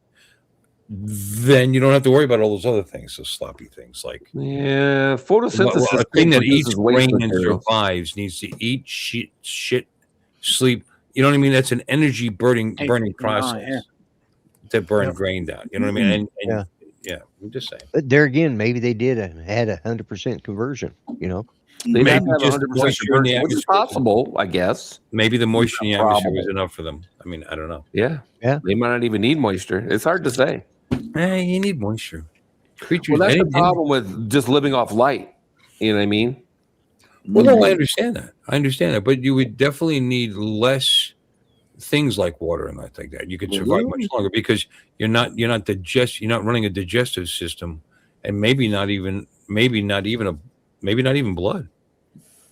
then you don't have to worry about all those other things, those sloppy things like Yeah, photosynthesis. a thing that produces eats waste grain and materials. survives needs to eat shit, sleep. You know what I mean? That's an energy burning process yeah. to burn Yep. grain down. You know what I mean? And Yeah. yeah, I'm just saying. But there again, maybe they had 100% conversion. They'd have Maybe to have just 100% moisture in the conversion, which is atmosphere. possible, I guess. Maybe the moisture in the atmosphere was Probable. enough for them. I mean, I don't know. Yeah. Yeah. They might not even need moisture. It's hard to say. You need moisture. Creatures. Well, that's the any- problem with just living off light. You know what I mean? Well, no, I understand that. But you would definitely need less things like water and that like that. You could survive much longer because you're not running a digestive system, and maybe not even blood.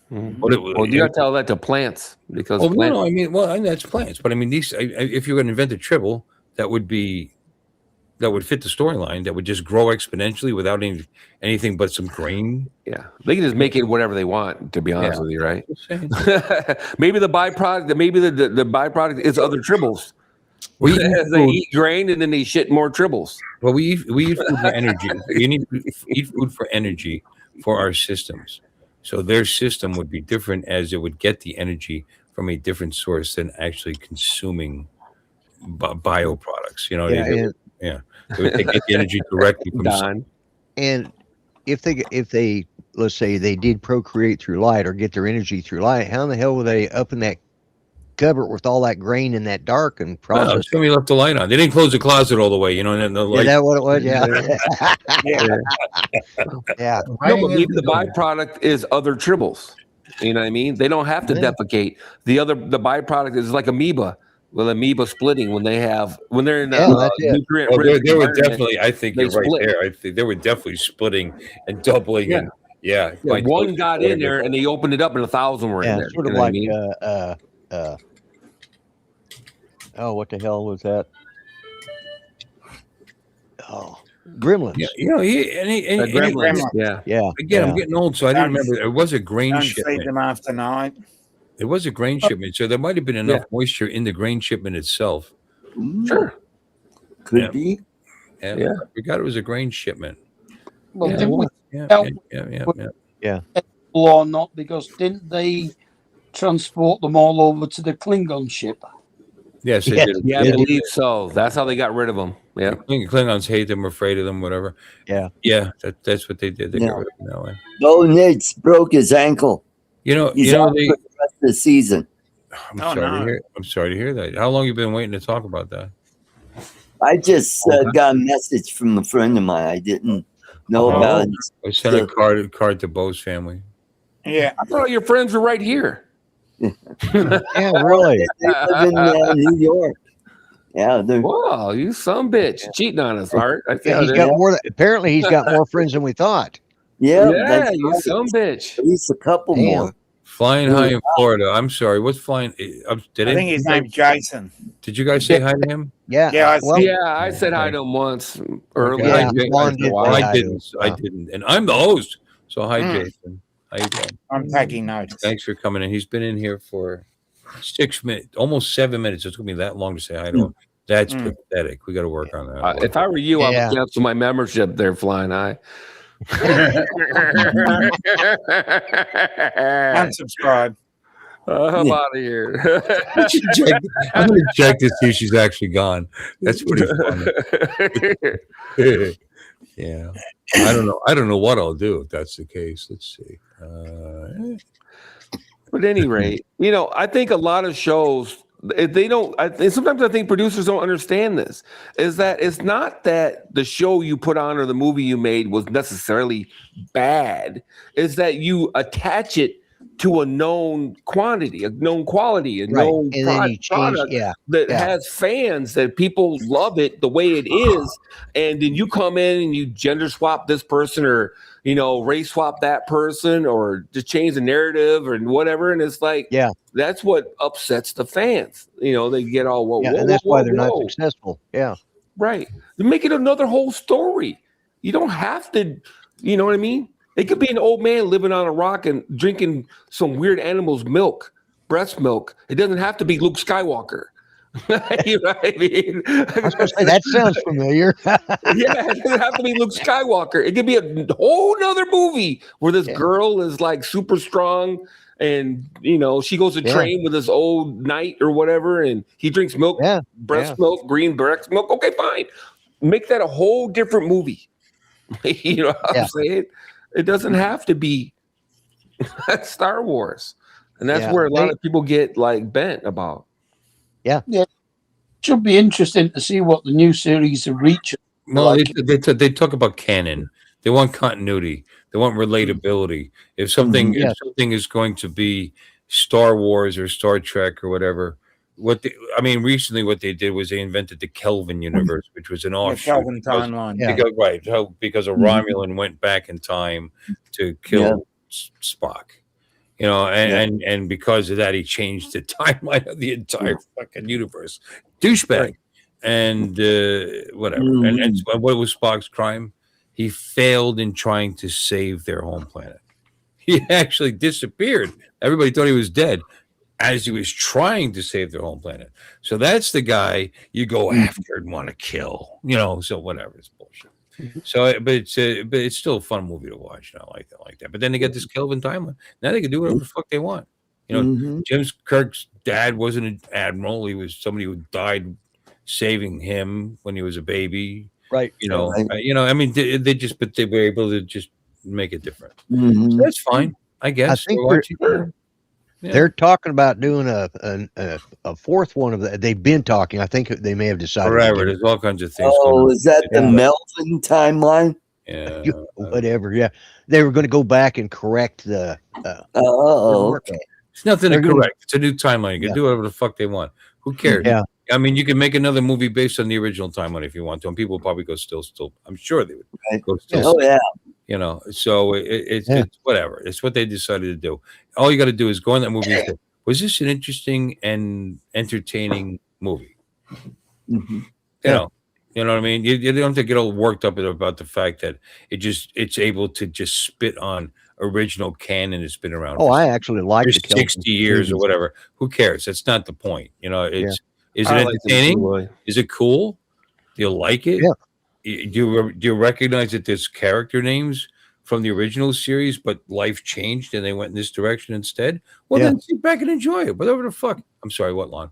But Well, you got to tell that to plants because Oh plants, no, I mean, well, and that's plants. But I mean, if you're going to invent a tribble, that would fit the storyline. That would just grow exponentially without anything but some grain. yeah, they can just make it whatever they want. To be honest Yeah. with you, right? Just saying. Maybe the byproduct, the byproduct is other tribbles. We eat They food. eat grain and then they shit more tribbles. Well, we eat food for energy. We need to eat food for energy for our systems. So their system would be different as it would get the energy from a different source than actually consuming bioproducts. You know, Yeah, they would get the energy directly from Don. And if they let's say they did procreate through light or get their energy through light, how in the hell were they up in that cupboard with all that grain in that dark and process? somebody left the light on. They didn't close the closet all the way. You know, and the Is light. that what it was? Yeah. Yeah. No, Writing but maybe is the good. byproduct is other tribbles. You know what I mean? They don't have to Yeah. defecate. The byproduct is like amoeba. Well, amoeba splitting when they're in Yeah, that's it. nutrient Well, rich they were environment. definitely. I think they you're right split. there. I think they were definitely splitting and doubling. Yeah. And yeah, Yeah, one got in there and they opened it up and 1,000 were in Yeah, there. sort You of know what I like mean? what the hell was that? Oh, Gremlins. Yeah, you know, Gremlins. Yeah. Yeah. again, yeah. I'm getting old, so I didn't Don't- remember. It was a grain Don't feed shipment. them after night. It was a grain shipment, so there might have been enough moisture in the grain shipment itself. Sure. Could Yeah. be. Yeah, I forgot it was a grain shipment. Well, Yeah. didn't we Yeah. or not? Because didn't they transport them all over to the Klingon ship? Yes, they Yeah. did. Yeah, I Yeah. believe so. That's how they got rid of them. Yeah. Klingons hate them, afraid of them, whatever. Yeah. Yeah, that's what they did. They Yeah. got rid of them that way. Oh, Nate's broke his ankle. You know, He's out for rest of the season. I'm Oh, sorry to no. hear. I'm sorry to hear that. How long you been waiting to talk about that? I just got a message from a friend of mine. I didn't know Oh. about it. I sent a card to Bo's family. Yeah. I thought your friends were right here. Yeah, really. They live in New York. Yeah, they're Wow, you some bitch cheating on us, Art. I see Yeah, how he's it got is. more. Apparently, he's got more friends than we thought. yeah, Yeah, that's you right. some bitch. At least a couple Damn. more. Flying high in Florida. I'm sorry. What's flying? Did I think his name's Jason. Did you guys say hi to him? Yeah. Yeah, I well, see. Yeah, I said hi to him once earlier. Yeah, I did Juan after a did while. say I hi to didn't. him. I didn't. And I'm the host. So hi, Mm. Jason. How you doing? I'm taking notes. Thanks for coming in. He's been in here for 6 minutes, almost 7 minutes. It's going to be that long to say hi to him. That's Mm. pathetic. We got to work on that. If I were you, I Yeah. would cancel my membership there, Flying High. Unsubscribe. I'm out of here. I'm going to check to see if she's actually gone. That's pretty funny. Yeah. I don't know. I don't know what I'll do if that's the case. Let's see. But at any rate, I think a lot of shows, they don't. Sometimes I think producers don't understand this. Is that it's not that the show you put on or the movie you made was necessarily bad. It's that you attach it to a known quantity, a known quality, a Right. known And then you change. product Yeah. that yeah. has fans, that people love it the way it is, and then you come in and you gender swap this person, or race swap that person, or just change the narrative or whatever, and it's like, Yeah. that's what upsets the fans. They get all whoa, Yeah. whoa, And that's whoa, why they're whoa. not successful. Yeah. Right. They're making another whole story. You don't have to, you know what I mean? It could be an old man living on a rock and drinking some weird animal's milk, breast milk. It doesn't have to be Luke Skywalker. You know what I mean? I was going to say, that sounds familiar. Yeah, it doesn't have to be Luke Skywalker. It could be a whole nother movie where this girl is like super strong, and she goes to train with this old knight or whatever, and he drinks milk, breast milk, green breast milk. Okay, fine. Make that a whole different movie. You know what I'm saying? It doesn't have to be Star Wars. And that's where a lot of people get like bent about. Yeah. Should be interesting to see what the new series are reaching. Well, they talk about canon. They want continuity. They want relatability. If something is going to be Star Wars or Star Trek or whatever, recently what they did was they invented the Kelvin universe, which was an offshoot. Kelvin timeline. Because a Romulan went back in time to kill Spock. And because of that, he changed the timeline of the entire fucking universe. Douchebag. Right. And whatever. And what was Spock's crime? He failed in trying to save their home planet. He actually disappeared. Everybody thought he was dead as he was trying to save their home planet. So that's the guy you go after and want to kill. So whatever. It's bullshit. So, but it's still a fun movie to watch. I like that. But then they get this Kelvin timeline. Now they can do whatever the fuck they want. James Kirk's dad wasn't an admiral. He was somebody who died saving him when he was a baby. Right. They were able to just make it different. So that's fine, I guess. I think they're talking about doing a fourth one of that. They've been talking. I think they may have decided. Forever. There's all kinds of things. Oh, is that the Melvin timeline? Yeah. Whatever. Yeah. They were going to go back and correct the. Okay. It's nothing to correct. It's a new timeline. You can do whatever the fuck they want. Who cares? Yeah. You can make another movie based on the original timeline if you want to, and people will probably go still. I'm sure they would go still. Oh yeah. So it's whatever. It's what they decided to do. All you got to do is go in that movie and say, was this an interesting and entertaining movie? Mm-hmm. You know what I mean? You don't have to get all worked up about the fact that it's able to just spit on original canon that's been around. I actually like for the 60 years or whatever. Who cares? That's not the point. Is it entertaining? Is it cool? Do you like it? Yeah. Do you recognize that there's character names from the original series, but life changed and they went in this direction instead? Well, then sit back and enjoy it. Whatever the fuck. I'm sorry, what, Lon?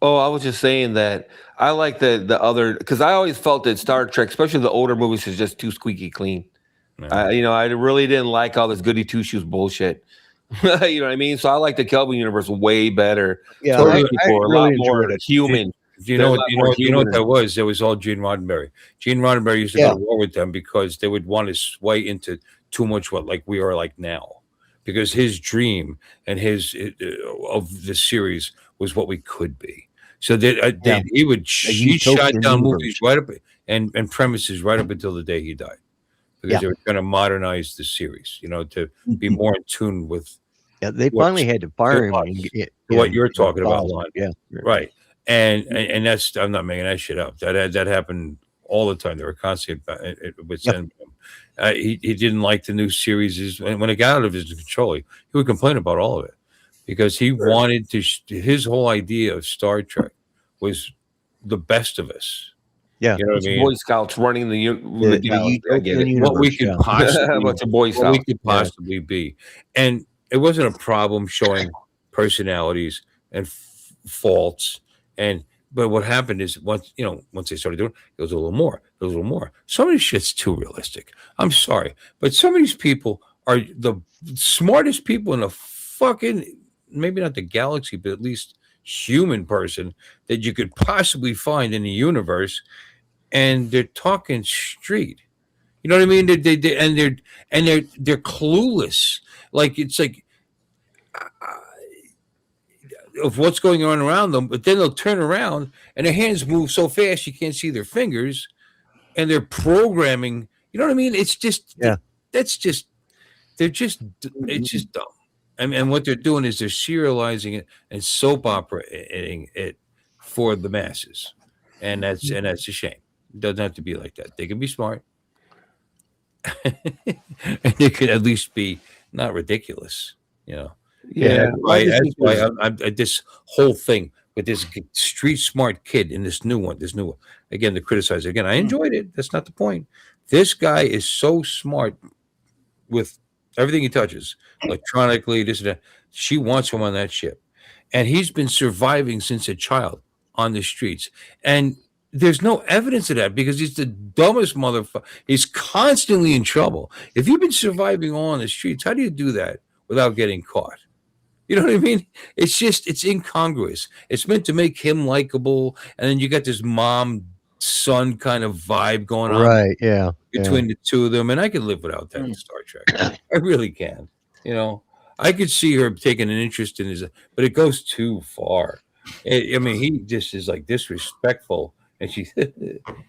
Oh, I was just saying that I like the other, because I always felt that Star Trek, especially the older movies, is just too squeaky clean. No. I really didn't like all this goody two shoes bullshit. You know what I mean? So I like the Kelvin universe way better. Yeah, So I people are a really lot more enjoyed it. human. You They're a know, lot more you know what human. that was? It was all Gene Roddenberry. Gene Roddenberry used to Yeah. go to war with them because they would want to sway into too much what like we are like now. Because his dream and his of the series was what we could be. So that Yeah. he shot utopian down universe. movies right up and premises right up until the day he died. Because Yeah. they were going to modernize the series, to be more in tune with Yeah, they what finally had to fire him. what you're talking about, Lon. Yeah. Right. And that's I'm not making that shit up. That happened all the time. They were constantly with Yep. him. He didn't like the new series. When it got out of his control, he would complain about all of it because he wanted to. His whole idea of Star Trek was the best of us. Yeah. You know what I mean? Boy Scouts running the galaxy. I get utopian it. What we universe. could Yeah. possibly, What's a Boy what we Scout? could possibly be, and it wasn't a problem showing personalities and faults. But what happened is once they started doing it was a little more. There was a little more. Some of this shit's too realistic. I'm sorry, but some of these people are the smartest people in the fucking maybe not the galaxy, but at least human person that you could possibly find in the universe, and they're talking street. You know what I mean? They're clueless. Like it's like of what's going on around them, but then they'll turn around and their hands move so fast you can't see their fingers, and they're programming. You know what I mean? It's just it's just dumb. And what they're doing is they're serializing it and soap operating it for the masses, and that's a shame. It doesn't have to be like that. They can be smart, and they could at least be not ridiculous. Yeah. That's why this whole thing with this street smart kid in this new one, again, to criticize it again. I enjoyed it. That's not the point. This guy is so smart with everything he touches, electronically, this and that. She wants him on that ship. And he's been surviving since a child on the streets. And there's no evidence of that because he's the dumbest motherfucker. He's constantly in trouble. If you've been surviving all on the streets, how do you do that without getting caught? You know what I mean? It's incongruous. It's meant to make him likable. And then you got this mom-son kind of vibe going on. Right. Yeah. Between the two of them. And I could live without that in Star Trek. I really can. I could see her taking an interest in his, but it goes too far. I mean, he just is like disrespectful. And she,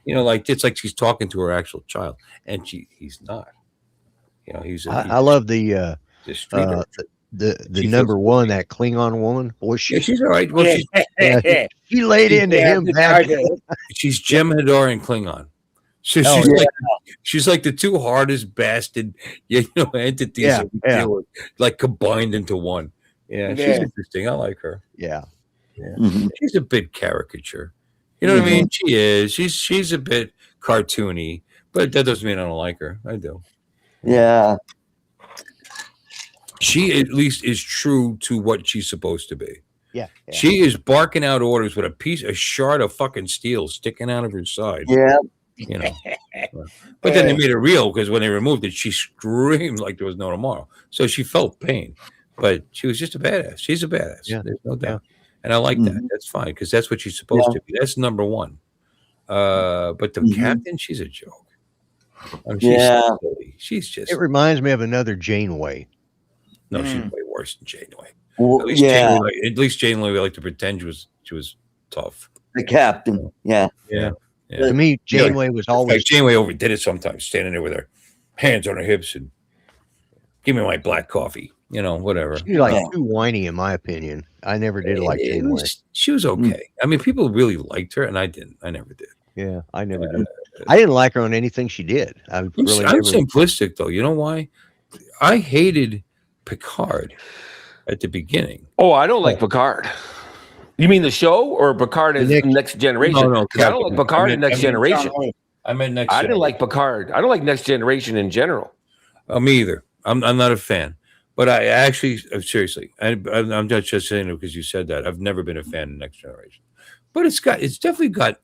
like it's like she's talking to her actual child. And he's not. I love the number one, that Klingon woman. Boy, she's all right. Well, she laid into him back. She's Jem'Hadar and Klingon. So she's like the two hardest bastard, entities that we deal with, like combined into one. Yeah, she's interesting. I like her. Yeah. She's a bit caricature. You know what I mean? She is. She's a bit cartoony, but that doesn't mean I don't like her. I do. Yeah. She at least is true to what she's supposed to be. Yeah. She is barking out orders with a shard of fucking steel sticking out of her side. Yeah. But then they made it real because when they removed it, she screamed like there was no tomorrow. So she felt pain, but she was just a badass. She's a badass. Yeah. There's no doubt. And I like that. That's fine because that's what she's supposed to be. That's number one. But the captain, she's a joke. I mean, she's so silly. She's just. It reminds me of another Janeway. No, she's way worse than Janeway. Well, at least Janeway we like to pretend she was tough. The captain. Yeah. To me, Janeway was always. Janeway overdid it sometimes, standing there with her hands on her hips and give me my black coffee. Whatever. She's like too whiny, in my opinion. I never did like Janeway. She was okay. I mean, people really liked her, and I didn't. I never did. Yeah, I never did. I didn't like her on anything she did. I'm simplistic, though. You know why? I hated Picard at the beginning. Oh, I don't like Picard. You mean the show or Picard as Next Generation? No, I don't like Picard in Next Generation. I meant Next. I didn't like Picard. I don't like Next Generation in general. Me either. I'm not a fan. But I actually, seriously, I'm not just saying it because you said that. I've never been a fan of Next Generation, but it's definitely got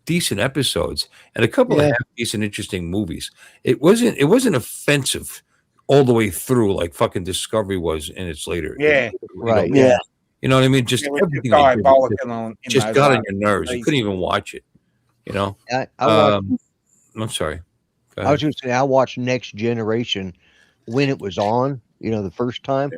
decent episodes and a couple of half decent, interesting movies. It wasn't offensive all the way through, like fucking Discovery was in its later. Yeah. Right. Yeah. You know what I mean? Just It was just everything they did diabolical in just those got on last your nerves. You seasons. couldn't even watch it. You know. I watched. I'm sorry. Go I was ahead. going to say I watched Next Generation when it was on. The first time,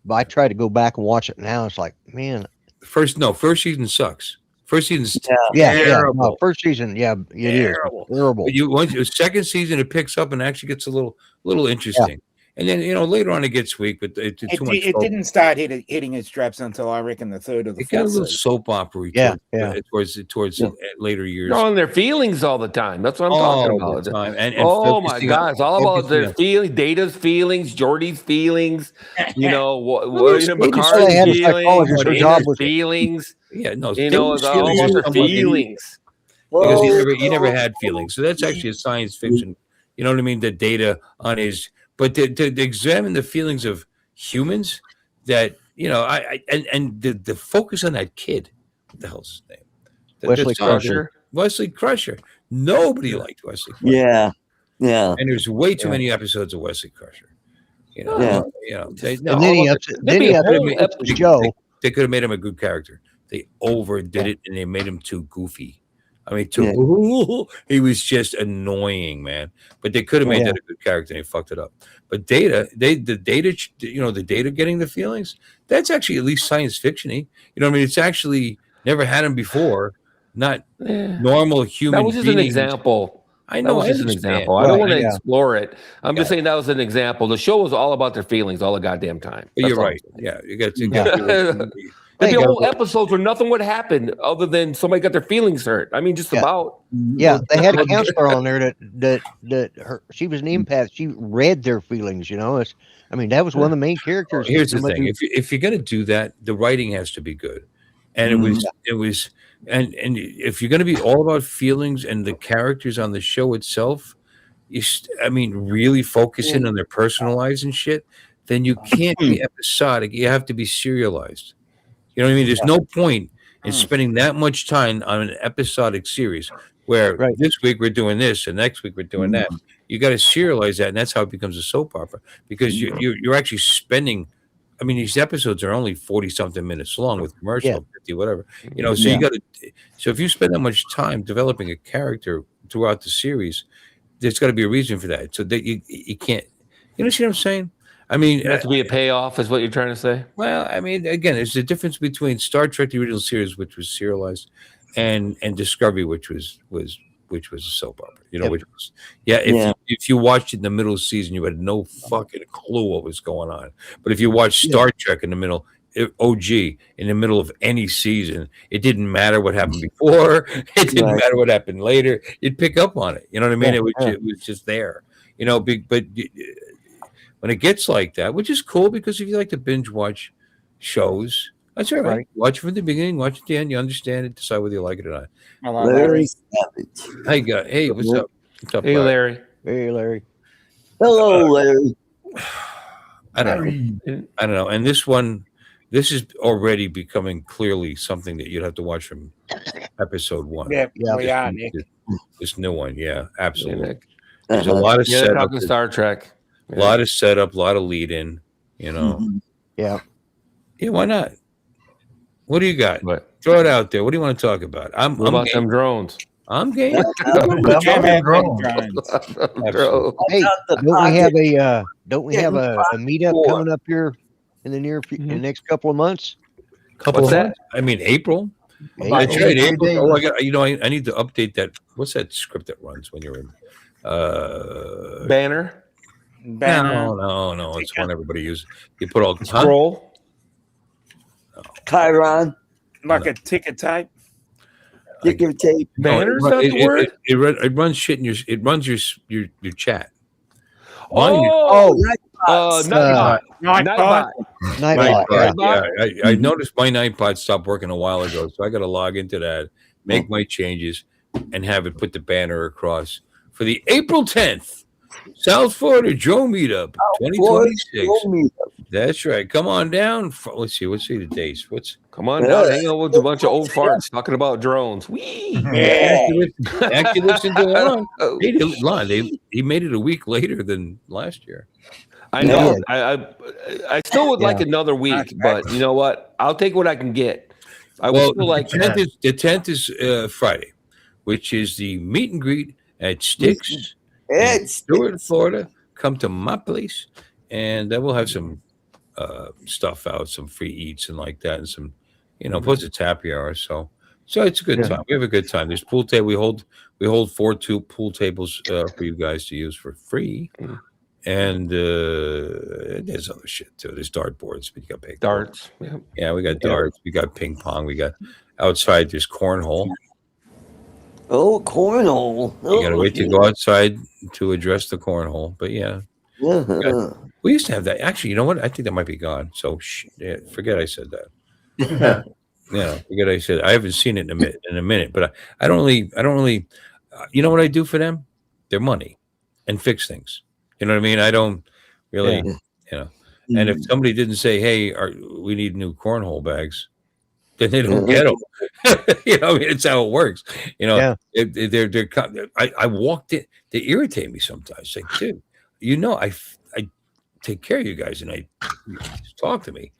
but I tried to go back and watch it now. It's like, man, First season sucks. First season's yeah. terrible. No, first season, yeah, it is Terrible. terrible. But once the second season, it picks up and actually gets a little interesting. And then later on it gets weak, but it's too much. It didn't start hitting its straps until I reckon the third or the It got a fourth little season. soap opera towards later years. They're on their feelings all the time. That's what I'm talking All about. the time. And oh my focusing God, on- it's all about focusing their on- feelings, Data's feelings, Jordy's feelings, Data's McCarthy's had a feelings, psychologist. Her job Data's was feelings. Yeah, no, It's all Data's feelings about are their somewhat- feelings. because Whoa. he never had feelings. So that's actually a science fiction. You know what I mean? The data on his, but to examine the feelings of humans, that and the focus on that kid. What the hell's his name? Wesley Crusher. Wesley Crusher. Nobody liked Wesley Crusher. Yeah. Yeah. And there's way too many episodes of Wesley Crusher. Yeah. and then he upset the show. They could have made him a good character. They overdid it and they made him too goofy. I mean, he was just annoying, man. But they could have made that a good character and they fucked it up. But the data getting the feelings, that's actually at least science fiction-y. You know what I mean? It's actually never had them before. Not normal human That was just an beings. example. I know. That was I just an understand. example. I don't want to Yeah. explore it. I'm just saying that was an example. The show was all about their feelings all the goddamn time. But That's you're all right. I'm saying. Yeah, you got to. There'd be Hey, whole episodes where nothing would happen other than somebody got their feelings hurt. I mean, just about. Yeah, they had a counselor on there she was an empath. She read their feelings. That was one of the main characters. Here's the thing: if you're going to do that, the writing has to be good, and it was, and if you're going to be all about feelings and the characters on the show itself, really focus in on their personal lives and shit, then you can't be episodic. You have to be serialized. You know what I mean? There's no point in spending that much time on an episodic series where this week we're doing this and next week we're doing that. You got to serialize that, and that's how it becomes a soap opera because you're actually spending. I mean, these episodes are only 40-something minutes long with commercial, 50, whatever. So you got to. So if you spend that much time developing a character throughout the series, there's got to be a reason for that. So that you can't. You see what I'm saying? I mean, It has to be a payoff, is what you're trying to say. Well, I mean, again, there's a difference between Star Trek: The Original Series, which was serialized, and Discovery, which was a soap opera. Which was if you watched it in the middle of the season, you had no fucking clue what was going on. But if you watched Star Trek in the middle, OG in the middle of any season, it didn't matter what happened before. It didn't matter what happened later. You'd pick up on it. You know what I mean? It was just there. But when it gets like that, which is cool because if you like to binge watch shows, that's all right. Watch it from the beginning, watch it to the end, you understand it, decide whether you like it or not. Larry Savage. Hey, what's up? What's up, Hey, Larry. Hey, Larry. Hello, Larry. I don't know. And this is already becoming clearly something that you'd have to watch from episode 1. Yeah, we are, Nick. This new one, absolutely. Yeah, There's a lot of they're setup. talking Star Trek. A lot of setup, a lot of lead in, Yeah. Yeah, why not? What do you got? What? Throw it out there. What do you want to talk about? I'm about game. them drones? I'm game. Drones. Drones. Hey, don't we have a meetup coming up here in the in the next couple of months? What's that? I mean, April. That's right, April. Oh, I need to update that. What's that script that runs when you're in? Banner. No. It's one everybody uses. You put all Scroll. Chiron. Like a ticket type. Ticker tape. Banner's not the word. It runs shit in your. It runs your chat. Nightbot. Nightbot. I noticed my Nightbot stopped working a while ago, so I got to log into that, make my changes, and have it put the banner across for the April 10th South Florida Drone Meetup 2026. That's right. Come on down. Let's see the dates. Come on down. Hang out with a bunch of old farts talking about drones. Whee! Actually listen to Lon. He made it a week later than last year. I You know. did. I still would like Yeah. another week, but you know what? I'll take what I can get. I would Well, still like. the 10th is Friday, which is the meet and greet at Sticks in It's Stewart, Florida. Come to my place, and we'll have some stuff out, some free eats and like that, and some, plus it's happy hour. So it's a good Yeah. time. We have a good time. There's pool table. We hold two pool tables for you guys to use for free. Mm. And there's other shit too. There's dart boards, but you got big Darts. Yeah. Yeah, we got darts. We got ping pong. We got outside. There's cornhole. oh, cornhole. You got to wait to go outside to address the cornhole. But yeah, Uh-huh. we used to have that. Actually, you know what? I think that might be gone. So forget I said that. Yeah, forget I said. I haven't seen it in a minute. But I don't really. You know what I do for them? Their money, and fix things. You know what I mean? I don't really. And if somebody didn't say, "Hey, we need new cornhole bags," then they don't get them. I mean, it's how it works. Yeah. I walked in. They irritate me sometimes. Like, dude, I take care of you guys, and you just talk to me.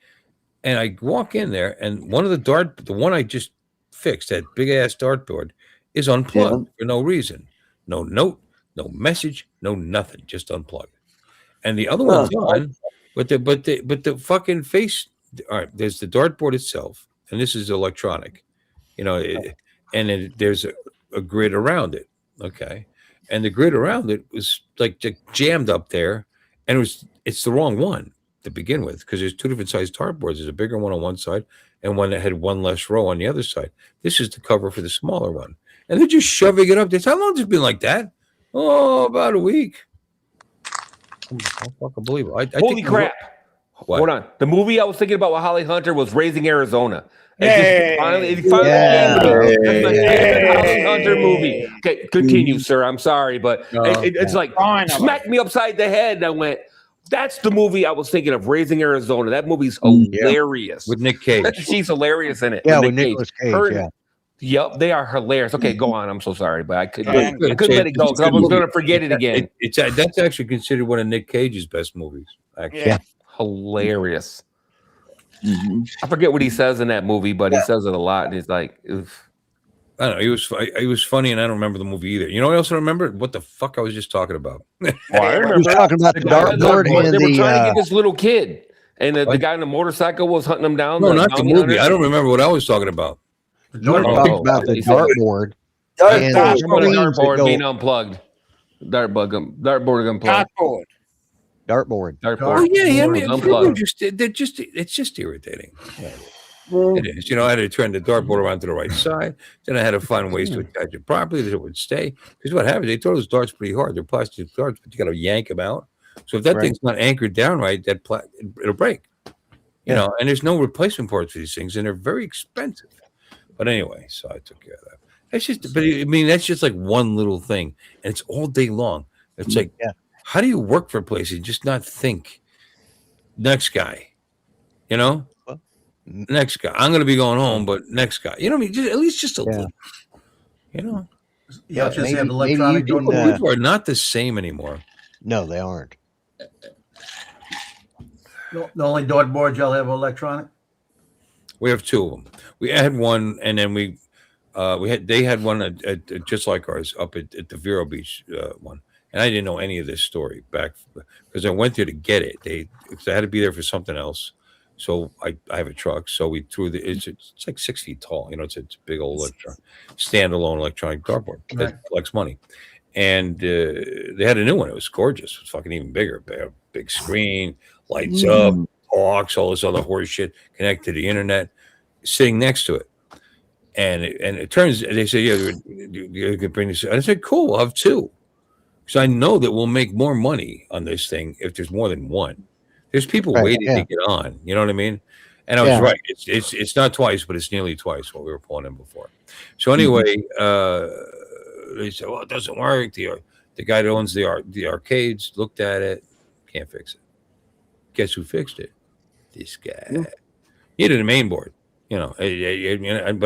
And I walk in there, and the one I just fixed, that big ass dartboard, is unplugged for no reason, no note, no message, no nothing, just unplugged. And the other one's on, but the fucking face. All right, there's the dartboard itself, and this is electronic, and then there's a grid around it. Okay, and the grid around it was like jammed up there, and it's the wrong one to begin with, because there's two different sized dartboards. There's a bigger one on one side and one that had one less row on the other side. This is the cover for the smaller one, and they're just shoving it up. How long has it been like that? Oh, about a week. I fucking believe it. I Holy think crap! What? Hold on. The movie I was thinking about with Holly Hunter was Raising Arizona. Yay. It finally Yeah. came to me. That's my favorite Yay. Holly Hunter movie. Okay, continue, sir. I'm sorry, but it's like Finally. smacked me upside the head, and I went, "That's the movie I was thinking of, Raising Arizona." That movie's hilarious. With Nick Cage. She's hilarious in it. Yeah, with Nicolas Cage. Her- Yep, they are hilarious. Okay, go on. I'm so sorry, but I couldn't Yeah. let it go because I was going to forget it again. That's actually considered one of Nick Cage's best movies. Actually. Yeah. Hilarious. I forget what he says in that movie, but he says it a lot, and he's like, oof. I don't know. He was funny, and I don't remember the movie either. You know what else I remember? What the fuck I was just talking about? Well, I He was remember talking about the dartboard they and were trying to the. get this little kid, and the What? guy on the motorcycle was hunting him down. No, not the bounty movie. hunter. I don't remember what I was talking about. Jordan Oh, talked about the he said- dartboard Dart- and dart- the Remember the screens that dartboard go. being unplugged. Dartboard unplugged. Cardboard. Dartboard. Oh Dartboard. yeah. I was mean, unplugged. it's just irritating. It is. I had to turn the dartboard around to the right side. Then I had to find ways to attach it properly that it would stay. Because what happens? They throw those darts pretty hard. They're plastic darts, but you got to yank them out. So if that Right. thing's not anchored down right, it'll break. And there's no replacement parts for these things, and they're very expensive. But anyway, so I took care of that. It's just, but I mean, that's just like one little thing, and it's all day long. It's like, how do you work for a place and just not think? Next guy, next guy. I'm going to be going home, but next guy. You know what I mean? Just, at least just a little. Yeah, just maybe- have maybe electronic you can, dartboard. People are not the same anymore. No, they aren't. The only dartboard y'all have electronic. We have two of them. We had one, and then they had one at just like ours up at the Vero Beach one, and I didn't know any of this story back because I went there to get it. Because I had to be there for something else, so I have a truck. So we threw it's like 6 feet tall. It's a big old standalone electronic dartboard that collects money, and they had a new one. It was gorgeous. It was fucking even bigger, big screen, lights up. Talks, all this other horse shit connected to the internet, sitting next to it, and it turns. They say, "Yeah, you can bring this." And I said, "Cool, I'll have two, because I know that we'll make more money on this thing if there's more than one. There's people waiting to get on. You know what I mean?" And I was right. It's not twice, but it's nearly twice what we were pulling in before. So anyway, they said, "Well, it doesn't work." The guy that owns the arcades looked at it, can't fix it. Guess who fixed it? This guy. He did a main board, but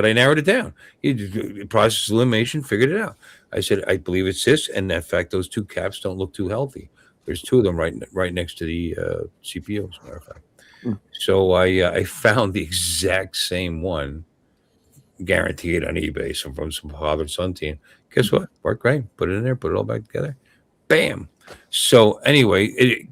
I narrowed it down. He did process elimination, figured it out. I said, I believe it's this, and in fact, those two caps don't look too healthy. There's two of them right next to the CPU, as a matter of fact. Hmm. So I found the exact same one, guaranteed on eBay, from some father son team. Guess what? Worked great. Put it in there, put it all back together. Bam. So anyway,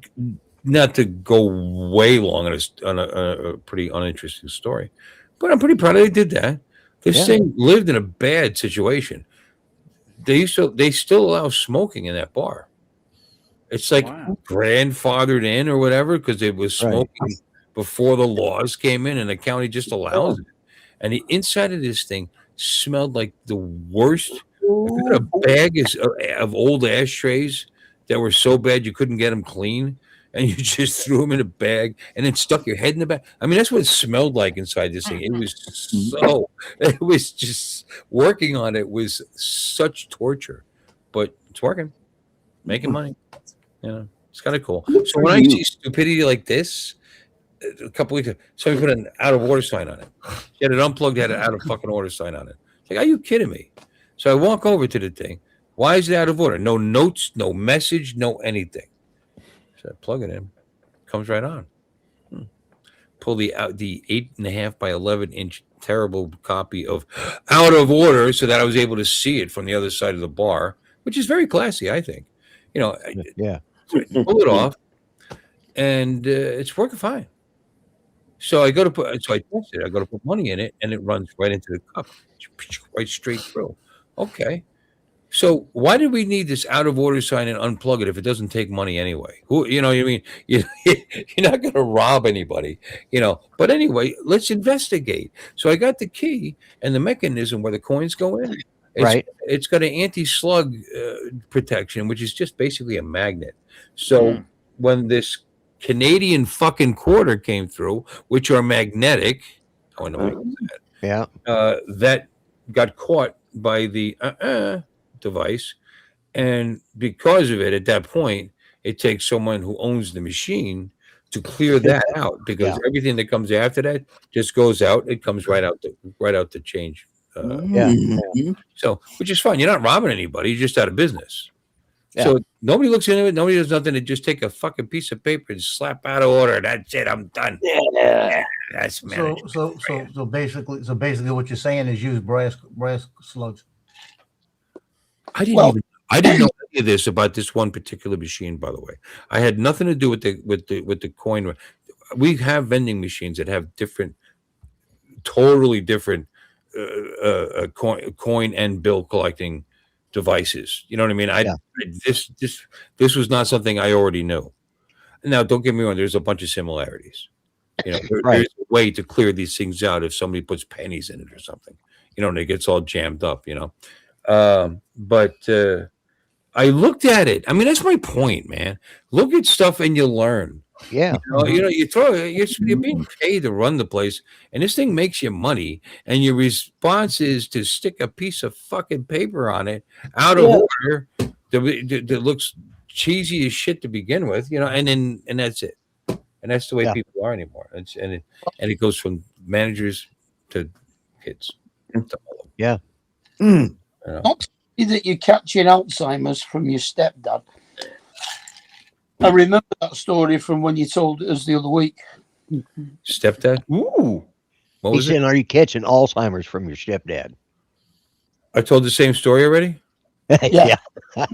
not to go way long on a pretty uninteresting story, but I'm pretty proud they did that. This thing lived in a bad situation. They still allow smoking in that bar. It's like Wow. grandfathered in or whatever because it was Right. smoking before the laws came in, and the county just allows it. And the inside of this thing smelled like the worst. If you had a bag of old ashtrays that were so bad you couldn't get them clean, and you just threw them in a bag and then stuck your head in the bag. I mean, that's what it smelled like inside this thing. It was just working on it was such torture, but it's working, making money. It's kind of cool. So when I see stupidity like this, a couple weeks ago, somebody put an out of order sign on it. She had it unplugged, had an out of fucking order sign on it. Like, are you kidding me? So I walk over to the thing. Why is it out of order? No notes, no message, no anything. So I plug it in, comes right on. Pull the 8.5 by 11-inch terrible copy of out of order so that I was able to see it from the other side of the bar, which is very classy, I think. Yeah. Pull it off, and it's working fine. So I test it. I go to put money in it, and it runs right into the cup, right straight through. Okay. So why do we need this out of order sign and unplug it if it doesn't take money anyway? You're not going to rob anybody, But anyway, let's investigate. So I got the key and the mechanism where the coins go in. It's got an anti-slug protection, which is just basically a magnet. So when this Canadian fucking quarter came through, which are magnetic, I don't know that. That got caught by the device, and because of it, at that point, it takes someone who owns the machine to clear that out, because everything that comes after that just goes out. It comes right out the change. So, which is fine. You're not robbing anybody. You're just out of business. So nobody looks into it. Nobody does nothing. They just take a fucking piece of paper and slap out of order. That's it. I'm done. That's managed. So basically, what you're saying is use brass slugs. I didn't know any of this about this one particular machine. By the way, I had nothing to do with the coin. We have vending machines that have totally different coin and bill collecting devices. You know what I mean? This was not something I already knew. Now, don't get me wrong. There's a bunch of similarities. There's a way to clear these things out if somebody puts pennies in it or something. And it gets all jammed up. But I looked at it. I mean, that's my point, man. Look at stuff and you learn. Yeah. You're being paid to run the place, and this thing makes you money, and your response is to stick a piece of fucking paper on it out of order that looks cheesy as shit to begin with, and that's it. And that's the way people are anymore. And it goes from managers to kids. Yeah. Not that you're catching Alzheimer's from your stepdad. I remember that story from when you told us the other week. Stepdad? Ooh. What was He said, are you catching Alzheimer's from your stepdad? I told the same story already? Yeah. Why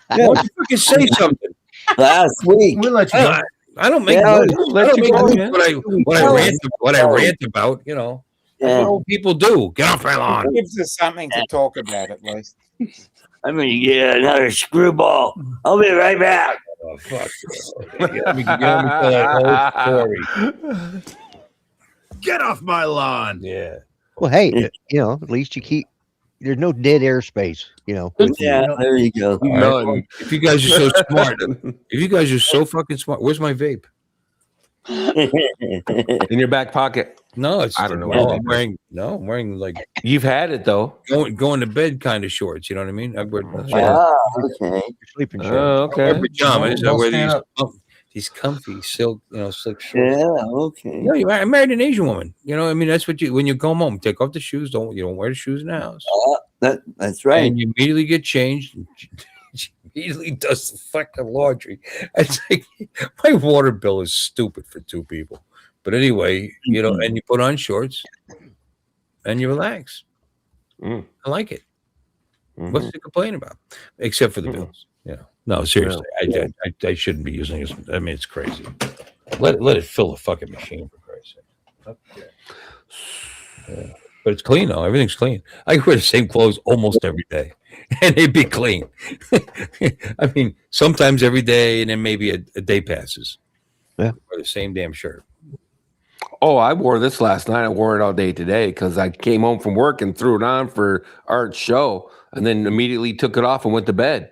don't you fucking say something? Last week. We'll let you go. I don't make Let you go, man. what I rant about, That's what old people do. Get off my lawn. It gives us something to talk about at least. I'm gonna get another screwball. I'll be right back. Oh, fuck. Let me tell that whole story. Get off my lawn. Yeah. Well, hey, at least there's no dead airspace, Yeah, there you go. Right. If you guys are so smart, if you guys are so fucking smart, where's my vape? In your back pocket. No, I don't know. I'm wearing like You've had it though. going to bed kind of shorts. You know what I mean? I wear Okay. sleeping shorts. Oh, I wear okay. pajamas. I Don't wear stand these comfy silk slick shorts. Yeah, okay. I married an Asian woman. That's what when you come home, take off the shoes. You don't wear the shoes in the house. That's right. And you immediately get changed. immediately does the fucking laundry. It's like my water bill is stupid for 2 people. But anyway, and you put on shorts and you relax. Mm. I like it. Mhm. What's to complain about? Except for the bills. Yeah. No, seriously. I shouldn't be using it. I mean, it's crazy. Let it fill the fucking machine, for Christ's sake. Okay. Yeah. But it's clean though. Everything's clean. I wear the same clothes almost every day, and they'd be clean. I mean, sometimes every day, and then maybe a day passes. Yeah. Or the same damn shirt. Oh, I wore this last night. I wore it all day today because I came home from work and threw it on for Art's show, and then immediately took it off and went to bed.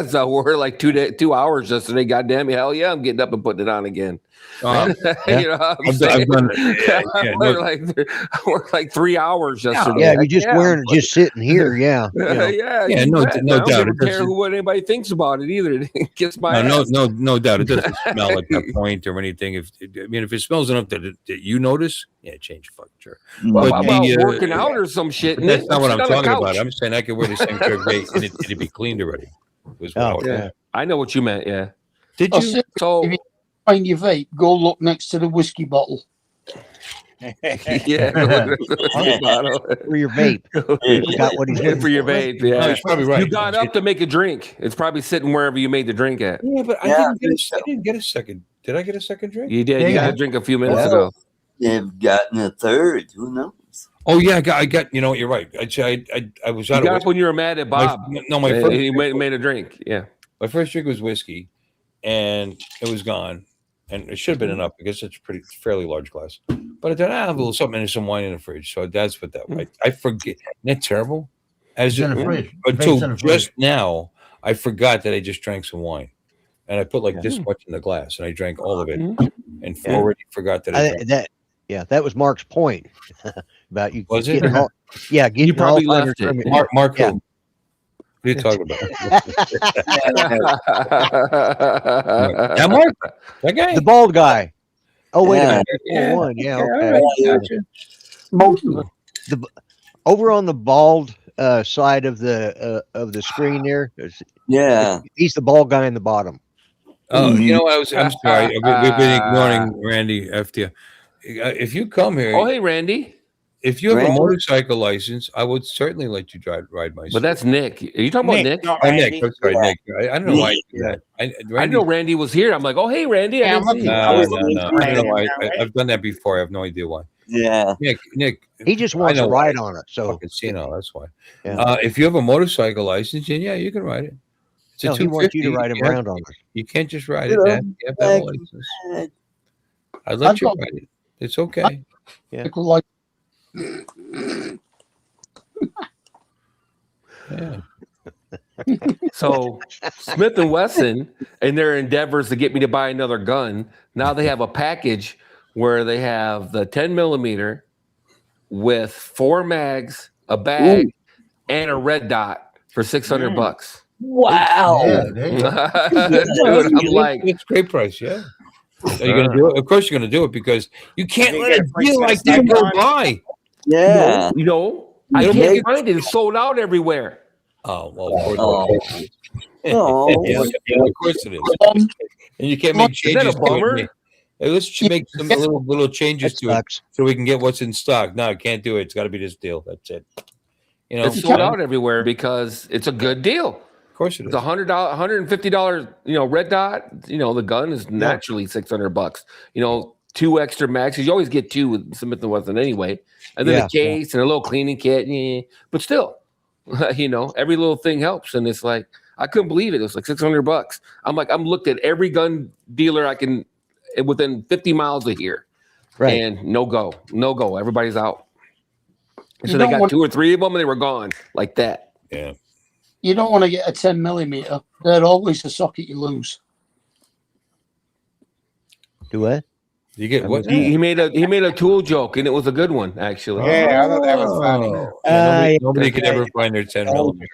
So I wore it like 2 hours yesterday. Goddamn, hell yeah, I'm getting up and putting it on again. Yeah. You know what I'm saying? I've done it. I worked like 3 hours yesterday. Yeah, you're just wearing it, just sitting here. Yeah. Yeah, Yeah, you no bet. no I don't doubt. even care what anybody thinks about it either. It gets my ass. No doubt. It doesn't smell at that point or anything. If it smells enough that you notice, change your fucking shirt. Well, But how about working out or some shit? But that's not what I'm Sit on the talking about. couch. I'm saying I could wear the same shirt every day and it'd be cleaned already. Was what I was saying. I know what you meant. Yeah. Did I you? said, So if you find your vape, go look next to the whiskey bottle. yeah, For your vape. Forgot what he's looking for your vape. Yeah, No, he's probably right. You got up to make a drink. It's probably sitting wherever you made the drink at. Yeah, but I didn't get a second. Did I get a second drink? You did. You Yeah. got a drink a few minutes Well, ago. They've gotten a third. Who knows? Oh yeah, I got. You know what? You're right. I was You out got of up when you were mad at Bob. my and first he made a drink. Yeah. my first drink was whiskey, and it was gone, and it should have been enough because it's fairly large glass. But I thought I have a little something and some wine in the fridge, so that's what that was. I forget. Isn't that terrible? It's in the fridge. Until Vape's in the fridge. just now, I forgot that I just drank some wine, and I put like this much in the glass, and I drank all of it, and already forgot that I drank. That was Mark's point about you. Was it? Getting all, yeah, getting You probably all left it. Mark Yeah. who? What are you talking about? Yeah, Mark, that guy. The bald guy. Oh wait Yeah. a minute. One. Yeah. Okay. All right, gotcha. Most of it. Over on the bald side of the screen there, Yeah. he's the bald guy in the bottom. Oh, you know, I'm sorry. We've been ignoring Randy FT. If you come here, Oh, hey, Randy. if you have a Randy? motorcycle license, I would certainly let you ride my. But that's Nick. Are you talking about Nick? not Oh, Randy. Nick. I'm sorry, Yeah. Nick. I don't know why you do that. I didn't know Randy was here. I'm like, oh, hey, Randy. Yeah, I I'm didn't see looking- you. No, I was no. looking I for don't know Randy why. now, right? I've done that before. I have no idea why. Yeah. Nick. He just I wants know to why. ride on it. So Fucking casino. That's why. Yeah. If you have a motorcycle license, then yeah, you can ride it. It's a no, he wants you to 250. ride him You have- around on it. You can't just ride You it. know, You have to have a license. I'd let I've you got- ride it. It's okay. People like Yeah. So Smith and Wesson, in their endeavors to get me to buy another gun, now they have a package where they have the 10 millimeter with 4 mags, a bag, and a red dot for $600. Wow. Yeah, there you go. Dude, I'm like, It's a great price. Yeah. Are you gonna do it? Of course you're gonna do it because you can't You let get a a deal price like that tag go on it. by. Yeah. you know, I It'll can't make- find it. It's sold out everywhere. Oh well, of course. Oh. Yeah, Oh. yeah, of course it is. And you can't make Is that changes. a bummer? To it. Hey, let's make some little changes That to it sucks. so we can get what's in stock. No, I can't do it. It's got to be this deal. That's it. You know, It's sold out everywhere because it's a good deal. Of course it It's is. $150, red dot. The gun is naturally $600. 2 extra mags. You always get 2 with Smith and Wesson anyway, and then Yeah. a case and a little cleaning kit. Yeah. But still, every little thing helps. And it's like I couldn't believe it. It was like $600. I'm like, I'm looked at every gun dealer I can within 50 miles of here, Right. and no go. Everybody's out. You So they don't got want- 2 or 3 of them, and they were gone like that. Yeah. you don't want to get a 10 millimeter. They're always a socket you lose. Do what? You get what? He made a tool joke, and it was a good one actually. Yeah, I thought that was funny. Oh. Yeah, yeah. nobody could ever find their 10 millimeter.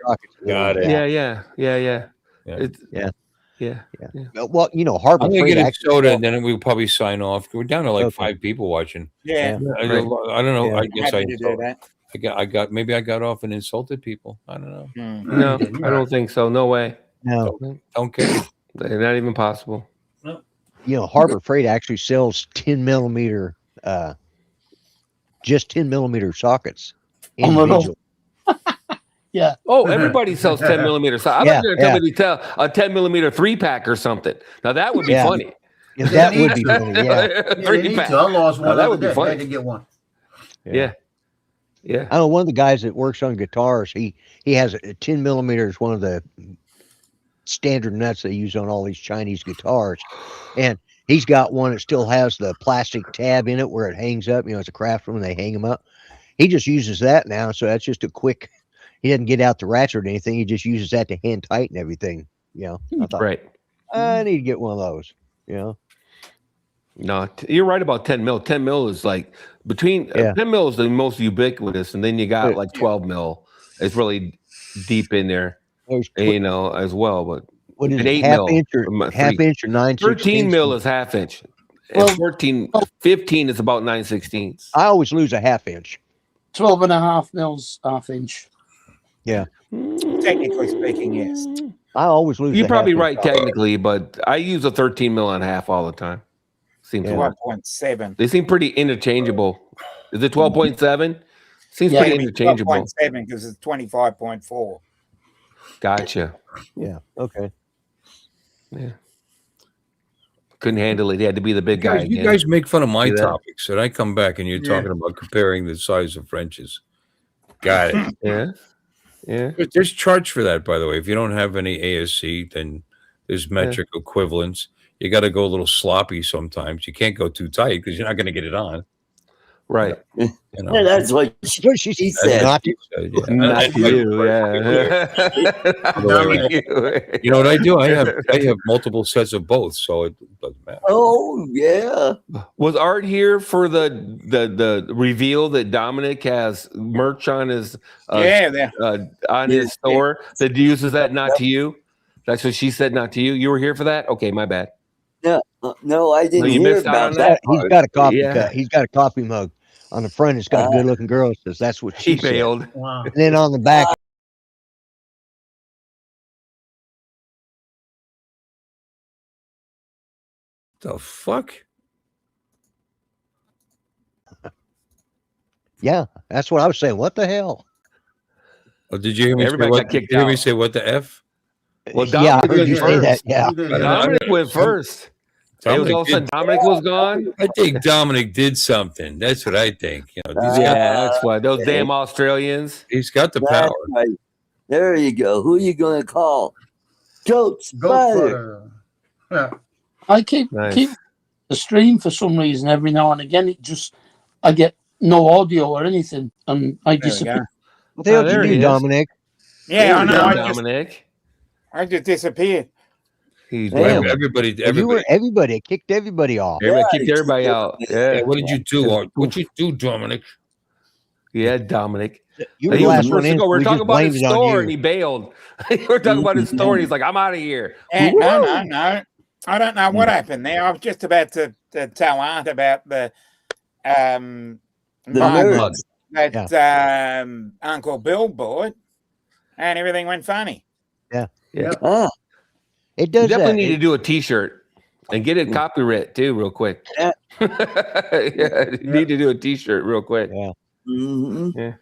Got it. Yeah. Yeah. It's- Yeah. yeah. Well, Harbor I'm gonna Freight get a actually. soda and then we'll probably sign off. We're down to like Okay. 5 people watching. Yeah, I don't know. Yeah. I guess happy to do that. I got maybe I got off and insulted people. I don't know. Hmm. No, I don't think so. No way. No, Don't care. They're not even possible. Harbor Freight actually sells 10 millimeter, just 10 millimeter sockets. On the roll. Individual. Yeah. Oh, everybody sells 10 millimeter. So I Yeah, was going to tell me to tell a 10 millimeter 3-pack or something. Now that would be Yeah. funny. Yeah, that would be funny. Yeah. Yeah, they need 3-pack. to. I lost one Now, that other would be day. I funny. had to get one. Yeah. Yeah. I know one of the guys that works on guitars. He has a 10 millimeters, one of the standard nuts they use on all these Chinese guitars, and he's got one that still has the plastic tab in it where it hangs up. It's a Craftsman, they hang them up. He just uses that now, so that's just a quick. He doesn't get out the ratchet or anything. He just uses that to hand tighten everything. I thought, Right. I need to get one of those. No, you're right about 10 mil. 10 mil is like between 10 mil is the most ubiquitous, and then you got like 12 mil. It's really deep in there, as well. But what is an it, 8 half mil, inch or 9/16? 13 mil is half inch. Well, 15 is about 9/16. I always lose a half inch. 12.5 mils, half inch. Yeah. Technically speaking, yes. I always lose. You're probably half right inch. technically, but I use a 13 mil and a half all the time. Seems to work. 12.7. They seem pretty interchangeable. Is it 12.7? Seems Yeah, pretty Maybe interchangeable. 12.7 because it's 25.4. Gotcha. Yeah. Okay. Yeah. Couldn't handle it. He had to be the big guy. You again. guys make fun of my See that? topics, and I come back and you're talking about comparing the size of Frenches. Got it. Yeah. Yeah. There's charts for that, by the way. If you don't have any ASC, then there's metric equivalents. You got to go a little sloppy sometimes. You can't go too tight because you're not going to get it on. Right. Yeah, that's what she said. Not Not you. Yeah. You know what I do? I have multiple sets of both, so it doesn't matter. Oh yeah. Was Art here for the reveal that Dominic has merch on his on his store that uses that not to you? That's what she said, not to you. You were here for that? Okay, my bad. No, I didn't you hear missed out about on that. He's got a coffee Yeah. cup. He's got a coffee mug. On the front, it's got a good-looking girl. It says that's what she He failed. said. Wow. And then on the back, The fuck? yeah, that's what I was saying. What the hell? Oh, did you hear me Everybody say what? got kicked Did you hear me out. say what the F? Well, Yeah, I Dominic heard was you say that. first. Yeah. Dominic went first. It was all of a sudden Dominic was gone. I think Dominic did something. That's what I think. That's why those damn Australians. He's got the That's power. right. There you go. Who are you gonna call? Goat Spider. Yeah. I keep the stream for some reason every now and again. I get no audio or anything, and I disappear. What the hell there did you he do, is. Dominic? Yeah, I know. Dominic. I just disappeared. He's Damn. Everybody. You were everybody. It kicked everybody off. Everybody kicked everybody out. Yeah, what did you do? What'd you do, Dominic? Yeah, Dominic. You were He the was last the one first to in. go. We're We talking just about blamed his it on store, and you. he bailed. We're talking about his store, and he's like, "I'm out of here." No. I don't know what happened there. I was just about to tell Aunt about the mug nerds. that Uncle Bill bought, and everything went funny. Ah, It You does definitely that. need to do a T-shirt and get it copyright too, real quick. Yeah. You need to do a T-shirt real quick. Yeah. mhm.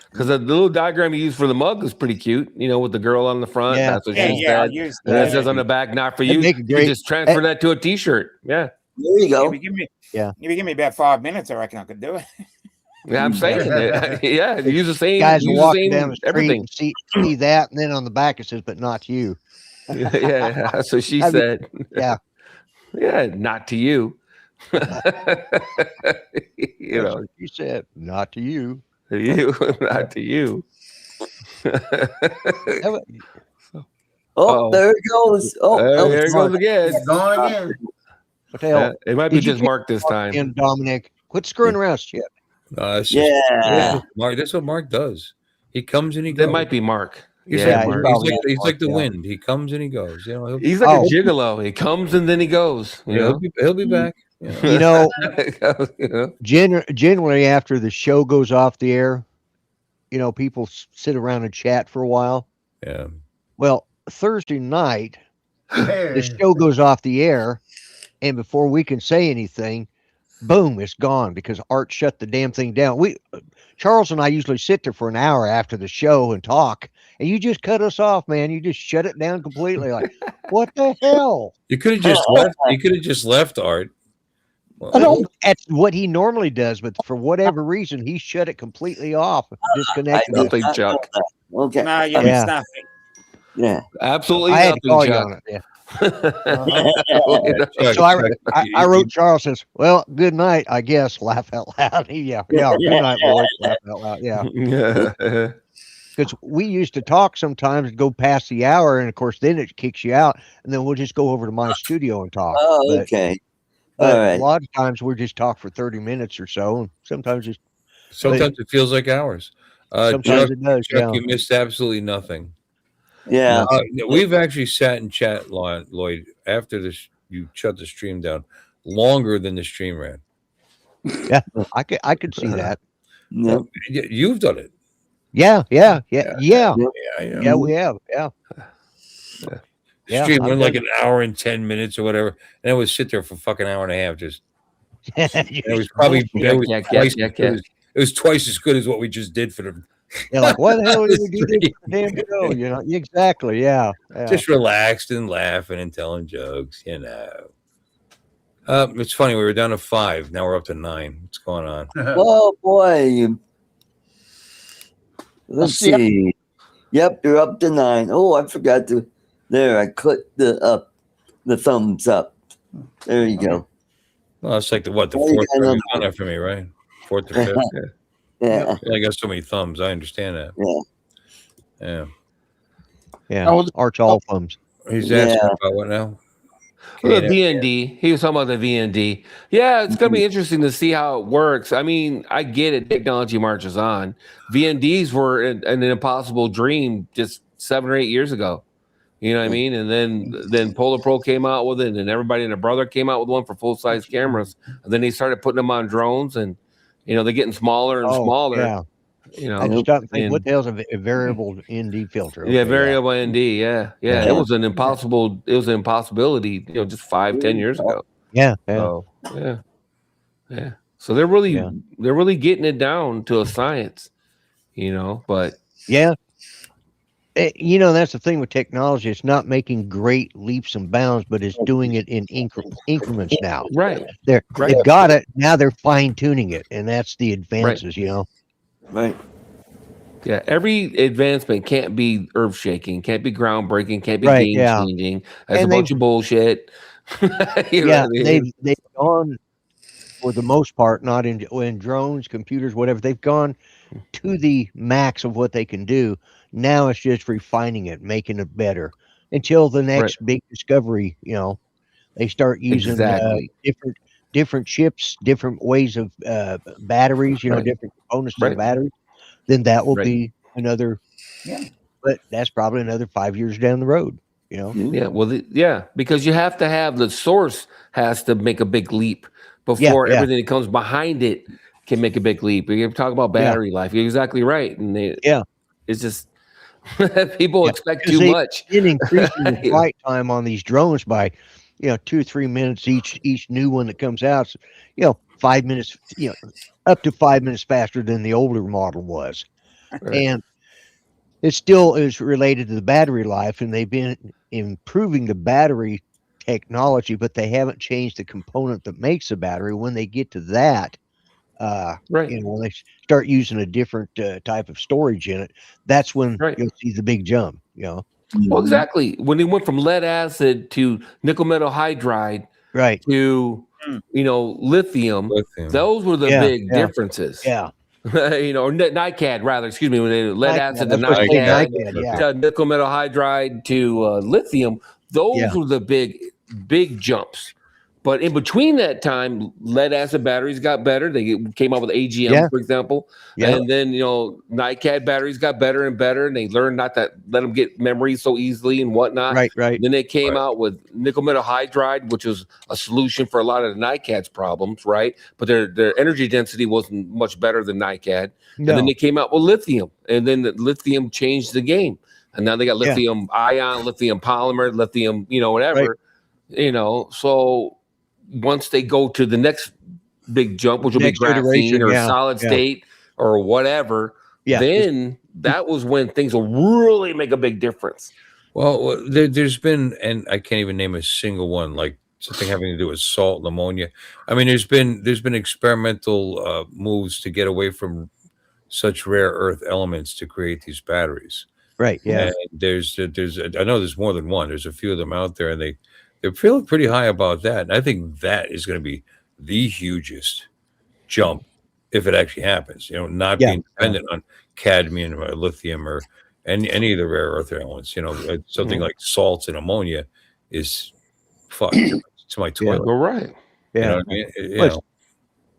Because the little diagram you used for the mug is pretty cute. With the girl on the front. Yeah. That's what Yeah, she I said. used And it that. says on the back, "Not for That'd you." make a You great- just transfer that to a T-shirt. Yeah, There you go. If you give me, Yeah. If you give me about 5 minutes, I reckon I could do it. yeah. I'm saying it. Yeah, use the same. Guys Use are the walking same down the street everything. and see that, and then on the back it says, "But not you." Yeah, that's what she I mean, said. Yeah. Yeah, not to you. That's what she said, "Not to you." You, not to you. Oh, there it goes. Oh, There it goes again. It's gone again. What the hell? It might be Did you just get Mark this time. And Dominic, quit screwing around, shit. That's Yeah. Mark. That's what Mark does. He comes and he goes. That might be Mark. He's Yeah, like, Mark. he's like the Yeah. wind. He comes and he goes. He'll He's like Oh. a gigolo. He comes and then he goes. he'll be back. You know, You know? generally after the show goes off the air, people sit around and chat for a while. Yeah. Well, Thursday night, the Hey, show goes off the air, and before we can say anything, boom, it's gone because Art shut the damn thing down. Charles and I usually sit there for an hour after the show and talk, and you just cut us off, man. You just shut it down completely. Like, what the hell? You could have just left. You could have just left, Art. I don't. That's what he normally does, but for whatever reason, he shut it completely off, disconnected us. Nothing, Chuck. Okay. No, you Yeah. missed nothing. Yeah. Absolutely I had to nothing, call you Chuck. on it. Yeah. Absolutely nothing. Chuck, So Chuck, I wrote Charles says, "Well, good night, I guess." Laugh out loud. Yeah. Good night, boys. Laugh out loud. Yeah. Yeah. Because we used to talk sometimes and go past the hour, and of course, then it kicks you out, and then we'll just go over to my studio and talk. Oh, But, okay. but All a right. lot of times we just talk for 30 minutes or so, and sometimes just Sometimes it feels like hours. sometimes Chuck, it does. Chuck, Yeah. you missed absolutely nothing. Yeah. We've actually sat and chat, Lloyd, after this. You shut the stream down longer than the stream ran. Yeah. I could see that. Yep. You've done it. Yeah. Yeah, Yeah, we have. Yeah. Yeah, Stream I've went like done an hour and 10 minutes or whatever, and it would sit there for fucking hour and a half. Just it was Just- probably it was Yeah, twice yeah, as good as- it was twice as good as what we just did for the. Yeah, like why the hell did we do this for the damn show? You know, exactly. Yeah. Just relaxed and laughing and telling jokes, you know. It's funny. We were down to 5. Now we're up to 9. What's going on? Oh boy. Let's see. see. Yep, you're up to 9. Oh, I forgot to. There, I clicked the thumbs up. There you go. Well, it's like the Oh, you fourth got time another you've done that for me, right? 4th or 5th. Yeah. I got so many thumbs. I understand that. Yeah. Yeah. Arch all thumbs. He's Yeah. asking about what now? Well, the VND. He was talking about the VND. Yeah, it's going to be interesting to see how it works. I mean, I get it. Technology marches on. VNDs were an impossible dream just 7 or 8 years ago. You know what I mean? And then Polar Pro came out with it, and everybody and their brother came out with one for full size cameras. And then they started putting them on drones, and they're getting smaller and smaller. Yeah. I just stopped and think, what the hell's a variable ND filter? Yeah, variable ND. Yeah. It was an impossible. It was an impossibility. Just 5-10 years ago. Yeah. So, yeah. So they're really getting it down to a science. But yeah. That's the thing with technology. It's not making great leaps and bounds, but it's doing it in increments now. Right. They've got it. Now they're fine tuning it. And that's the advances, Right. Yeah. Every advancement can't be earth shaking, can't be groundbreaking, can't be game changing. That's And a bunch of bullshit. You know what I mean? they've gone for the most part, not in drones, computers, whatever. They've gone to the max of what they can do. Now it's just refining it, making it better until the next big discovery. They start using different chips, different ways of batteries. Different components to the batteries. Then that will be another. Yeah. But that's probably another 5 years down the road. Yeah. Well, because you have to have the source has to make a big leap before everything that comes behind it can make a big leap. You talk about battery life. You're exactly right. And it's just people expect too much. In increasing the flight time on these drones by, 2-3 minutes each new one that comes out. 5 minutes, up to 5 minutes faster than the older model was, and it still is related to the battery life. And they've been improving the battery technology, but they haven't changed the component that makes the battery. When they get to that, when they start using a different type of storage in it, that's when you'll see the big jump. Well, exactly. When they went from lead acid to nickel metal hydride, to lithium, those were the big differences. Yeah. Or NiCad rather. Excuse me. When they lead acid to NiCad, to nickel metal hydride to lithium, those were the big jumps. But in between that time, lead acid batteries got better. They came out with AGM, for example. And then, NiCad batteries got better and better. And they learned not to let them get memory so easily and whatnot. Right. Then they came out with nickel metal hydride, which was a solution for a lot of the NiCad's problems, right? But their energy density wasn't much better than NiCad. And then they came out with lithium. And then the lithium changed the game. and now they got lithium ion, lithium polymer, lithium, whatever, So once they go to the next big jump, which will be Next graphene iteration, or yeah, solid yeah. state or whatever, then that was when things will really make a big difference. Well, there's been, and I can't even name a single one, like something having to do with salt and ammonia. I mean, there's been experimental moves to get away from such rare earth elements to create these batteries. Right. Yeah. And there's I know there's more than one. There's a few of them out there, and they're feeling pretty high about that. And I think that is going to be the hugest jump if it actually happens. Not being dependent on cadmium or lithium or any of the rare earth elements. Something like salts and ammonia is fuck to my toilet. We're right. You know Yeah. what I mean? Well,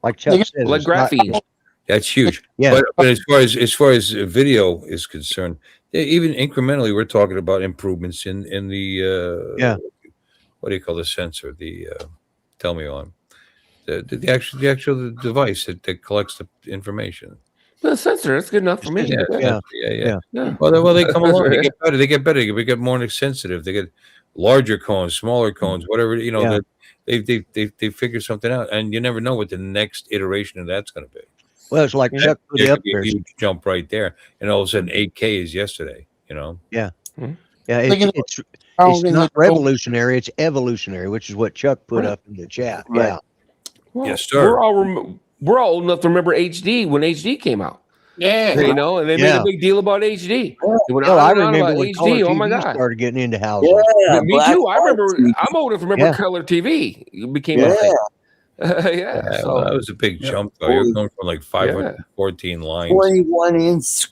like Chuck said, Like it's not- graphene. That's huge. Yeah. But as far as video is concerned, even incrementally, we're talking about improvements in the what do you call the sensor? The tell me on the actual device that collects the information. The sensor, that's good enough for me. Yeah. Well, they come along. They get better. They get better. They get more sensitive. They get larger cones, smaller cones, whatever. They figure something out, and you never know what the next iteration of that's going to be. Well, it's like Chuck put There up could be there. a huge jump right there, and all of a sudden 8K is yesterday. Yeah. Mhm. Yeah. It's not revolutionary. It's evolutionary, which is what Chuck put up in the chat. Right. Yeah. Well, Yes, sir. We're all old enough to remember HD when HD came out. Yeah. And they made a big deal about HD. It went Hell, on I and on remember about when color HD. Oh my TV God. started getting into houses. Yeah, Me black too. I and remember. white I'm old enough to remember Yeah. color TV. It became a thing. So Well, that was a big jump, though. You're going from like 514 lines 21-inch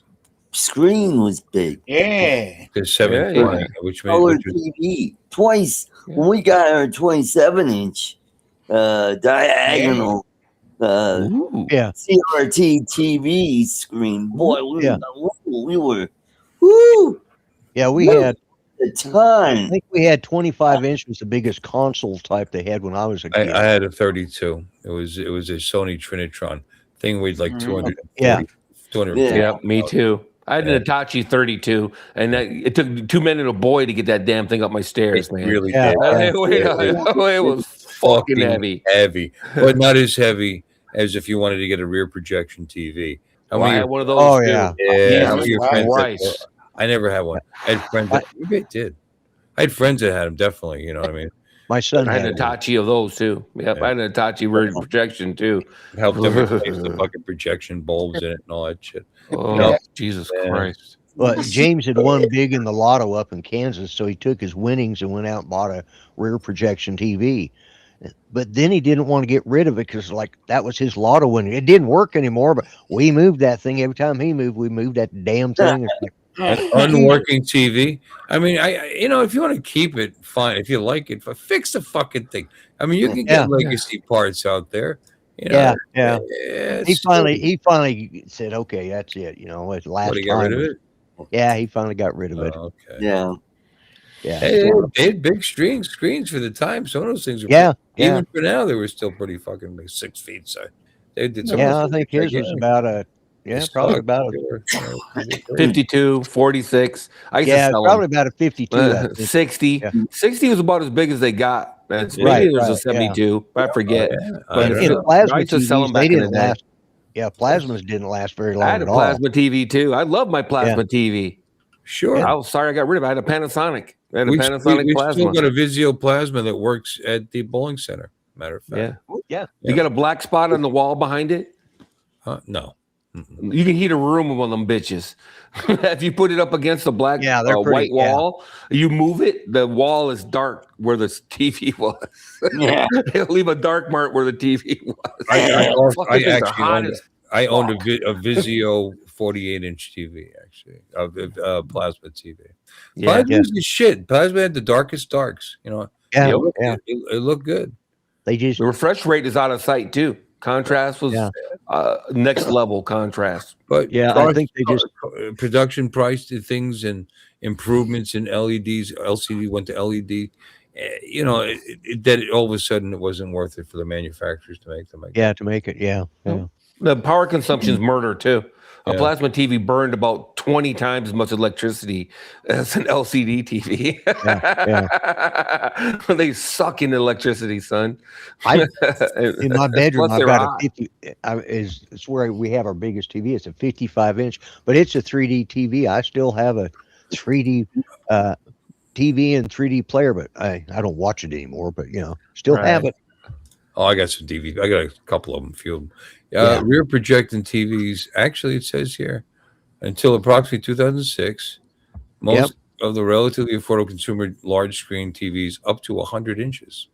screen was big. Yeah. to 720, Yeah. which Color was TV twice. When we got our 27-inch diagonal ooh. Yeah. CRT TV screen, boy, we were Yeah. We Woo. had, a ton. I think we had 25 inch was the biggest console type they had when I was a kid. I had a 32. It was a Sony Trinitron thing weighed like 240, Yeah. 250. Yeah, me too. I had an Hitachi 32, and it took 2 men and a boy to get that damn thing up my stairs, It man. really Yeah. did. It was fucking heavy. Heavy, but not as heavy as if you wanted to get a rear projection TV. I had one of those. Oh, too. yeah. How many of your friends Christ. I never had one. I had friends that maybe I did. I had friends that had them, definitely. You know what I mean? My son I had had an one. Hitachi of those too. Yep, I had an Hitachi rear projection too. It helped them replace the fucking projection bulbs in it and all that shit. Oh, Jesus Christ. Well, James had won big in the lotto up in Kansas, so he took his winnings and went out and bought a rear projection TV. But then he didn't want to get rid of it because, like, that was his lotto winning. It didn't work anymore, but we moved that thing. Every time he moved, we moved that damn thing. It's like, An unworking TV. I mean, if you want to keep it, fine. If you like it, fix the fucking thing. I mean, you can get legacy parts out there. yeah. He still- finally said, "Okay, that's it." It's last What, he got time. rid of it? Yeah, he finally got rid of it. Oh, okay. Yeah. Yeah. They had big screens for the time. Some of those things were Yeah. even for now, they were still pretty fucking big, 6 feet. So they did some Yeah, I of those think things his was gigantic. about a probably about a 52, 46. I used to yeah, sell probably them. about a 52. I think. 60. Yeah. 60 was about as big as they got. Maybe Right, there was a right, 72. I forget. But And plasma I used to sell TVs, them they back in the didn't day. last. Yeah, plasmas didn't last very long I had a at all. plasma TV too. I love my plasma TV. Sure. I was sorry I got rid of it. I had a Panasonic. I had a We Panasonic still plasma. got a Vizio plasma that works at the bowling center. Matter of fact. Yeah. You got a black spot on the wall behind it? No. Mm-mm. You can heat a room with one of them bitches. If you put it up against the black Yeah, they're pretty- white wall, you move it, the wall is dark where the TV was. Yeah. It'll leave a dark mark where the TV was. I Fucking things are actually hot owned, as I owned fuck. a Vizio 48-inch TV, actually, a plasma TV. Yeah. Plasma is shit. Plasma had the darkest darks. Yeah, It looked good. they just The refresh rate is out of sight too. Contrast was next level contrast. But Yeah, I think they just- production price to things and improvements in LEDs. LCD went to LED. That all of a sudden it wasn't worth it for the manufacturers to make them. to make it. Yeah. The power consumption is murder too. A Yeah. plasma TV burned about 20 times as much electricity as an LCD TV. They suck in electricity, son. In my bedroom, Plus I've they're got a hot. 50. It's where we have our biggest TV. It's a 55-inch, but it's a 3D TV. I still have a 3D TV and 3D player, but I don't watch it anymore. But still have it. Oh, I got some DVD. I got a couple of them. Few of them. Yeah. Rear projecting TVs. Actually, it says here until approximately 2006, most of the relatively affordable consumer large screen TVs up to 100 inches.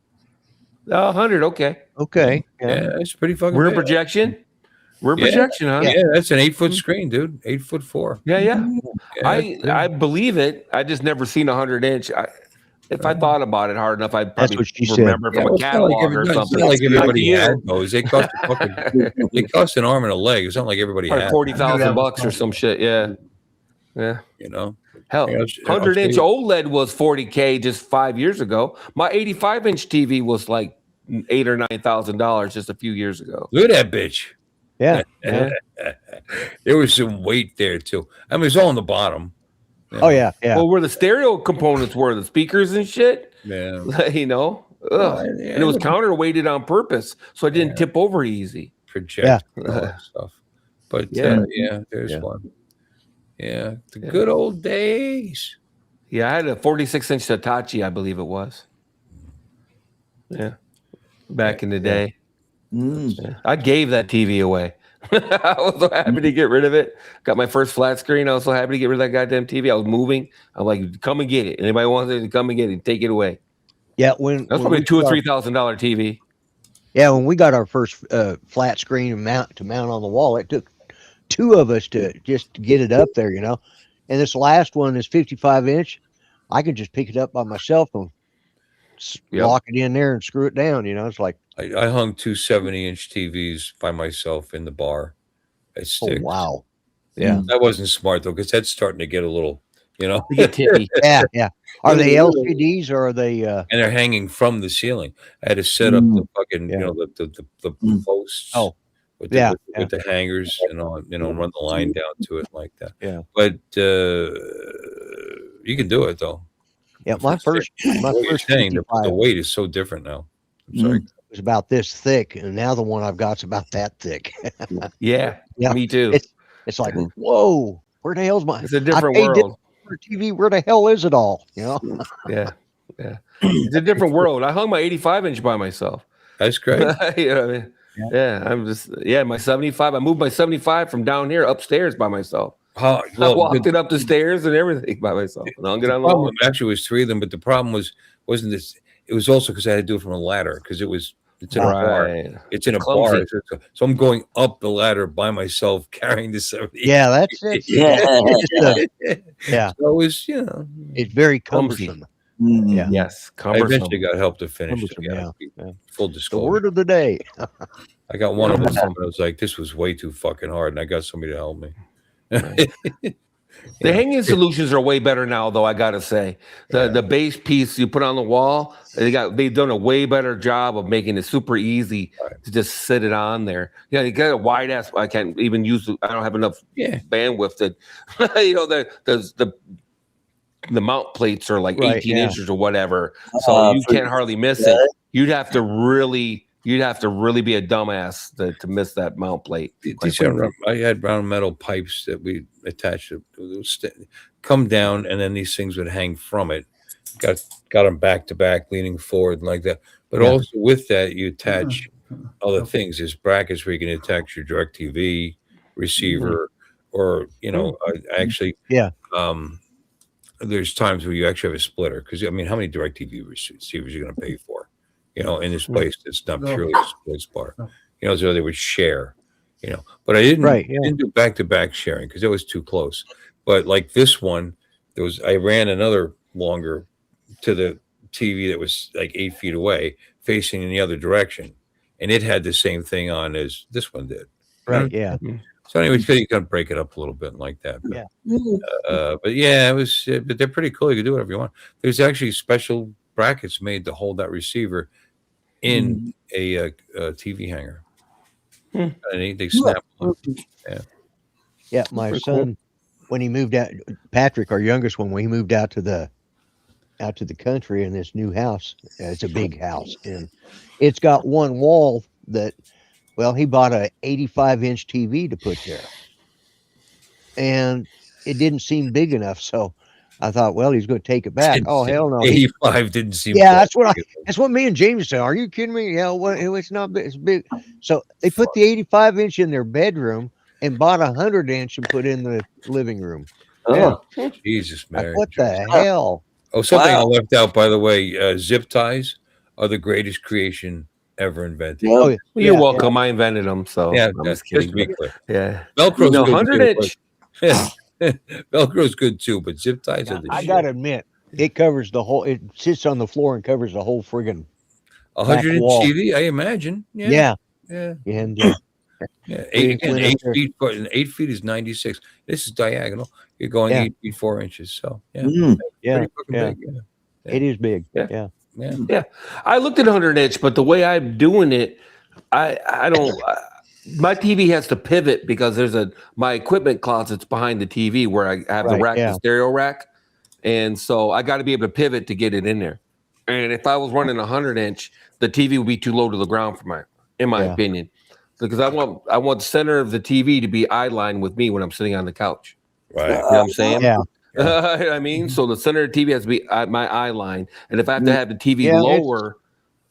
100, okay. Okay. Yeah, it's pretty fucking Rear big. projection? Rear projection, huh? Yeah, that's an 8-foot screen, dude. 8'4". Yeah. Yeah, I believe it. I just never seen 100-inch. If I thought about it hard enough, I'd probably what she said. remember from a it's not catalog or it's something. not like everybody you. had those. They cost a fucking. They cost an arm and a leg. It's not like everybody had. $40,000 or some shit. Yeah. Hell, 100-inch OLED was $40K just 5 years ago. My 85-inch TV was like $8,000 or $9,000 just a few years ago. Look at that bitch. Yeah. There was some weight there too. I mean, it's all on the bottom. Oh yeah. Well, where the stereo components were, the speakers and shit. Yeah. And it was counterweighted on purpose, so I didn't tip over easy. Project and all that stuff. But there's one. Yeah, the good old days. Yeah, I had a 46-inch Hitachi, I believe it was. Yeah, back in the day. I gave that TV away. I was so happy to get rid of it. Got my first flat screen. I was so happy to get rid of that goddamn TV. I was moving. I'm like, come and get it. Anybody wants it to come and get it, take it away. Yeah, that's probably a $2,000 or $3,000 TV. Yeah, when we got our first flat screen mount on the wall, it took two of us to get it up there, And this last one is 55-inch. I could just pick it up by myself and lock it in there and screw it down. It's like I hung two 70-inch TVs by myself in the bar. At Sticks. Oh wow! Yeah, that wasn't smart though, because that's starting to get a little, They get tippy. yeah. Are they LCDs or are they? And they're hanging from the ceiling. I had to set up the fucking, the posts. Oh, with the hangers and all, run the line down to it like that. Yeah. But you can do it though. Yeah, my first thing, the weight is so different now. I'm sorry. It was about this thick, and now the one I've got's about that thick. Yeah, me too. It's like, whoa, where the hell's my? It's a different world. For TV, where the hell is it all? Yeah. It's a different world. I hung my 85-inch by myself. That's great. You know what I mean? Yeah, I'm just my 75. I moved my 75 from down here upstairs by myself. I walked it up the stairs and everything by myself. And hung it on the wall. Actually, it was three of them, but the problem wasn't this. It was also because I had to do it from a ladder because it's in a bar. It's in a bar, so I'm going up the ladder by myself carrying the 70. Yeah, that's it. Yeah. So it was, it's very cumbersome. Yeah. Yes. I eventually got help to finish it. Full disclosure. The word of the day. I got one of them. I was like, this was way too fucking hard, and I got somebody to help me. The hanging solutions are way better now, though. I gotta say, the base piece you put on the wall, they've done a way better job of making it super easy to just sit it on there. Yeah, you got a wide ass. I can't even use. I don't have enough bandwidth to, the mount plates are like 18 inches or whatever, so you can't hardly miss it. You'd have to really be a dumbass to miss that mount plate. I had round metal pipes that we attached to come down, and then these things would hang from it. Got them back to back, leaning forward like that. But also with that, you attach other things. There's brackets where you can attach your DirecTV receiver, or actually, there's times where you actually have a splitter because how many DirecTV receivers are you going to pay for? In this place, it's not purely a sports bar. So they would share. But I didn't do back-to-back sharing because it was too close. But like this one, I ran another longer to the TV that was like 8 feet away, facing in the other direction, and it had the same thing on as this one did. Right. Yeah. So anyway, you got to break it up a little bit like that. But it was. But they're pretty cool. You can do whatever you want. There's actually special brackets made to hold that receiver in a TV hanger. And they snap on. Yeah, my Pretty son, cool. when he moved out, Patrick, our youngest one, when he moved out to the country in this new house, it's a big house, and it's got one wall that, well, he bought a 85-inch TV to put there, and it didn't seem big enough. So I thought, well, he's going to take it back. Oh hell no! 85 didn't seem Yeah, quite big. that's what me and James said. Are you kidding me? Yeah, well, it's not big. It's big. So they put the 85-inch in their bedroom and bought a 100-inch and put in the living room. Oh, Jesus, Like, Mary. what the hell? Oh, something I Wow. left out, by the way. Zip ties are the greatest creation ever invented. Oh, yep. Well, you're yeah, welcome. I invented them, so Yeah, I'm just just kidding. to be but clear. yeah, Velcro's good 100 too. inch. Velcro's good too, but zip ties are the I shit. gotta admit, it covers the whole. It sits on the floor and covers the whole friggin' A back 100-inch wall. TV, I imagine. Yeah, Yeah, yeah, and yeah. we Again, went up 8 there. feet, but 8 feet is 96. This is diagonal. You're going Yeah. 8 feet 4 inches. So yeah, Mm. Yeah, pretty fucking yeah. big. Yeah, It is big. Yeah. Yeah. yeah. Yeah, I looked at 100 inch, but the way I'm doing it, I don't. My TV has to pivot because there's my equipment closet's behind the TV where I have the Right, rack, yeah. the stereo rack, and so I got to be able to pivot to get it in there. And if I was running 100 inch, the TV would be too low to the ground in my Yeah. opinion, because I want the center of the TV to be eye line with me when I'm sitting on the couch. Right. You know what I'm saying? Yeah. I mean, so the center of the TV has to be my eye line, and if I have to have the TV Yeah, it's- lower,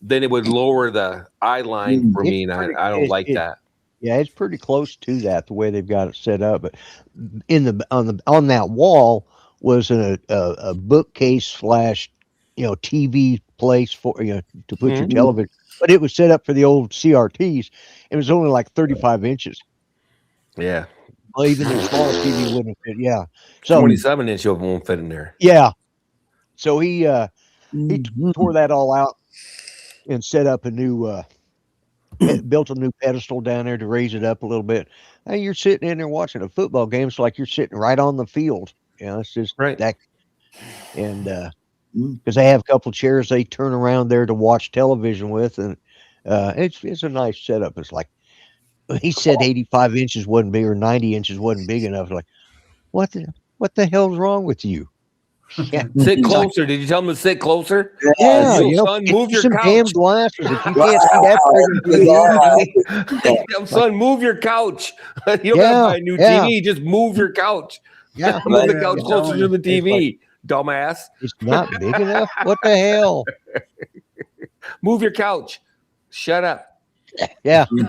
then it would lower the eye line for It's me, and pretty- I don't like it- that. Yeah, it's pretty close to that the way they've got it set up. But on that wall was a bookcase slash TV place for to put your Mhm. television. But it was set up for the old CRTs. It was only like 35 inches. Yeah, Well, even the smallest TV wouldn't fit. Yeah. So 27 inch won't fit in there. yeah. So he Mhm. tore that all out and set up a new built a new pedestal down there to raise it up a little bit. Hey, you're sitting in there watching a football game. It's like you're sitting right on the field. It's just Right. that. And because they have a couple chairs they turn around there to watch television with, and it's a nice setup. It's like he said 85 inches wasn't big or 90 inches wasn't big enough. Like, what the hell's wrong with you? Yeah. Sit closer. Did you tell him to sit closer? Yeah, Yo, son, get move you your some damn couch. glasses if you can't see that friggin' TV. Yo, son, move your couch. You don't Yeah, gotta buy a new yeah. TV. Just move your couch. Yeah, Move the Yeah, couch I'm closer telling to the you, it's TV, dumbass. it's not big enough. What the hell? Move your couch. Shut up. Yeah. Move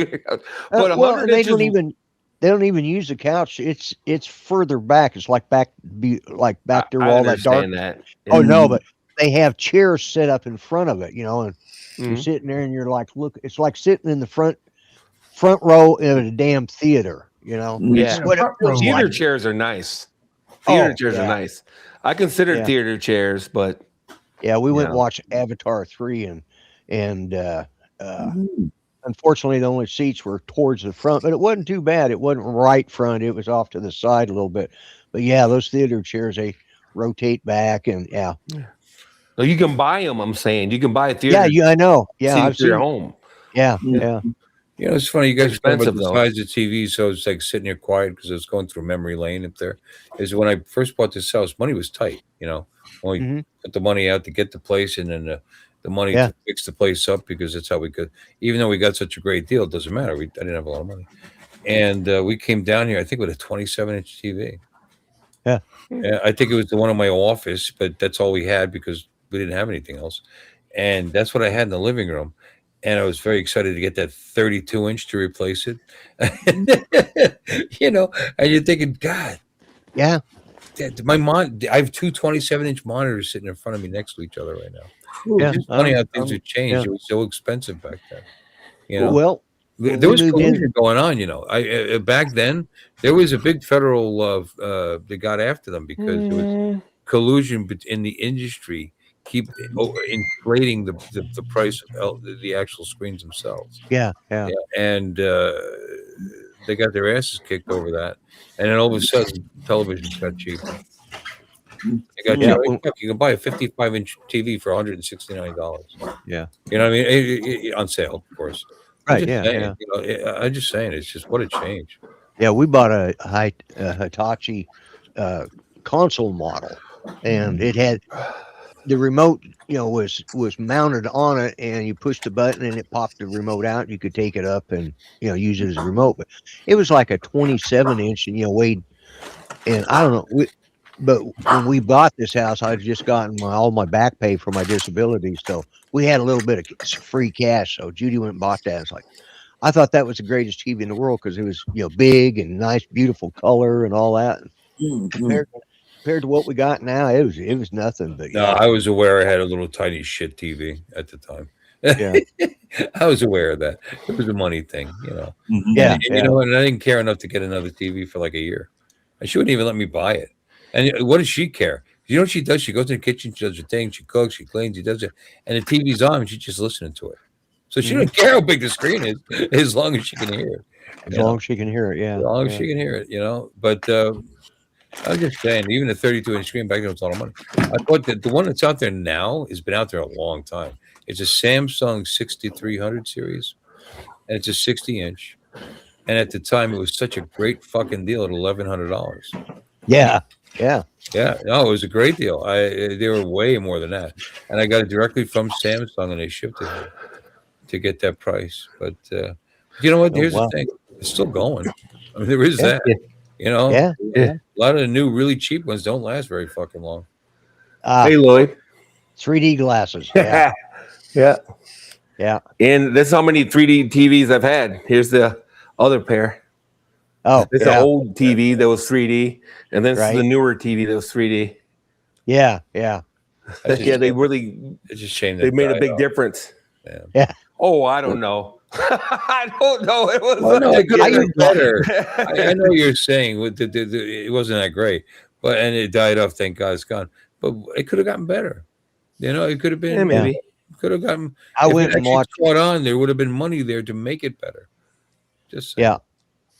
your couch. But Well, 100 and they inches. don't even use the couch. It's further back. It's like back there I where all that dark. understand that. Oh no, but they have chairs set up in front of it, and you're Mhm. sitting there and you're like, look, it's like sitting in the front row in a damn theater, Yeah. It's what it feels Theater like. chairs are nice. Theater Oh, chairs yeah. are nice. I consider Yeah. theater chairs, but Yeah, we went Yeah. and watched Avatar 3 and Mhm. unfortunately the only seats were towards the front, but it wasn't too bad. It wasn't right front. It was off to the side a little bit. But yeah, those theater chairs, they rotate back and yeah. no, you can buy them. I'm saying you can buy a theater. Yeah, I know. Yeah, seat I've for your seen. home. Yeah, Yeah. yeah. It's funny. You guys talk about Expensive, the though. size of TV, so it's like sitting here quiet because I was going through memory lane up there. Is when I first bought this house, money was tight. Only Mhm. put the money out to get the place, and then the money Yeah. to fix the place up because that's how we could. Even though we got such a great deal, it doesn't matter. I didn't have a lot of money, and we came down here. I think with a 27-inch TV. Yeah. Yeah, I think it was the one in my office, but that's all we had because we didn't have anything else, and that's what I had in the living room. And I was very excited to get that 32-inch to replace it. And you're thinking, God, Yeah. I have two 27-inch monitors sitting in front of me next to each other right now. Yeah. It's just funny how things have changed. yeah. It was so expensive back then. Well, There we was moved in- collusion going on. I back then there was a big federal they got after them because there was collusion in the industry. Keep inflating the price of the actual screens themselves. yeah. And they got their asses kicked over that. And then all of a sudden, televisions got cheaper. They got Yeah. cheaper. Look, you can buy a 55-inch TV for $169. Yeah. You know what I mean? On sale, of course. Right. Yeah. Yeah. I'm just saying, it's just what a change. Yeah, we bought a Hitachi console model, and it had the remote. Was mounted on it, and you push the button, and it popped the remote out. You could take it up and use it as a remote. But it was like a 27-inch, and weighed. And I don't know. But when we bought this house, I'd just gotten all my back pay for my disability, so we had a little bit of free cash. So Judy went and bought that. It's like I thought that was the greatest TV in the world because it was big and nice, beautiful color and all that. Compared to what we got now, it was nothing. But No, I was aware I had a little tiny shit TV at the time. Yeah. I was aware of that. It was a money thing, Yeah, And you know what? And I didn't care enough to get another TV for like a year. And she wouldn't even let me buy it. And what does she care? You know what she does? She goes in the kitchen, she does her thing, she cooks, she cleans, she does it, and the TV's on, and she's just listening to it. So she doesn't care how big the screen is, as long as she can hear it. as long as she can hear it, yeah. As long as she can hear it, But I'm just saying, even a 32-inch screen back then was a lot of money. I thought that the one that's out there now has been out there a long time. It's a Samsung 6300 series, and it's a 60-inch. And at the time, it was such a great fucking deal at $1,100. Yeah. Yeah, no, it was a great deal. They were way more than that, and I got it directly from Samsung, and they shipped it here to get that price. But you know what? Here's the thing: it's still going. I mean, there is that. Yeah. A lot of the new, really cheap ones don't last very fucking long. Hey, Lloyd. 3D glasses. Yeah. Yeah. And that's how many 3D TVs I've had. Here's the other pair. Oh, it's an old TV that was 3D, and then this is the newer TV that was 3D. Yeah. They really. It's a shame they made a big difference. Yeah. Oh, I don't know. I don't know. It was. Well, no, it could have been better. I know you're saying it wasn't that great, and it died off. Thank God it's gone. But it could have gotten better. It could have been. Yeah, maybe. Could have gotten. I went and watched. Caught on. There would have been money there to make it better. Just saying. Yeah.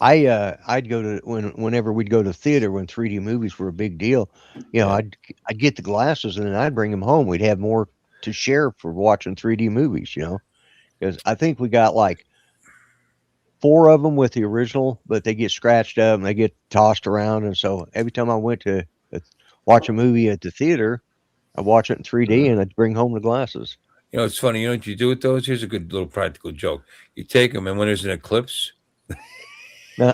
I'd go to whenever we'd go to theater when 3D movies were a big deal. I'd get the glasses and then I'd bring them home. We'd have more to share for watching 3D movies. Because I think we got like 4 of them with the original, but they get scratched up and they get tossed around. And so every time I went to watch a movie at the theater, I'd watch it in 3D and I'd bring home the glasses. It's funny. You know what you do with those? Here's a good little practical joke. You take them, and when there's an eclipse. Here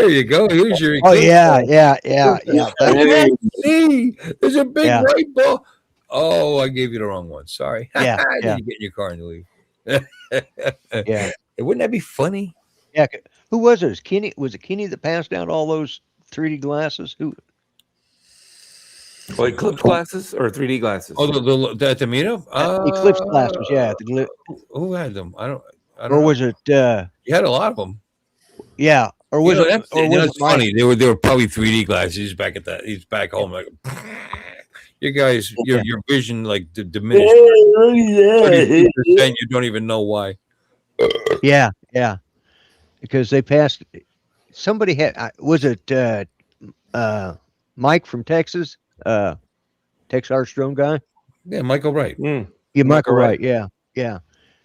you go. Here's your. Oh yeah. See, there's a big white ball. Oh, I gave you the wrong one. Sorry. Yeah. Then you get in your car and leave. Yeah. Wouldn't that be funny? Yeah. Who was it? Was it Kenny that passed out all those 3D glasses? Who? Eclipse glasses or 3D glasses? Oh, the meetup? Eclipse glasses. Yeah. Who had them? I don't or was know. it? You had a lot of them. Yeah. Or was it? Or was it funny? They were probably 3D glasses. He's back at that. He's back home. Like, you guys, your vision like diminished. You don't even know why. Yeah. Because they passed. Somebody had. Was it Mike from Texas? Tex Armstrong guy. Yeah, Michael Wright. Yeah, Michael Wright. Yeah.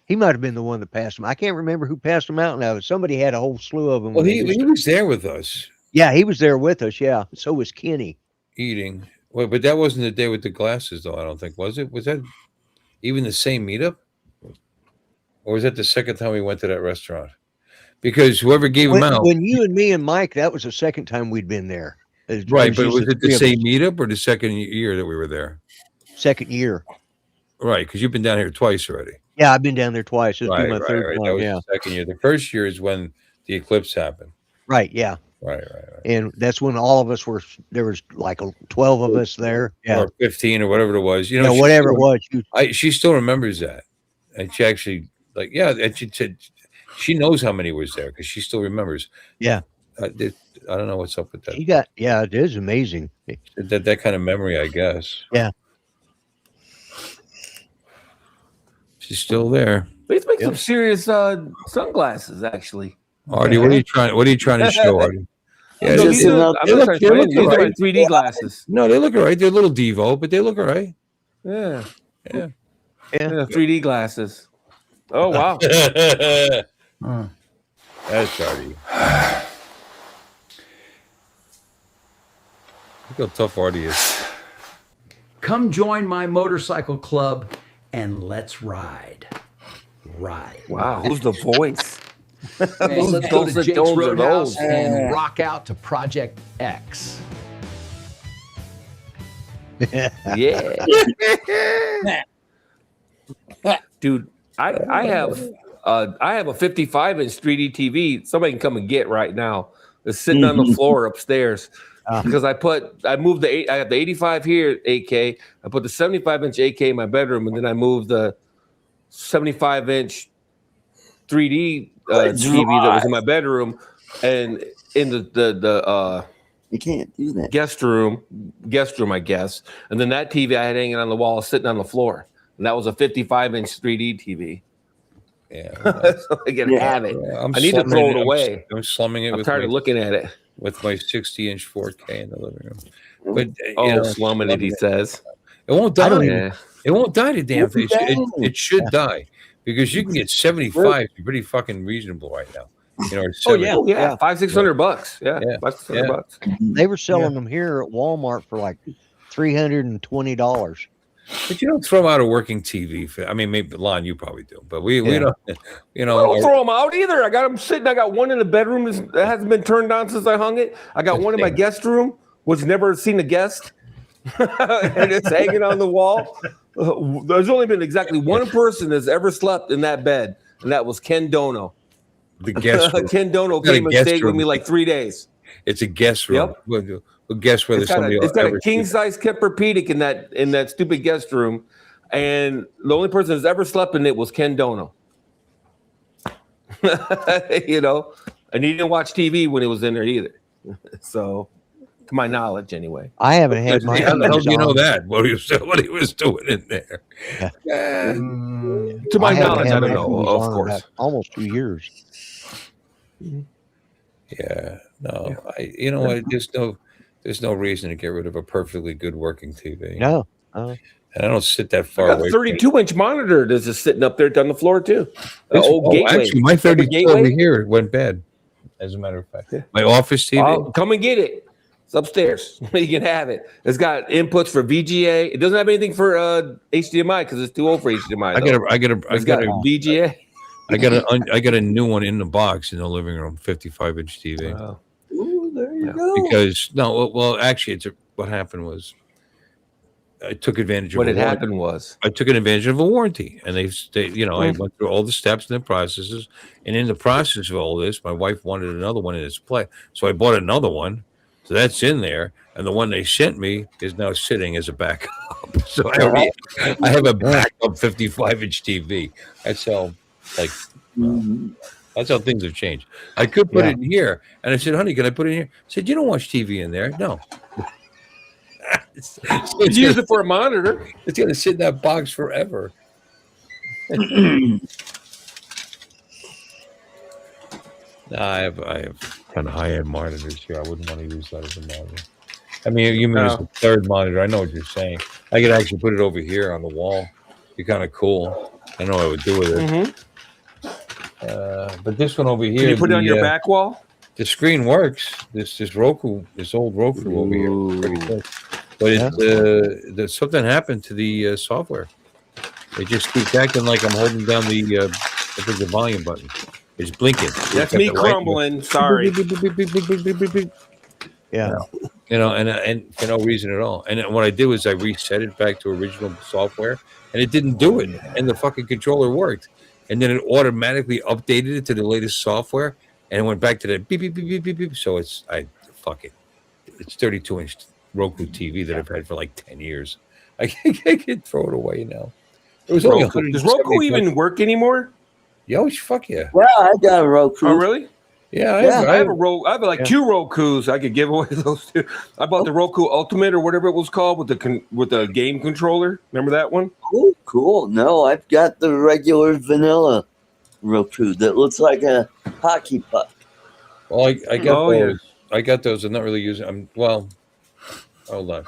He might have been the one that passed him. I can't remember who passed him out now. Somebody had a whole slew of them. Well, he was there with us. Yeah, he was there with us. Yeah. So was Kenny. Eating. Well, but that wasn't the day with the glasses, though, I don't think. Was it? Was that even the same meetup? Or was that the second time we went to that restaurant? Because whoever gave them out. When you and me and Mike, that was the second time we'd been there. Right, but was it the same meetup or the second year that we were there? Second year. Right, because you've been down here twice already. Yeah, I've been down there twice. This will be my third That one. was the second year. The first year is when the eclipse happened. Right, yeah. Right. And that's when all of us were, there was like 12 of us there. Yeah. Or 15 or whatever it was. Whatever it was. She still remembers that. And she actually, and she said, she knows how many was there because she still remembers. Yeah. I don't know what's up with that. It is amazing. That kind of memory, I guess. Yeah. She's still there. Let's make some serious sunglasses, actually. Artie, what are you trying to show, Artie? Yeah, these are 3D glasses. No, they look all right. They're a little Devo, but they look all right. Yeah. 3D glasses. Oh wow. That's Artie. Look how tough Artie is. Come join my motorcycle club and let's ride. Ride. Wow, who's the voice? Man, let's go to Those Jake's tones are Roadhouse those. and rock out to Project X. Yeah. Dude, I have a 55-inch 3D TV. Somebody can come and get right now. It's sitting on the floor upstairs. Because I moved I have the 85 here 8K. I put the 75-inch 8K in my bedroom, and then I moved the 75-inch 3D TV that was in my bedroom, and in the You can't do that. guest room, I guess. And then that TV I had hanging on the wall, sitting on the floor, and that was a 55-inch 3D TV. Yeah. So I can have it. I'm I need to throw it away. I'm slumming it I'm with tired of looking at it. with my 60-inch 4K in the living room. But slumming it, he says. It won't die. Yeah. It won't die to damn thing. It should die because you can get 75 pretty fucking reasonable right now. You know, yeah, $500-600. Yeah, $500-600. They were selling them here at Walmart for like $320. But you don't throw out a working TV. I mean, maybe Lon, you probably do, but we don't. You know, I don't throw them out either. I got them sitting. I got one in the bedroom that hasn't been turned on since I hung it. I got one in my guest room, which never seen a guest, and it's hanging on the wall. There's only been exactly one person that's ever slept in that bed, and that was Ken Dono. The guest room. Ken Dono came and stayed with me like 3 days. It's a guest room. Yep. Well, guess whether It's got a king size Tempur-Pedic in that stupid guest room, and the only person that's ever slept in it was Ken Dono. You know, and he didn't watch TV when it was in there either. So, to my knowledge, anyway. I haven't had my. How the hell do you know that? What he was doing in there? To my knowledge, I don't know. Of course, almost 2 years. Yeah, no, there's no reason to get rid of a perfectly good working TV. No. And I don't sit that far I got away. a 32-inch monitor that's just sitting up there on the floor too. Gateway. Actually, my 32 over here went bad. As a matter of fact, my office TV. Come and get it. It's upstairs. You can have it. It's got inputs for VGA. It doesn't have anything for HDMI because it's too old for HDMI. I got a VGA. I got a new one in the box in the living room, 55-inch TV. Wow. Ooh, there you go. Because actually, what happened was I took advantage of What had happened was I took advantage of a warranty, and I went through all the steps and the processes, and in the process of all this, my wife wanted another one in its place, so I bought another one. So that's in there, and the one they sent me is now sitting as a backup. So I have a backup 55-inch TV. That's how, that's how things have changed. I could put it in here, and I said, "Honey, can I put it in here?" I said, "You don't watch TV in there." No. use it for a monitor. It's going to sit in that box forever. I have kind of high-end monitors here. I wouldn't want to use that as a monitor. I mean, you use the third monitor. I know what you're saying. I could actually put it over here on the wall. Be kind of cool. I know what I would do with it. But this one over here, Can you put it on your back wall? The screen works. This old Roku over here, pretty cool. But something happened to the software. It just keeps acting like I'm holding down the volume button. It's blinking. That's me crumbling. Sorry. Yeah. And for no reason at all. And what I did was I reset it back to original software, and it didn't do it. And the fucking controller worked. And then it automatically updated it to the latest software, and it went back to the beep, beep, beep, beep, beep, beep. So fuck it. It's 32-inch Roku TV that I've had for like 10 years. I can throw it away now. It was only Does Roku even work anymore? Yo, fuck yeah. Well, I got a Roku. Oh, really? Yeah, I have a Roku. I have like 2 Rokus. I could give away those 2. I bought the Roku Ultimate or whatever it was called with the game controller. Remember that one? Oh, cool. No, I've got the regular vanilla Roku that looks like a hockey puck. Well, I got those. I got those. I'm not really using them. Well, hold on.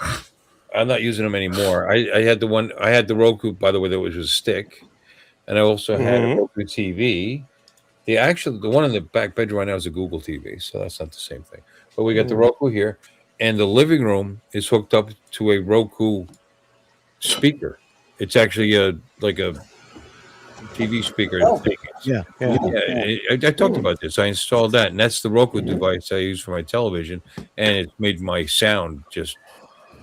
I'm not using them anymore. I had the one. I had the Roku, by the way, that was a stick, and I also had a Roku TV. The one in the back bedroom right now is a Google TV, so that's not the same thing. But we got the Roku here, and the living room is hooked up to a Roku speaker. It's actually like a TV speaker thing. Yeah. I talked about this. I installed that, and that's the Roku device I use for my television, and it made my sound just.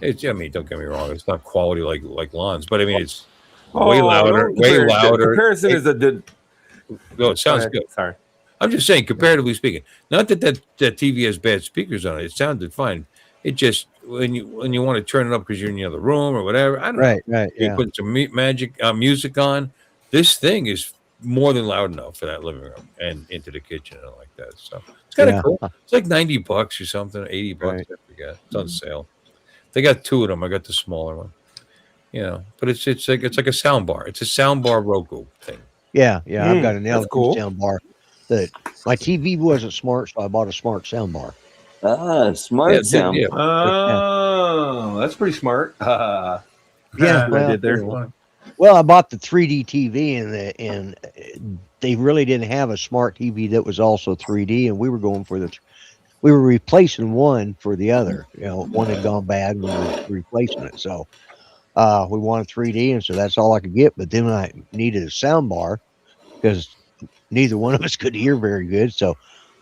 I mean, don't get me wrong; it's not quality like Lon's, but I mean, it's way louder, way louder. Comparison is a. No, it sounds good. Sorry. I'm just saying, comparatively speaking, not that TV has bad speakers on it. It sounded fine. It just when you want to turn it up because you're in the other room or whatever. I don't know. Right. You Yeah. put some music on. This thing is more than loud enough for that living room and into the kitchen and like that. So it's kind of cool. It's like $90 or something, $80. Right. I forget. It's on sale. They got two of them. I got the smaller one. But it's like a sound bar. It's a sound bar Roku thing. Yeah. I've got an LED cool. sound bar. My TV wasn't smart, so I bought a smart sound bar. Smart sound. Yeah. Oh, that's pretty smart. Yeah, what I did there. Well, I bought the 3D TV, and they really didn't have a smart TV that was also 3D, and we were going for we were replacing one for the other. One had gone bad, and we were replacing it. So we wanted 3D, and so that's all I could get. But then I needed a sound bar because neither one of us could hear very good. So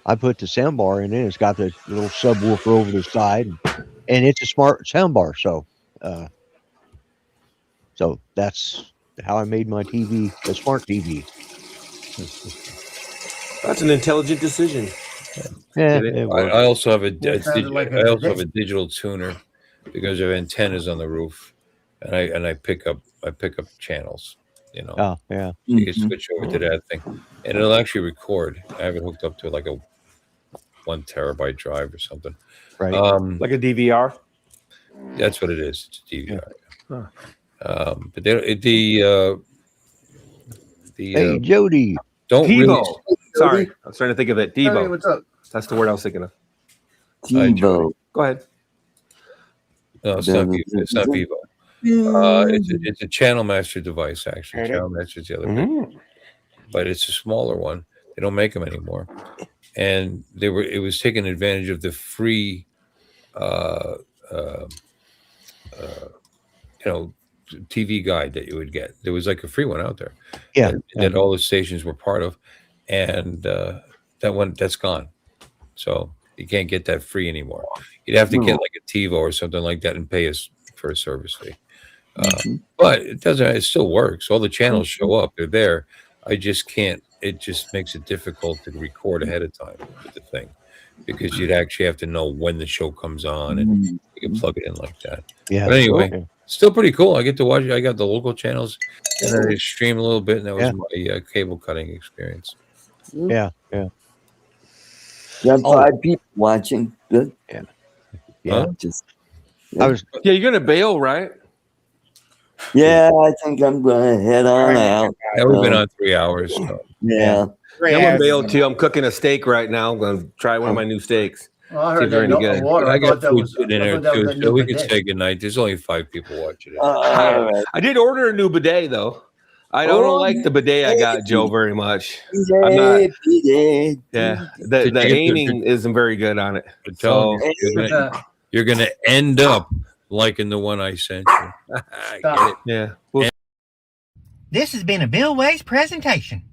I put the sound bar in it. It's got the little subwoofer over the side, and it's a smart sound bar. So that's how I made my TV a smart TV. That's an intelligent decision. Yeah, I also have a sounded like a digital tuner because of antennas on the roof, and I pick up channels. Oh, yeah. You can switch over to that thing, and it'll actually record. I have it hooked up to like a 1 terabyte drive or something. Right. Like a DVR. That's what it is. It's a DVR. Huh. But Hey, Jody. don't TiVo. really. Sorry, I was trying to think of it. Hey, TiVo. what's up? That's the word I was thinking of. TiVo. Go ahead. No, it's not Vivo. It's not Vivo. It's a Channel Master device, actually. Channel Master is the other thing. But it's a smaller one. They don't make them anymore. And it was taking advantage of the free TV guide that you would get. There was like a free one out there. Yeah. That all the stations were part of. And that's gone. So you can't get that free anymore. You'd have to get like a TiVo or something like that and pay us for a service fee. But it still works. All the channels show up. They're there. I just can't. It just makes it difficult to record ahead of time with the thing because you'd actually have to know when the show comes on and you can plug it in like that. Yeah. But anyway, still pretty cool. I get to watch it. I got the local channels and then I stream a little bit, and that was my cable cutting experience. Yeah. You have 5 people watching. Good. Yeah. Huh? You're gonna bail, right? Yeah, I think I'm gonna head on out. Yeah, we've been on 3 hours. So. Yeah. I'm gonna bail too. I'm cooking a steak right now. I'm gonna try one of my new steaks. Oh, I See heard if they're that any good. water. I got thought that food was- sitting in I there thought that was too, a so new we can bidet. say goodnight. There's only 5 people watching it. All right. I did order a new bidet though. I don't like the bidet I got, Joe, very much. I'm not. Yeah, the Did you get aiming isn't very good on it. I'm telling So you, you're gonna end up liking the one I sent you. I get it. yeah. Well, This has been a Bill Ways presentation.